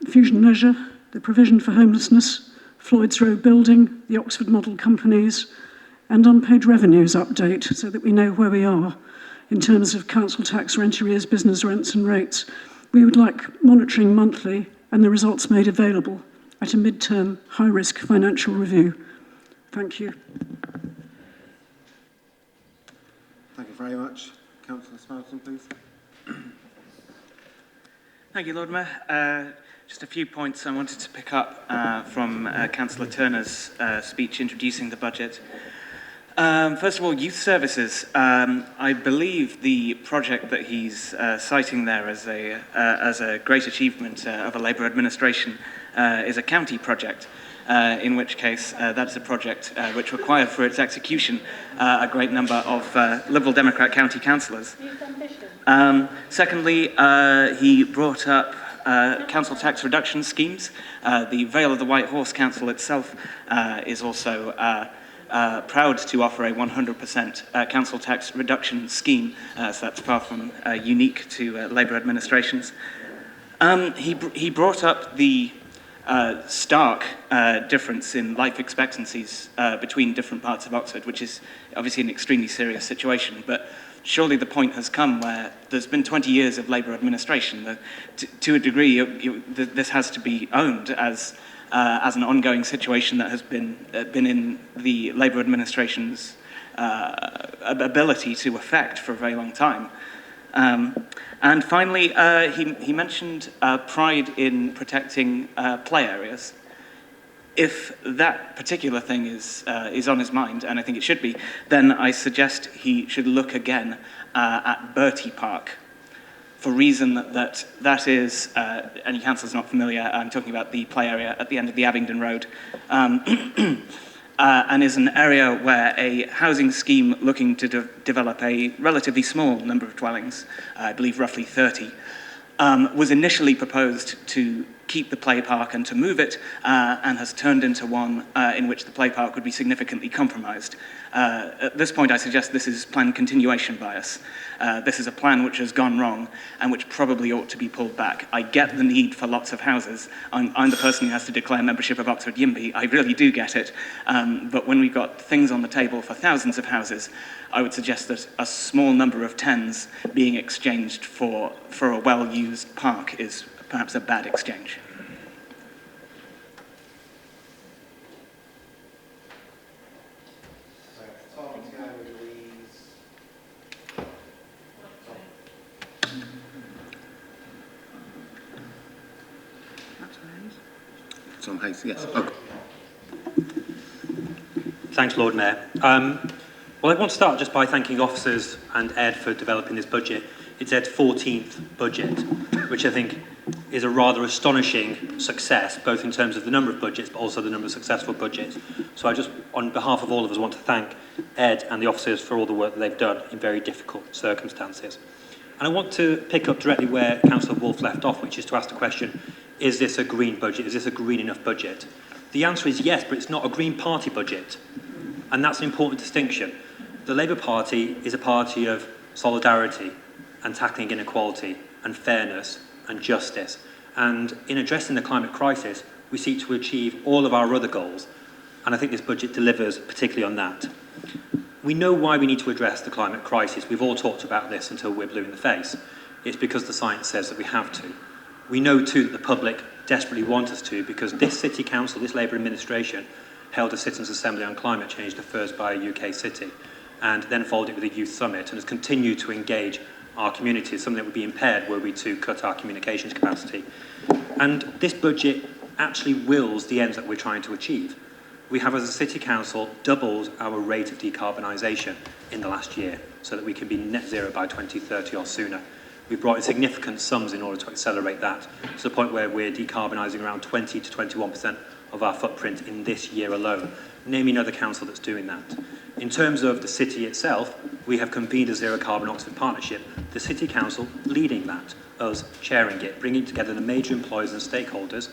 [SPEAKER 15] Fusion Leisure, the provision for homelessness, Floyd's Row building, the Oxford model companies, and unpaid revenues update so that we know where we are in terms of council tax, rent arrears, business rents and rates. We would like monitoring monthly and the results made available at a mid-term high-risk financial review. Thank you.
[SPEAKER 1] Thank you very much. Councillor Smelton, please.
[SPEAKER 12] Thank you, Lord Mayor. Just a few points I wanted to pick up from Councillor Turner's speech introducing the budget. First of all, youth services. I believe the project that he's citing there as a great achievement of a Labour administration is a county project. In which case that's a project which required for its execution a great number of Liberal Democrat county councillors. Secondly, he brought up council tax reduction schemes. The Vale of the White Horse Council itself is also proud to offer a 100% council tax reduction scheme, so that's far from unique to Labour administrations. He brought up the stark difference in life expectancies between different parts of Oxford, which is obviously an extremely serious situation. But surely the point has come where there's been 20 years of Labour administration. To a degree, this has to be owned as an ongoing situation that has been in the Labour administration's ability to affect for a very long time. And finally, he mentioned pride in protecting play areas. If that particular thing is on his mind, and I think it should be, then I suggest he should look again at Bertie Park. for reason that is, any councillors not familiar, I'm talking about the play area at the end of the Abingdon Road, and is an area where a housing scheme looking to develop a relatively small number of dwellings, I believe roughly 30, was initially proposed to keep the play park and to move it, and has turned into one in which the play park would be significantly compromised. At this point, I suggest this is plan continuation bias. This is a plan which has gone wrong and which probably ought to be pulled back. I get the need for lots of houses. I'm the person who has to declare membership of Oxford YIMBY. I really do get it. But when we've got things on the table for thousands of houses, I would suggest that a small number of tens being exchanged for a well-used park is perhaps a bad exchange.
[SPEAKER 1] Tom Hayes, yes. Oh.
[SPEAKER 16] Thanks, Lord Mayor. Well, I want to start just by thanking officers and Ed for developing this budget. It's Ed's 14th budget, which I think is a rather astonishing success, both in terms of the number of budgets, but also the number of successful budgets. So I just, on behalf of all of us, want to thank Ed and the officers for all the work that they've done in very difficult circumstances. And I want to pick up directly where Councillor Wolfe left off, which is to ask the question, is this a green budget? Is this a green enough budget? The answer is yes, but it's not a Green Party budget. And that's an important distinction. The Labour Party is a party of solidarity and tackling inequality and fairness and justice. And in addressing the climate crisis, we seek to achieve all of our other goals. And I think this budget delivers particularly on that. We know why we need to address the climate crisis. We've all talked about this until we're blue in the face. It's because the science says that we have to. We know too that the public desperately want us to, because this City Council, this Labour administration, held a Citizens' Assembly on climate change, the first by a UK city, and then followed it with a youth summit, and has continued to engage our communities, something that would be impaired were we to cut our communications capacity. And this budget actually wills the ends that we're trying to achieve. We have, as a City Council, doubled our rate of decarbonisation in the last year, so that we can be net zero by 2030 or sooner. We've brought in significant sums in order to accelerate that, to the point where we're decarbonising around 20 to 21% of our footprint in this year alone. Name another council that's doing that. In terms of the city itself, we have convened a Zero Carbon Oxford Partnership, the City Council leading that, us chairing it, bringing together the major employers and stakeholders,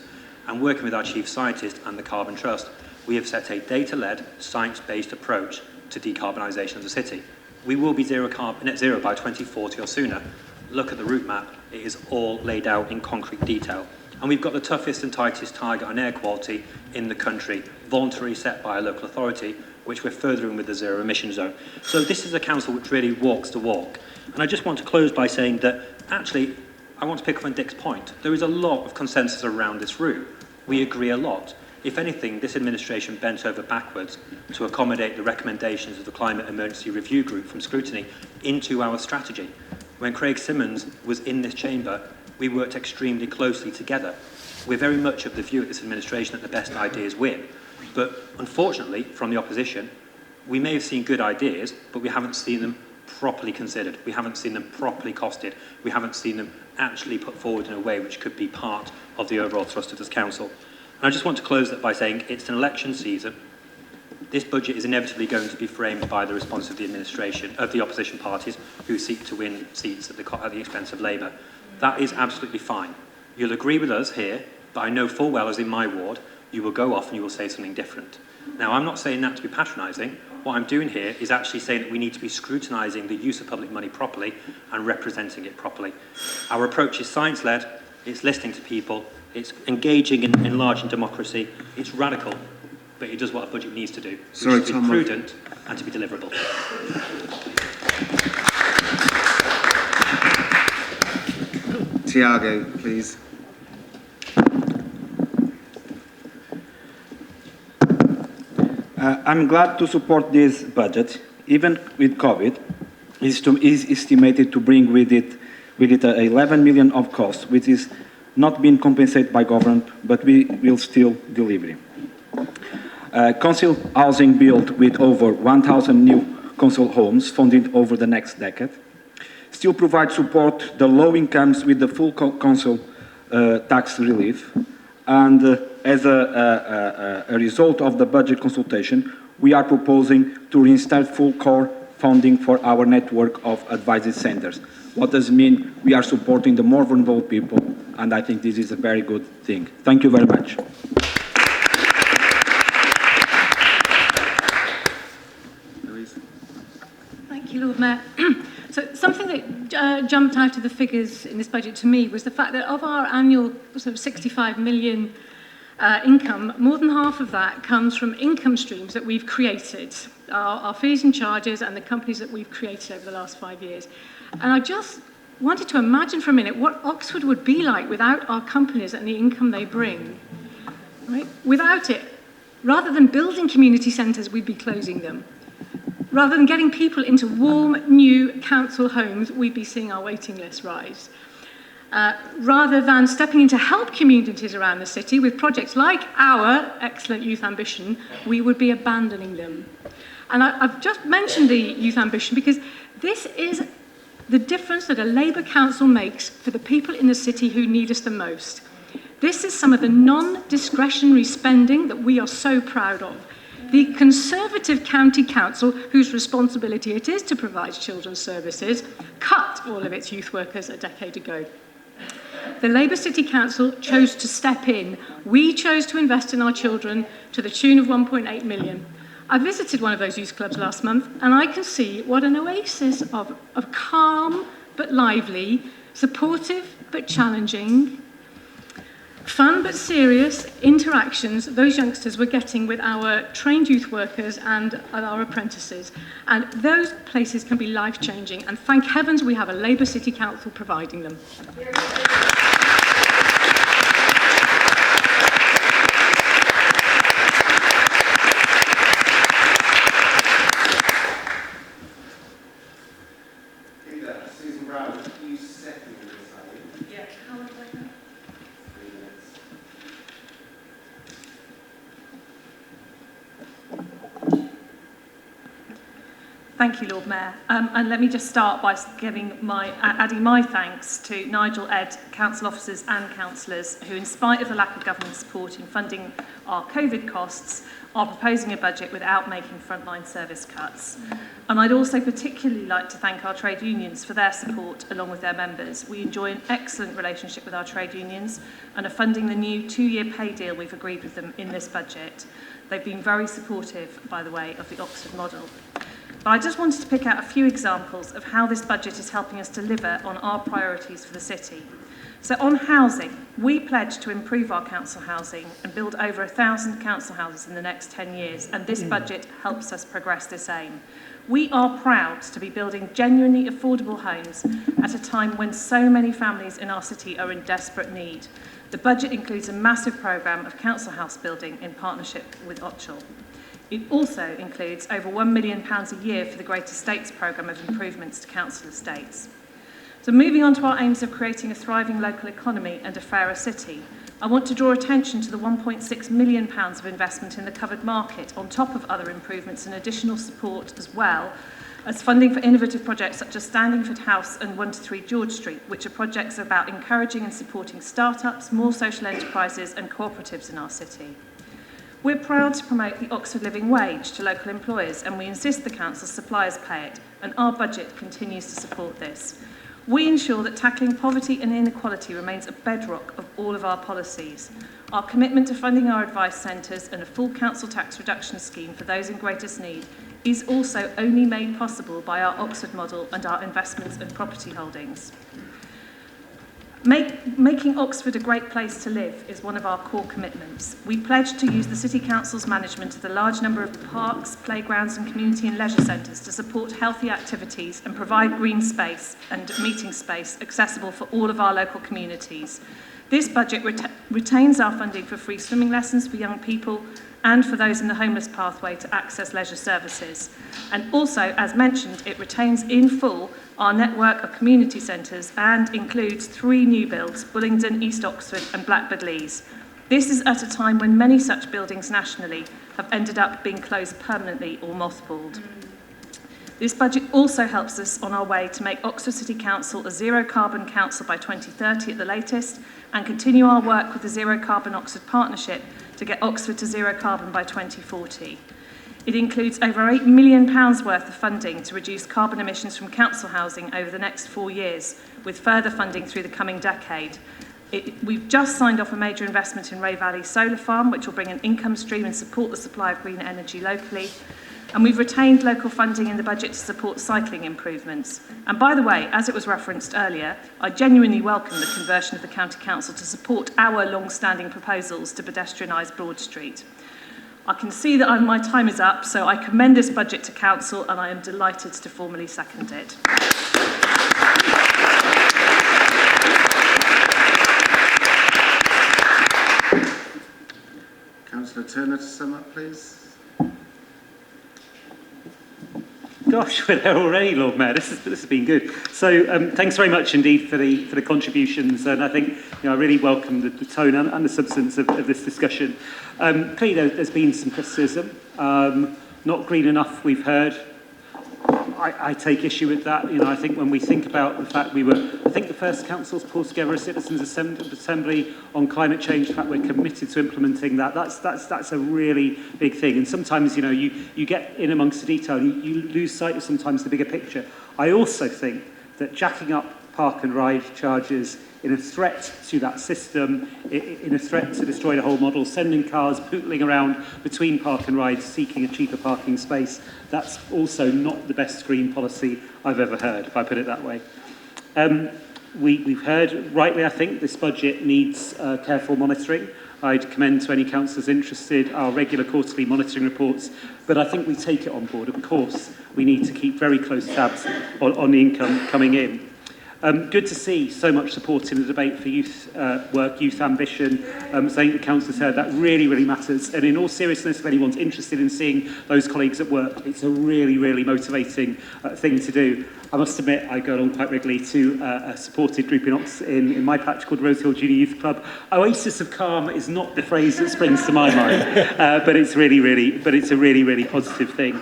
[SPEAKER 16] and working with our Chief Scientist and the Carbon Trust, we have set a data-led, science-based approach to decarbonisation of the city. We will be net zero by 2040 or sooner. Look at the route map, it is all laid out in concrete detail. And we've got the toughest and tightest target on air quality in the country, voluntarily set by a local authority, which we're furthering with the zero emission zone. So this is a council which really walks the walk. And I just want to close by saying that actually, I want to pick up on Dick's point. There is a lot of consensus around this route. We agree a lot. If anything, this administration bent over backwards to accommodate the recommendations of the Climate Emergency Review Group from Scrutiny into our strategy. When Craig Simmons was in this chamber, we worked extremely closely together. We're very much of the view at this administration that the best ideas win. But unfortunately, from the opposition, we may have seen good ideas, but we haven't seen them properly considered. We haven't seen them properly costed. We haven't seen them actually put forward in a way which could be part of the overall thrust of this council. And I just want to close that by saying it's an election season. This budget is inevitably going to be framed by the response of the administration, of the opposition parties, who seek to win seats at the expense of Labour. That is absolutely fine. You'll agree with us here, but I know full well, as in my ward, you will go off and you will say something different. Now, I'm not saying that to be patronising. What I'm doing here is actually saying that we need to be scrutinising the use of public money properly and representing it properly. Our approach is science-led, it's listening to people, it's engaging in enlarging democracy, it's radical, but it does what a budget needs to do, which is to be prudent and to be deliverable.
[SPEAKER 1] Tiago, please.
[SPEAKER 11] I'm glad to support this budget, even with COVID. Is estimated to bring with it 11 million of costs, which is not being compensated by government, but we will still deliver. Council housing built with over 1,000 new council homes funded over the next decade. still provide support to the low incomes with the full council tax relief. And as a result of the budget consultation, we are proposing to reinstate full core funding for our network of advisory centres. What does it mean? We are supporting the more vulnerable people, and I think this is a very good thing. Thank you very much.
[SPEAKER 18] Thank you, Lord Mayor. So something that jumped out of the figures in this budget to me was the fact that of our annual sort of 65 million income, more than half of that comes from income streams that we've created, our fees and charges and the companies that we've created over the last 5 years. And I just wanted to imagine for a minute what Oxford would be like without our companies and the income they bring. Right? Without it, rather than building community centres, we'd be closing them. Rather than getting people into warm, new council homes, we'd be seeing our waiting list rise. Rather than stepping in to help communities around the city with projects like our excellent Youth Ambition, we would be abandoning them. And I've just mentioned the Youth Ambition because this is the difference that a Labour council makes for the people in the city who need us the most. This is some of the non-discretionary spending that we are so proud of. The Conservative County Council, whose responsibility it is to provide children's services, cut all of its youth workers a decade ago. The Labour City Council chose to step in. We chose to invest in our children to the tune of 1.8 million. I visited one of those youth clubs last month, and I can see what an oasis of calm but lively, supportive but challenging, fun but serious interactions those youngsters were getting with our trained youth workers and our apprentices. And those places can be life-changing, and thank heavens we have a Labour City Council providing them.
[SPEAKER 6] Thank you, Lord Mayor. And let me just start by adding my thanks to Nigel, Ed, council officers and councillors who, in spite of the lack of government support in funding our COVID costs, are proposing a budget without making frontline service cuts. And I'd also particularly like to thank our trade unions for their support along with their members. We enjoy an excellent relationship with our trade unions and are funding the new 2-year pay deal we've agreed with them in this budget. They've been very supportive, by the way, of the Oxford model. But I just wanted to pick out a few examples of how this budget is helping us deliver on our priorities for the city. So on housing, we pledged to improve our council housing and build over 1,000 council houses in the next 10 years, and this budget helps us progress this aim. We are proud to be building genuinely affordable homes at a time when so many families in our city are in desperate need. The budget includes a massive programme of council house building in partnership with Ochil. It also includes over £1 million a year for the Great Estates programme of improvements to council estates. So moving on to our aims of creating a thriving local economy and a fairer city, I want to draw attention to the £1.6 million of investment in the covered market on top of other improvements and additional support as well as funding for innovative projects such as Standingford House and 1 to 3 George Street, which are projects about encouraging and supporting start-ups, more social enterprises and cooperatives in our city. We're proud to promote the Oxford Living Wage to local employers, and we insist the council's suppliers pay it, and our budget continues to support this. We ensure that tackling poverty and inequality remains a bedrock of all of our policies. Our commitment to funding our advice centres and a full council tax reduction scheme for those in greatest need is also only made possible by our Oxford model and our investments and property holdings. Making Oxford a great place to live is one of our core commitments. We pledge to use the City Council's management of the large number of parks, playgrounds and community and leisure centres to support healthy activities and provide green space and meeting space accessible for all of our local communities. This budget retains our funding for free swimming lessons for young people and for those in the homeless pathway to access leisure services. And also, as mentioned, it retains in full our network of community centres and includes 3 new builds, Bullingdon, East Oxford and Blackbird Leys. This is at a time when many such buildings nationally have ended up being closed permanently or mothballed. This budget also helps us on our way to make Oxford City Council a zero carbon council by 2030 at the latest, and continue our work with the Zero Carbon Oxford Partnership to get Oxford to zero carbon by 2040. It includes over £8 million worth of funding to reduce carbon emissions from council housing over the next 4 years, with further funding through the coming decade. We've just signed off a major investment in Ray Valley Solar Farm, which will bring an income stream and support the supply of green energy locally. And we've retained local funding in the budget to support cycling improvements. And by the way, as it was referenced earlier, I genuinely welcome the conversion of the County Council to support our long-standing proposals to pedestrianise Broad Street. I can see that my time is up, so I commend this budget to Council and I am delighted to formally second it.
[SPEAKER 1] Councillor Turner to sum up, please.
[SPEAKER 5] Gosh, we're there already, Lord Mayor. This has been good. So thanks very much indeed for the contributions, and I think I really welcome the tone and the substance of this discussion. Clearly, there's been some criticism. Not green enough, we've heard. I take issue with that. I think when we think about the fact I think the first council's pulled together a citizens' assembly on climate change. The fact we're committed to implementing that. That's a really big thing. And sometimes, you get in amongst the detail and you lose sight of sometimes the bigger picture. I also think that jacking up park and ride charges in a threat to that system, in a threat to destroy the whole model, sending cars pootling around between park and rides seeking a cheaper parking space, that's also not the best green policy I've ever heard, if I put it that way. We've heard, rightly I think, this budget needs careful monitoring. I'd commend to any councillors interested our regular quarterly monitoring reports, but I think we take it on board. Of course, we need to keep very close tabs on the income coming in. Good to see so much support in the debate for youth work, youth ambition. Saying the councillors heard that really, really matters. And in all seriousness, if anyone's interested in seeing those colleagues at work, it's a really, really motivating thing to do. I must admit, I go along quite regularly to a supported group in my patch called Rose Hill Junior Youth Club. Oasis of calm is not the phrase that springs to my mind, but it's a really, really positive thing.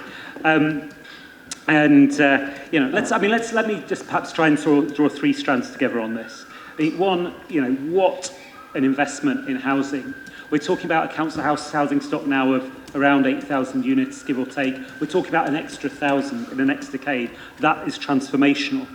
[SPEAKER 5] Let me just perhaps try and draw three strands together on this. One, what an investment in housing. We're talking about a council housing stock now of around 8,000 units, give or take. We're talking about an extra 1,000 in the next decade. That is transformational.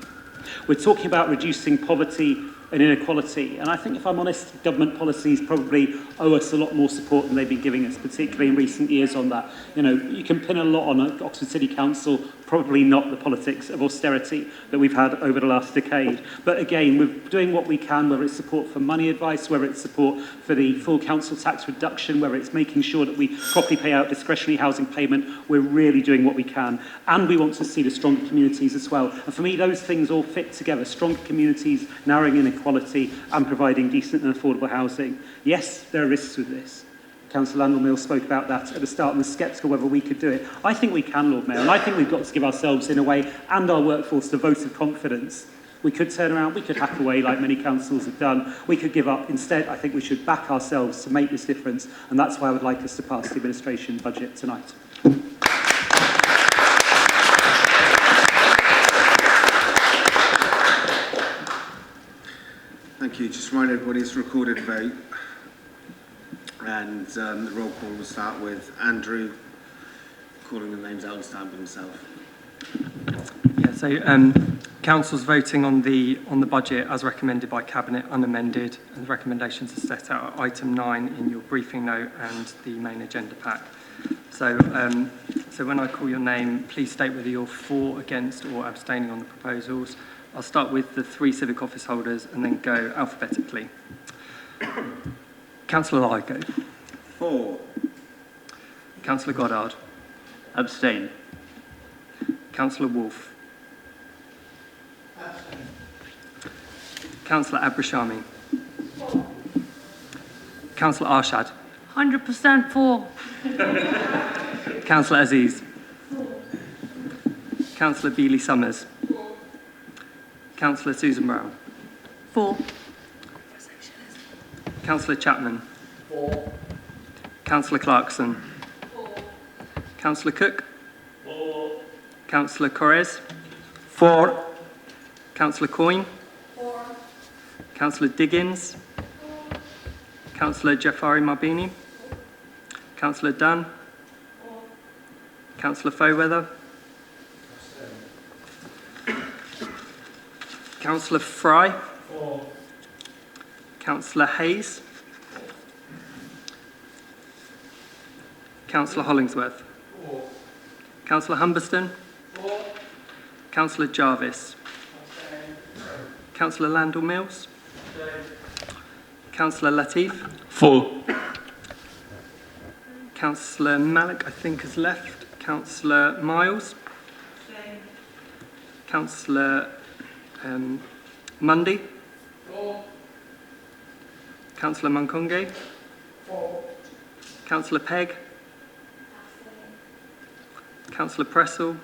[SPEAKER 5] We're talking about reducing poverty and inequality. And I think, if I'm honest, government policies probably owe us a lot more support than they've been giving us, particularly in recent years on that. You can pin a lot on Oxford City Council, probably not the politics of austerity that we've had over the last decade. But again, we're doing what we can, whether it's support for money advice, whether it's support for the full council tax reduction, whether it's making sure that we properly pay out discretionary housing payment. We're really doing what we can. And we want to see the stronger communities as well. And for me, those things all fit together. Stronger communities, narrowing inequality, and providing decent and affordable housing. Yes, there are risks with this. Councillor Landell-Mills spoke about that at the start and was sceptical whether we could do it. I think we can, Lord Mayor, and I think we've got to give ourselves, in a way, and our workforce the vote of confidence. We could turn around, we could hack away like many councils have done, we could give up. Instead, I think we should back ourselves to make this difference, and that's why I would like us to pass the administration budget tonight.
[SPEAKER 1] Thank you. Just remind everybody it's a recorded vote. And the roll call will start with Andrew calling the names out and standing himself.
[SPEAKER 2] Yeah, so Council's voting on the budget as recommended by Cabinet, unamended, and the recommendations are set out at item 9 in your briefing note and the main agenda pack. So when I call your name, please state whether you're for, against, or abstaining on the proposals. I'll start with the 3 civic office holders and then go alphabetically. Councillor Ligo.
[SPEAKER 1] For.
[SPEAKER 2] Councillor Goddard.
[SPEAKER 3] Abstain.
[SPEAKER 2] Councillor Wolfe. Councillor Abrashami. Councillor Arshad.
[SPEAKER 18] 100% for.
[SPEAKER 2] Councillor Aziz. Councillor Beeley Summers. Councillor Susan Brown.
[SPEAKER 6] For.
[SPEAKER 2] Councillor Chapman.
[SPEAKER 6] For.
[SPEAKER 2] Councillor Clarkson.
[SPEAKER 6] For.
[SPEAKER 2] Councillor Cook.
[SPEAKER 6] For.
[SPEAKER 2] Councillor Corres.
[SPEAKER 21] For.
[SPEAKER 2] Councillor Coyne. Councillor Diggins. Councillor Jafari Marbini. Councillor Dunn. Councillor Foweather. Councillor Fry. Councillor Hayes. Councillor Hollingsworth. Councillor Humberston. Councillor Jarvis. Councillor Landell Mills. Councillor Latif.
[SPEAKER 21] For.
[SPEAKER 2] Councillor Malik, I think, has left. Councillor Miles. Councillor Mundy. Councillor Munkonge. Councillor Pegg. Councillor Pressel.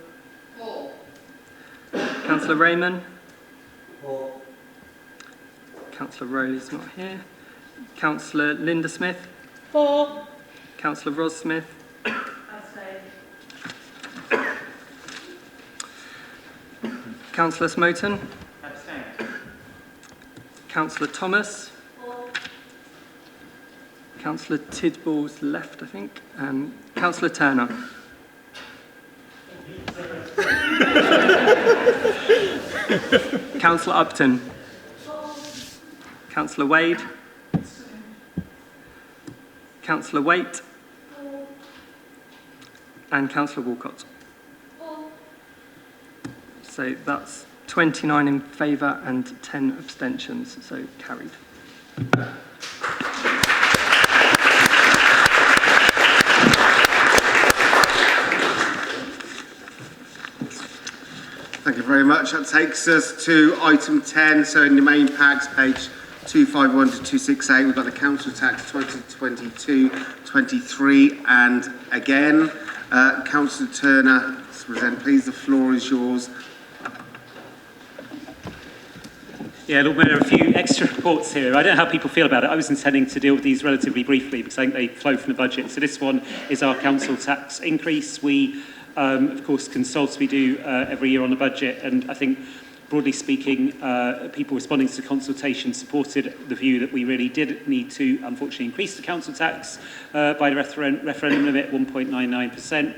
[SPEAKER 2] Councillor Raymond. Councillor Rowley's not here. Councillor Linda Smith.
[SPEAKER 14] For.
[SPEAKER 2] Councillor Ros Smith. Councillor Smoten. Councillor Thomas. Councillor Tidball's left, I think. Councillor Turner. Councillor Upton. Councillor Wade. Councillor Waite. And Councillor Walcott. So that's 29 in favour and 10 abstentions, so carried.
[SPEAKER 1] Thank you very much. That takes us to item 10. So in your main packs, page 251 to 268, we've got the council tax 2022-23, and again, Councillor Turner to present. Please, the floor is yours.
[SPEAKER 5] Yeah, Lord Mayor, a few extra reports here. I don't know how people feel about it. I was intending to deal with these relatively briefly because I think they flow from the budget. So this one is our council tax increase. We, of course, consult, we do every year on the budget, and I think broadly speaking, people responding to the consultation supported the view that we really did need to, unfortunately, increase the council tax by the referendum limit, 1.99%,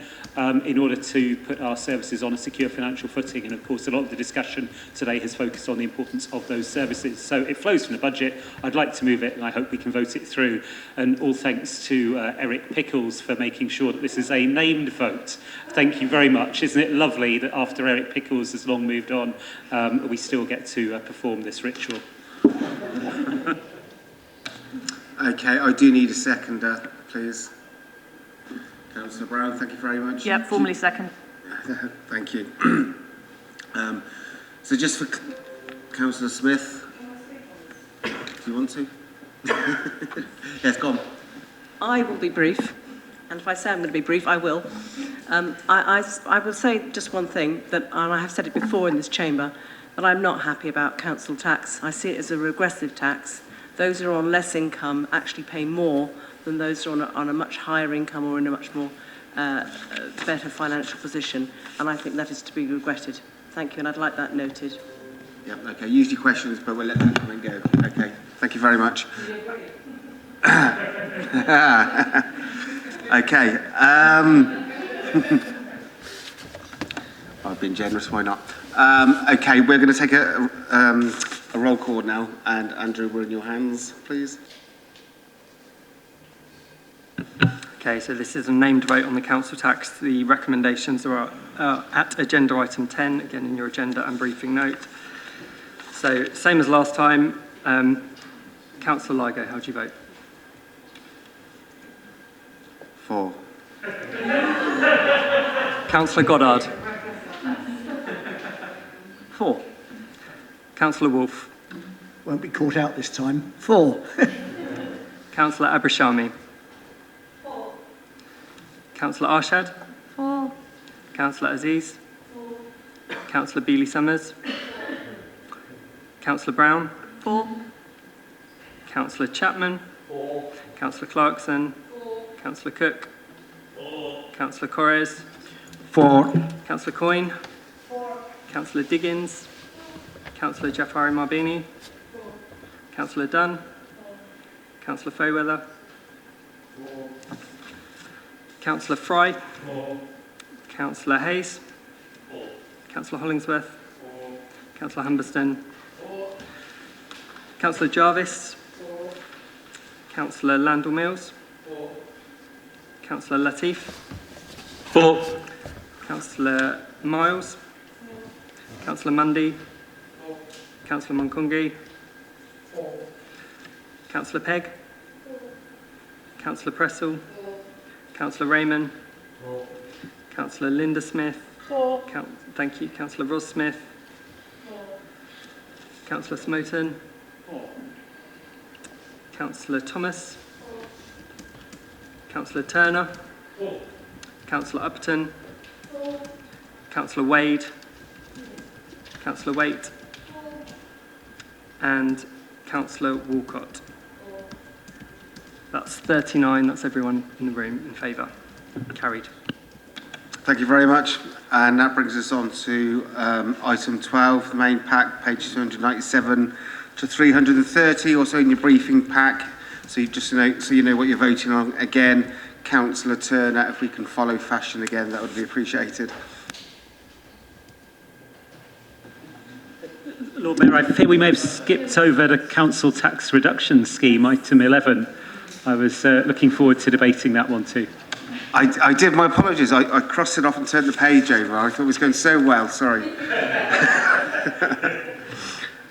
[SPEAKER 5] in order to put our services on a secure financial footing. And of course, a lot of the discussion today has focused on the importance of those services. So it flows from the budget. I'd like to move it, and I hope we can vote it through. And all thanks to Eric Pickles for making sure that this is a named vote. Thank you very much. Isn't it lovely that after Eric Pickles has long moved on, we still get to perform this ritual?
[SPEAKER 1] Okay, I do need a seconder, please. Councillor Brown, thank you very much.
[SPEAKER 6] Yeah, formally second.
[SPEAKER 1] Thank you. So just for Councillor Smith, do you want to? Yes, go on.
[SPEAKER 13] I will be brief, and if I say I'm going to be brief, I will. I will say just one thing, that, and I have said it before in this chamber, that I'm not happy about council tax. I see it as a regressive tax. Those who are on less income actually pay more than those who are on a much higher income or in a much more better financial position, and I think that is to be regretted. Thank you, and I'd like that noted.
[SPEAKER 1] Yeah, okay, use your questions, but we'll let that come and go. Okay, thank you very much. Okay, I've been generous, why not? Okay, we're going to take a roll call now, and Andrew, we're in your hands, please.
[SPEAKER 2] Okay, so this is a named vote on the council tax. The recommendations are at agenda item 10, again in your agenda and briefing note. So same as last time. Councillor Ligo, how do you vote?
[SPEAKER 1] 4.
[SPEAKER 2] Councillor Goddard.
[SPEAKER 21] 4.
[SPEAKER 2] Councillor Wolfe.
[SPEAKER 8] Won't be caught out this time. 4.
[SPEAKER 2] Councillor Abrashami. Councillor Arshad.
[SPEAKER 18] 4.
[SPEAKER 2] Councillor Aziz. Councillor Bealey-Summers. Councillor Brown.
[SPEAKER 6] 4.
[SPEAKER 2] Councillor Chapman.
[SPEAKER 13] 4.
[SPEAKER 2] Councillor Clarkson. 4. Councillor Cook. 4. Councillor Corres.
[SPEAKER 21] 4.
[SPEAKER 2] Councillor Coyne. Councillor Diggins. Councillor Jafari Marbini. Councillor Dunn. Councillor Fairweather. Councillor Fry. Councillor Hayes. Councillor Hollingsworth. Councillor Humberston. Councillor Jarvis. Councillor Landell Mills. Councillor Latif.
[SPEAKER 16] 4.
[SPEAKER 2] Councillor Miles. Councillor Mundy. Councillor Monkungi. Councillor Pegg. Councillor Pressel. Councillor Raymond. Councillor Linda Smith. Thank you. Councillor Ross Smith. Councillor Smoten. Councillor Thomas. Councillor Turner. Councillor Upton. Councillor Wade. Councillor Waite. And Councillor Walcott. That's 39. That's everyone in the room in favour. Carried.
[SPEAKER 1] Thank you very much. And that brings us on to item 12, the main pack, page 297 to 330, also in your briefing pack. So you know what you're voting on. Again, Councillor Turner, if we can follow fashion again, that would be appreciated.
[SPEAKER 20] Lord Mayor, I fear we may have skipped over the council tax reduction scheme, item 11. I was looking forward to debating that one too.
[SPEAKER 1] I did, my apologies. I crossed it off and turned the page over. I thought it was going so well, sorry.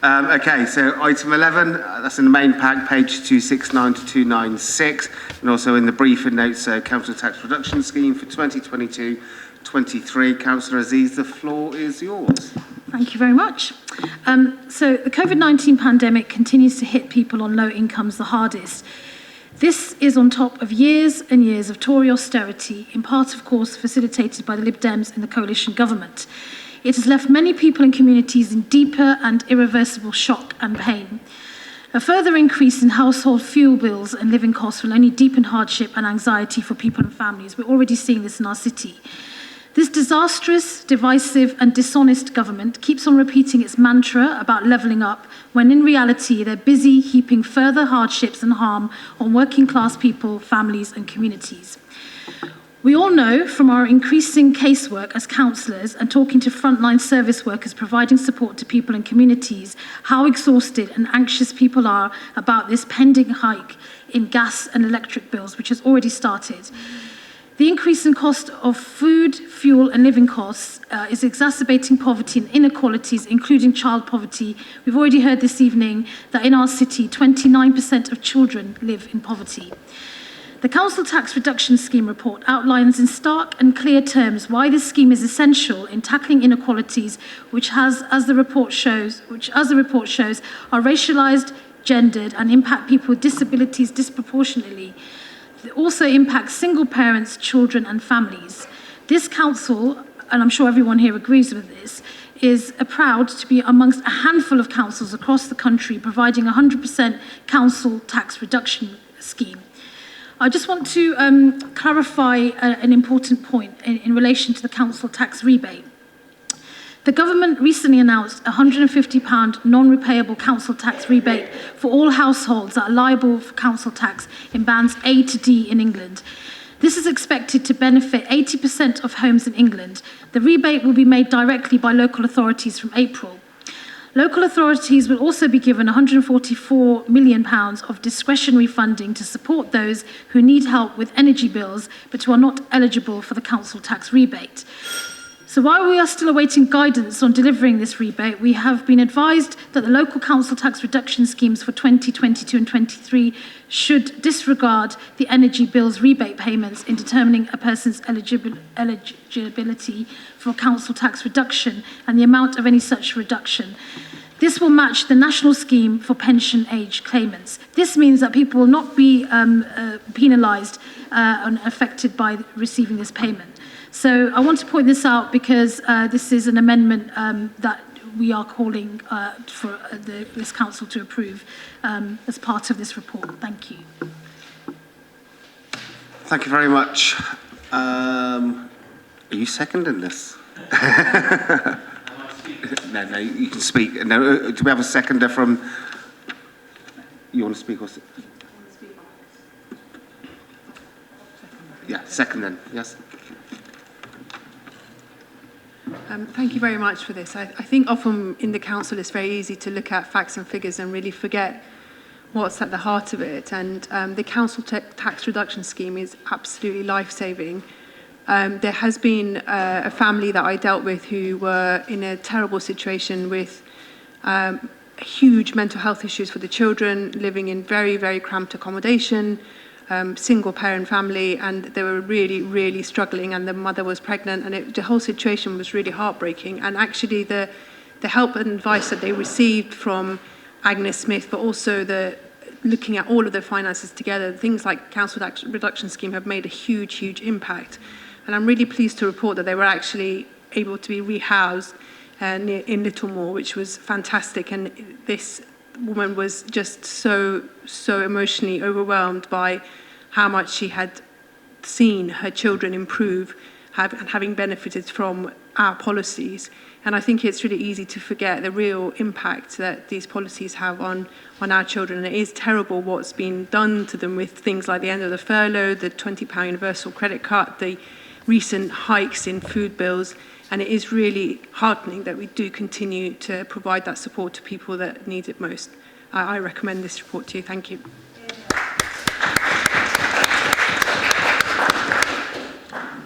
[SPEAKER 1] Okay, so item 11, that's in the main pack, page 269 to 296, and also in the briefing notes, council tax reduction scheme for 2022-23. Councillor Aziz, the floor is yours.
[SPEAKER 22] Thank you very much. So the COVID-19 pandemic continues to hit people on low incomes the hardest. This is on top of years and years of Tory austerity, in part, of course, facilitated by the Lib Dems and the coalition government. It has left many people and communities in deeper and irreversible shock and pain. A further increase in household fuel bills and living costs will only deepen hardship and anxiety for people and families. We're already seeing this in our city. This disastrous, divisive and dishonest government keeps on repeating its mantra about levelling up, when in reality they're busy heaping further hardships and harm on working class people, families and communities. We all know from our increasing casework as councillors and talking to frontline service workers providing support to people and communities how exhausted and anxious people are about this pending hike in gas and electric bills, which has already started. The increase in cost of food, fuel and living costs is exacerbating poverty and inequalities, including child poverty. We've already heard this evening that in our city, 29% of children live in poverty. The Council Tax Reduction Scheme report outlines in stark and clear terms why this scheme is essential in tackling inequalities, which, as the report shows, are racialised, gendered and impact people with disabilities disproportionately. It also impacts single parents, children and families. This council, and I'm sure everyone here agrees with this, is proud to be amongst a handful of councils across the country providing 100% council tax reduction scheme. I just want to clarify an important point in relation to the council tax rebate. The government recently announced a £150 non-repayable council tax rebate for all households that are liable for council tax in bands A to D in England. This is expected to benefit 80% of homes in England. The rebate will be made directly by local authorities from April. Local authorities will also be given £144 million of discretionary funding to support those who need help with energy bills but who are not eligible for the council tax rebate. So while we are still awaiting guidance on delivering this rebate, we have been advised that the local council tax reduction schemes for 2022 and 23 should disregard the energy bills rebate payments in determining a person's eligibility for council tax reduction and the amount of any such reduction. This will match the national scheme for pension age claimants. This means that people will not be penalised and affected by receiving this payment. So I want to point this out because this is an amendment that we are calling for this council to approve as part of this report. Thank you.
[SPEAKER 1] Thank you very much. Are you seconding this? No, you can speak. No, do we have a seconder from... You want to speak? Or... Yeah, second then, yes.
[SPEAKER 10] Thank you very much for this. I think often in the council it's very easy to look at facts and figures and really forget what's at the heart of it. And the council tax reduction scheme is absolutely life-saving. There has been a family that I dealt with who were in a terrible situation with huge mental health issues for the children, living in very, very cramped accommodation, single parent family, and they were really, really struggling, and the mother was pregnant, and the whole situation was really heartbreaking. And actually the help and advice that they received from Agnes Smith, but also looking at all of the finances together, things like council tax reduction scheme have made a huge, huge impact. And I'm really pleased to report that they were actually able to be rehoused in Littlemore, which was fantastic. And this woman was just so emotionally overwhelmed by how much she had seen her children improve and having benefited from our policies. And I think it's really easy to forget the real impact that these policies have on our children. And it is terrible what's been done to them with things like the end of the furlough, the £20 universal credit card, the recent hikes in food bills. And it is really heartening that we do continue to provide that support to people that need it most. I recommend this report to you. Thank you.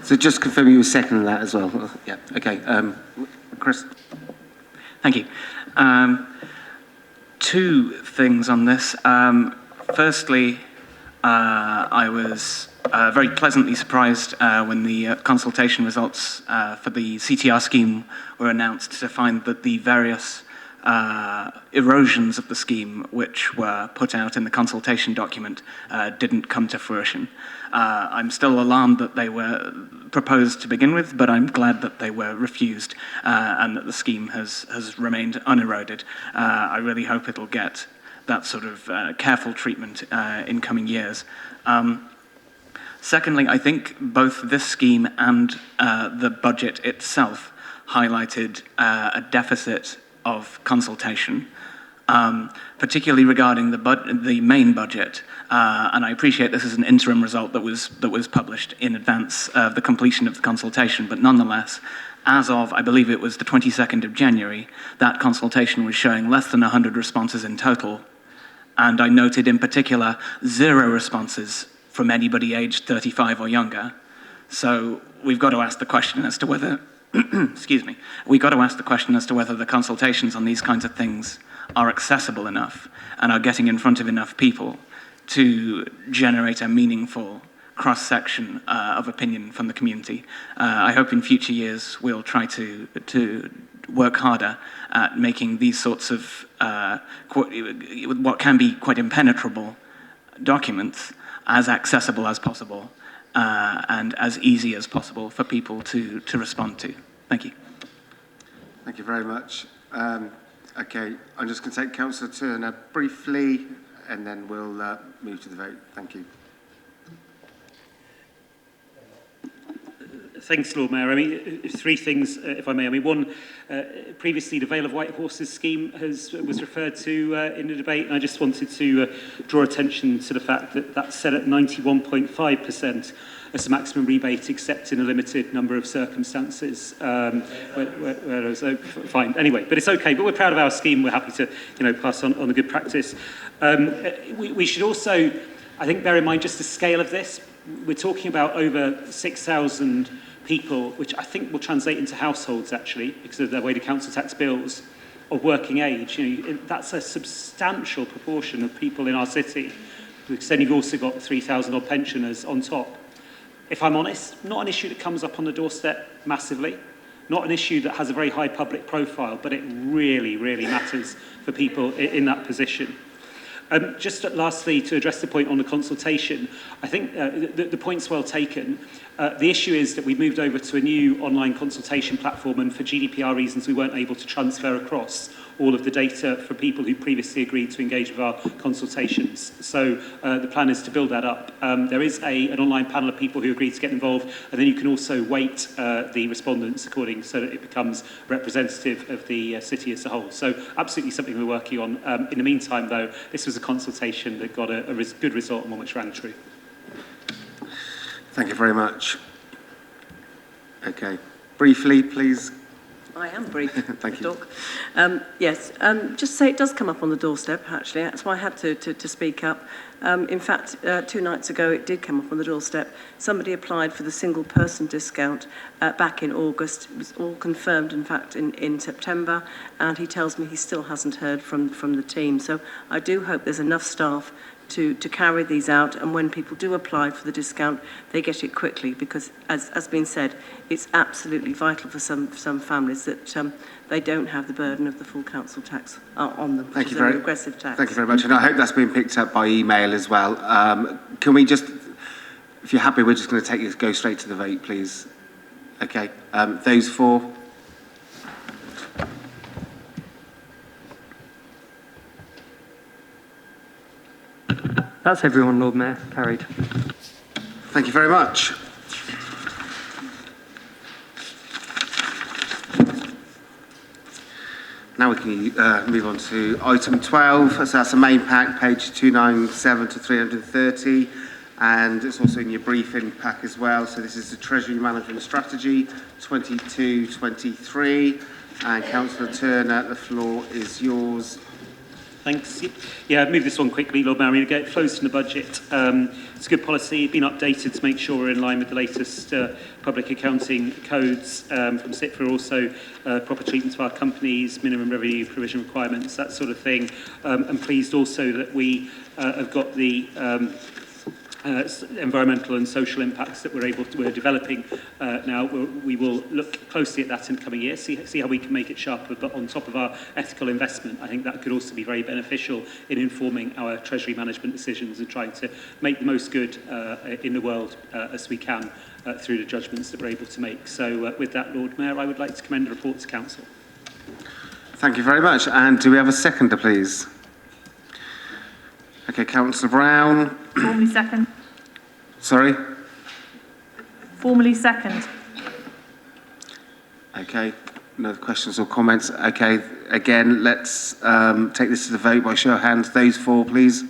[SPEAKER 1] So just confirm you were seconding that as well. Yeah, okay. Chris?
[SPEAKER 12] Thank you. Two things on this. Firstly, I was very pleasantly surprised when the consultation results for the CTR scheme were announced to find that the various erosions of the scheme which were put out in the consultation document didn't come to fruition. I'm still alarmed that they were proposed to begin with, but I'm glad that they were refused and that the scheme has remained uneroded. I really hope it'll get that sort of careful treatment in coming years. Secondly, I think both this scheme and the budget itself highlighted a deficit of consultation, particularly regarding the main budget. And I appreciate this is an interim result that was published in advance of the completion of the consultation, but nonetheless, as of, I believe it was the 22nd of January, that consultation was showing less than 100 responses in total. And I noted in particular 0 responses from anybody aged 35 or younger. So we've got to ask the question as to whether, excuse me, we've got to ask the question as to whether the consultations on these kinds of things are accessible enough and are getting in front of enough people to generate a meaningful cross-section of opinion from the community. I hope in future years we'll try to work harder at making these sorts of what can be quite impenetrable documents as accessible as possible and as easy as possible for people to respond to. Thank you.
[SPEAKER 1] Thank you very much. Okay, I'm just going to take Councillor Turner briefly, and then we'll move to the vote. Thank you.
[SPEAKER 5] Thanks, Lord Mayor. I mean, 3 things, if I may. I mean, one, previously the Vale of White Horses scheme was referred to in the debate, and I just wanted to draw attention to the fact that that's set at 91.5% as the maximum rebate, except in a limited number of circumstances. Fine, anyway, but it's okay. But we're proud of our scheme. We're happy to, pass on the good practice. We should also, I think, bear in mind just the scale of this. We're talking about over 6,000 people, which I think will translate into households, actually, because of their way to council tax bills, of working age. That's a substantial proportion of people in our city, because then you've also got 3,000 odd pensioners on top. If I'm honest, not an issue that comes up on the doorstep massively, not an issue that has a very high public profile, but it really, really matters for people in that position. Just lastly, to address the point on the consultation, I think the point's well taken. The issue is that we moved over to a new online consultation platform, and for GDPR reasons we weren't able to transfer across all of the data for people who previously agreed to engage with our consultations. So the plan is to build that up. There is an online panel of people who agreed to get involved, and then you can also weight the respondents according so that it becomes representative of the city as a whole. So absolutely something we're working on. In the meantime, though, this was a consultation that got a good result and one which rang true.
[SPEAKER 1] Thank you very much. Okay. Briefly, please.
[SPEAKER 13] I am brief.
[SPEAKER 1] Thank you.
[SPEAKER 13] Yes, just say it does come up on the doorstep, actually. That's why I had to speak up. In fact, 2 nights ago, it did come up on the doorstep. Somebody applied for the single-person discount back in August. It was all confirmed, in fact, in September, and he tells me he still hasn't heard from the team. So I do hope there's enough staff to carry these out, and when people do apply for the discount, they get it quickly, because, as has been said, it's absolutely vital for some families that they don't have the burden of the full council tax on them, which is a regressive tax.
[SPEAKER 1] Thank you very much, and I hope that's been picked up by email as well. Can we just, if you're happy, we're just going to go straight to the vote, please. Okay, those for?
[SPEAKER 2] That's everyone, Lord Mayor. Carried.
[SPEAKER 1] Thank you very much. Now we can move on to item 12. So that's the main pack, page 297 to 330. And it's also in your briefing pack as well. So this is the Treasury Management Strategy 22-23. And Councillor Turner, the floor is yours.
[SPEAKER 5] Thanks. Yeah, I've moved this one quickly, Lord Mayor. It gets close to the budget. It's a good policy, been updated to make sure we're in line with the latest public accounting codes from CIPFA, also proper treatment of our companies, minimum revenue provision requirements, that sort of thing. I'm pleased also that we have got the environmental and social impacts that we're developing now. We will look closely at that in the coming year, see how we can make it sharper, but on top of our ethical investment, I think that could also be very beneficial in informing our Treasury management decisions and trying to make the most good in the world as we can through the judgments that we're able to make. So with that, Lord Mayor, I would like to commend the report to Council.
[SPEAKER 1] Thank you very much. And do we have a seconder, please? Okay, Councillor Brown.
[SPEAKER 6] Formally second.
[SPEAKER 1] Sorry?
[SPEAKER 6] Formally second.
[SPEAKER 1] Okay, no questions or comments. Okay, again, let's take this to the vote by show of hands. Those for, please.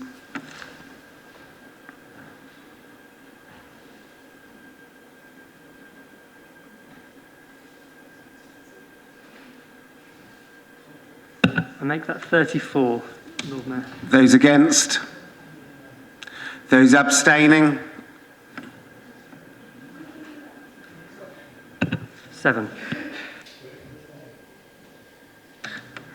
[SPEAKER 2] I make that 34, Lord Mayor.
[SPEAKER 1] Those against? Those abstaining?
[SPEAKER 2] 7.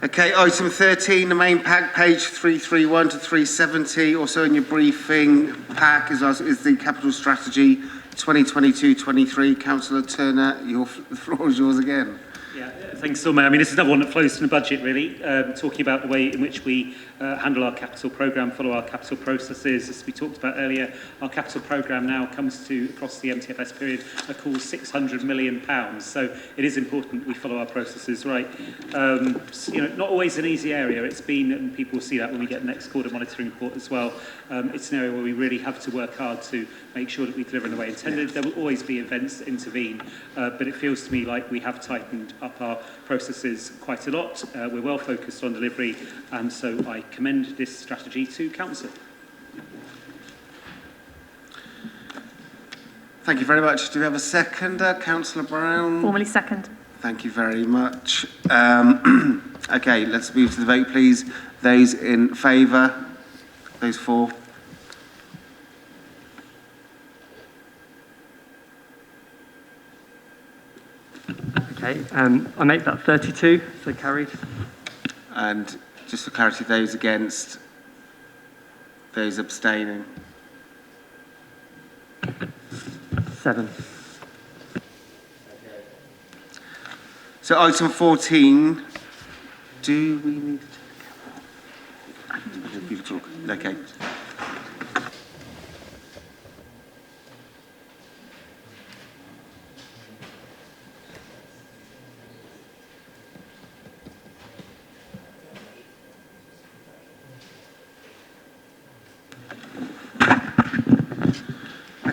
[SPEAKER 1] Okay, item 13, the main pack, page 331 to 370. Also in your briefing pack is the capital strategy 2022-23. Councillor Turner, the floor is yours again.
[SPEAKER 5] Yeah, thanks, Lord Mayor. I mean, this is another one that flows from the budget, really, talking about the way in which we handle our capital programme, follow our capital processes. As we talked about earlier, our capital programme now comes to, across the MTFS period, a cool £600 million. So it is important we follow our processes right. Not always an easy area. It's been, and people will see that when we get the next quarter monitoring report as well. It's an area where we really have to work hard to make sure that we deliver in the way intended. There will always be events that intervene, but it feels to me like we have tightened up our processes quite a lot. We're well focused on delivery, and so I commend this strategy to Council.
[SPEAKER 1] Thank you very much. Do we have a seconder? Councillor Brown?
[SPEAKER 6] Formally second.
[SPEAKER 1] Thank you very much. Okay, let's move to the vote, please. Those in favour? Those for?
[SPEAKER 2] Okay, I make that 32, so carried.
[SPEAKER 1] And just for clarity, those against? Those abstaining?
[SPEAKER 2] 7.
[SPEAKER 1] So item 14, do we need to talk? Okay.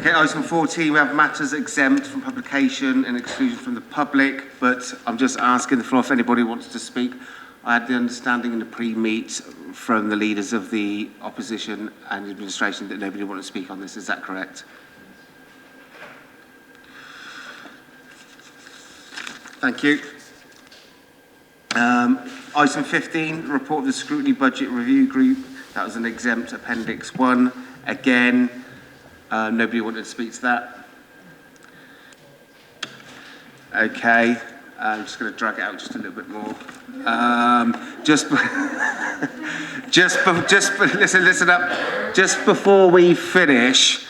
[SPEAKER 1] Okay, item 14, we have matters exempt from publication and exclusion from the public, but I'm just asking the floor if anybody wants to speak. I had the understanding in the pre-meet from the leaders of the opposition and the administration that nobody wanted to speak on this. Is that correct? Thank you. Item 15, report of the Scrutiny Budget Review Group. That was an exempt Appendix 1. Again, nobody wanted to speak to that. Okay, I'm just going to drag it out just a little bit more. Listen up. Just before we finish,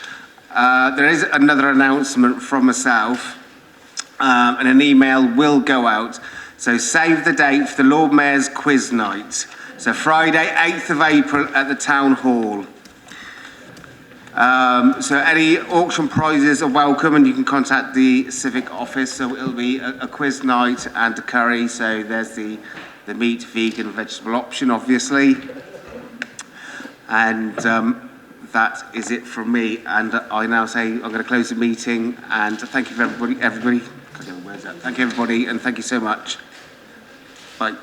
[SPEAKER 1] there is another announcement from myself, and an email will go out. So save the date for the Lord Mayor's quiz night. So Friday, 8th of April at the Town Hall. So any auction prizes are welcome, and you can contact the Civic Office. So it'll be a quiz night and a curry. So there's the meat, vegan, vegetable option, obviously. And that is it from me. And I now say I'm going to close the meeting. And thank you for everybody. Thank you, everybody, and thank you so much. Bye.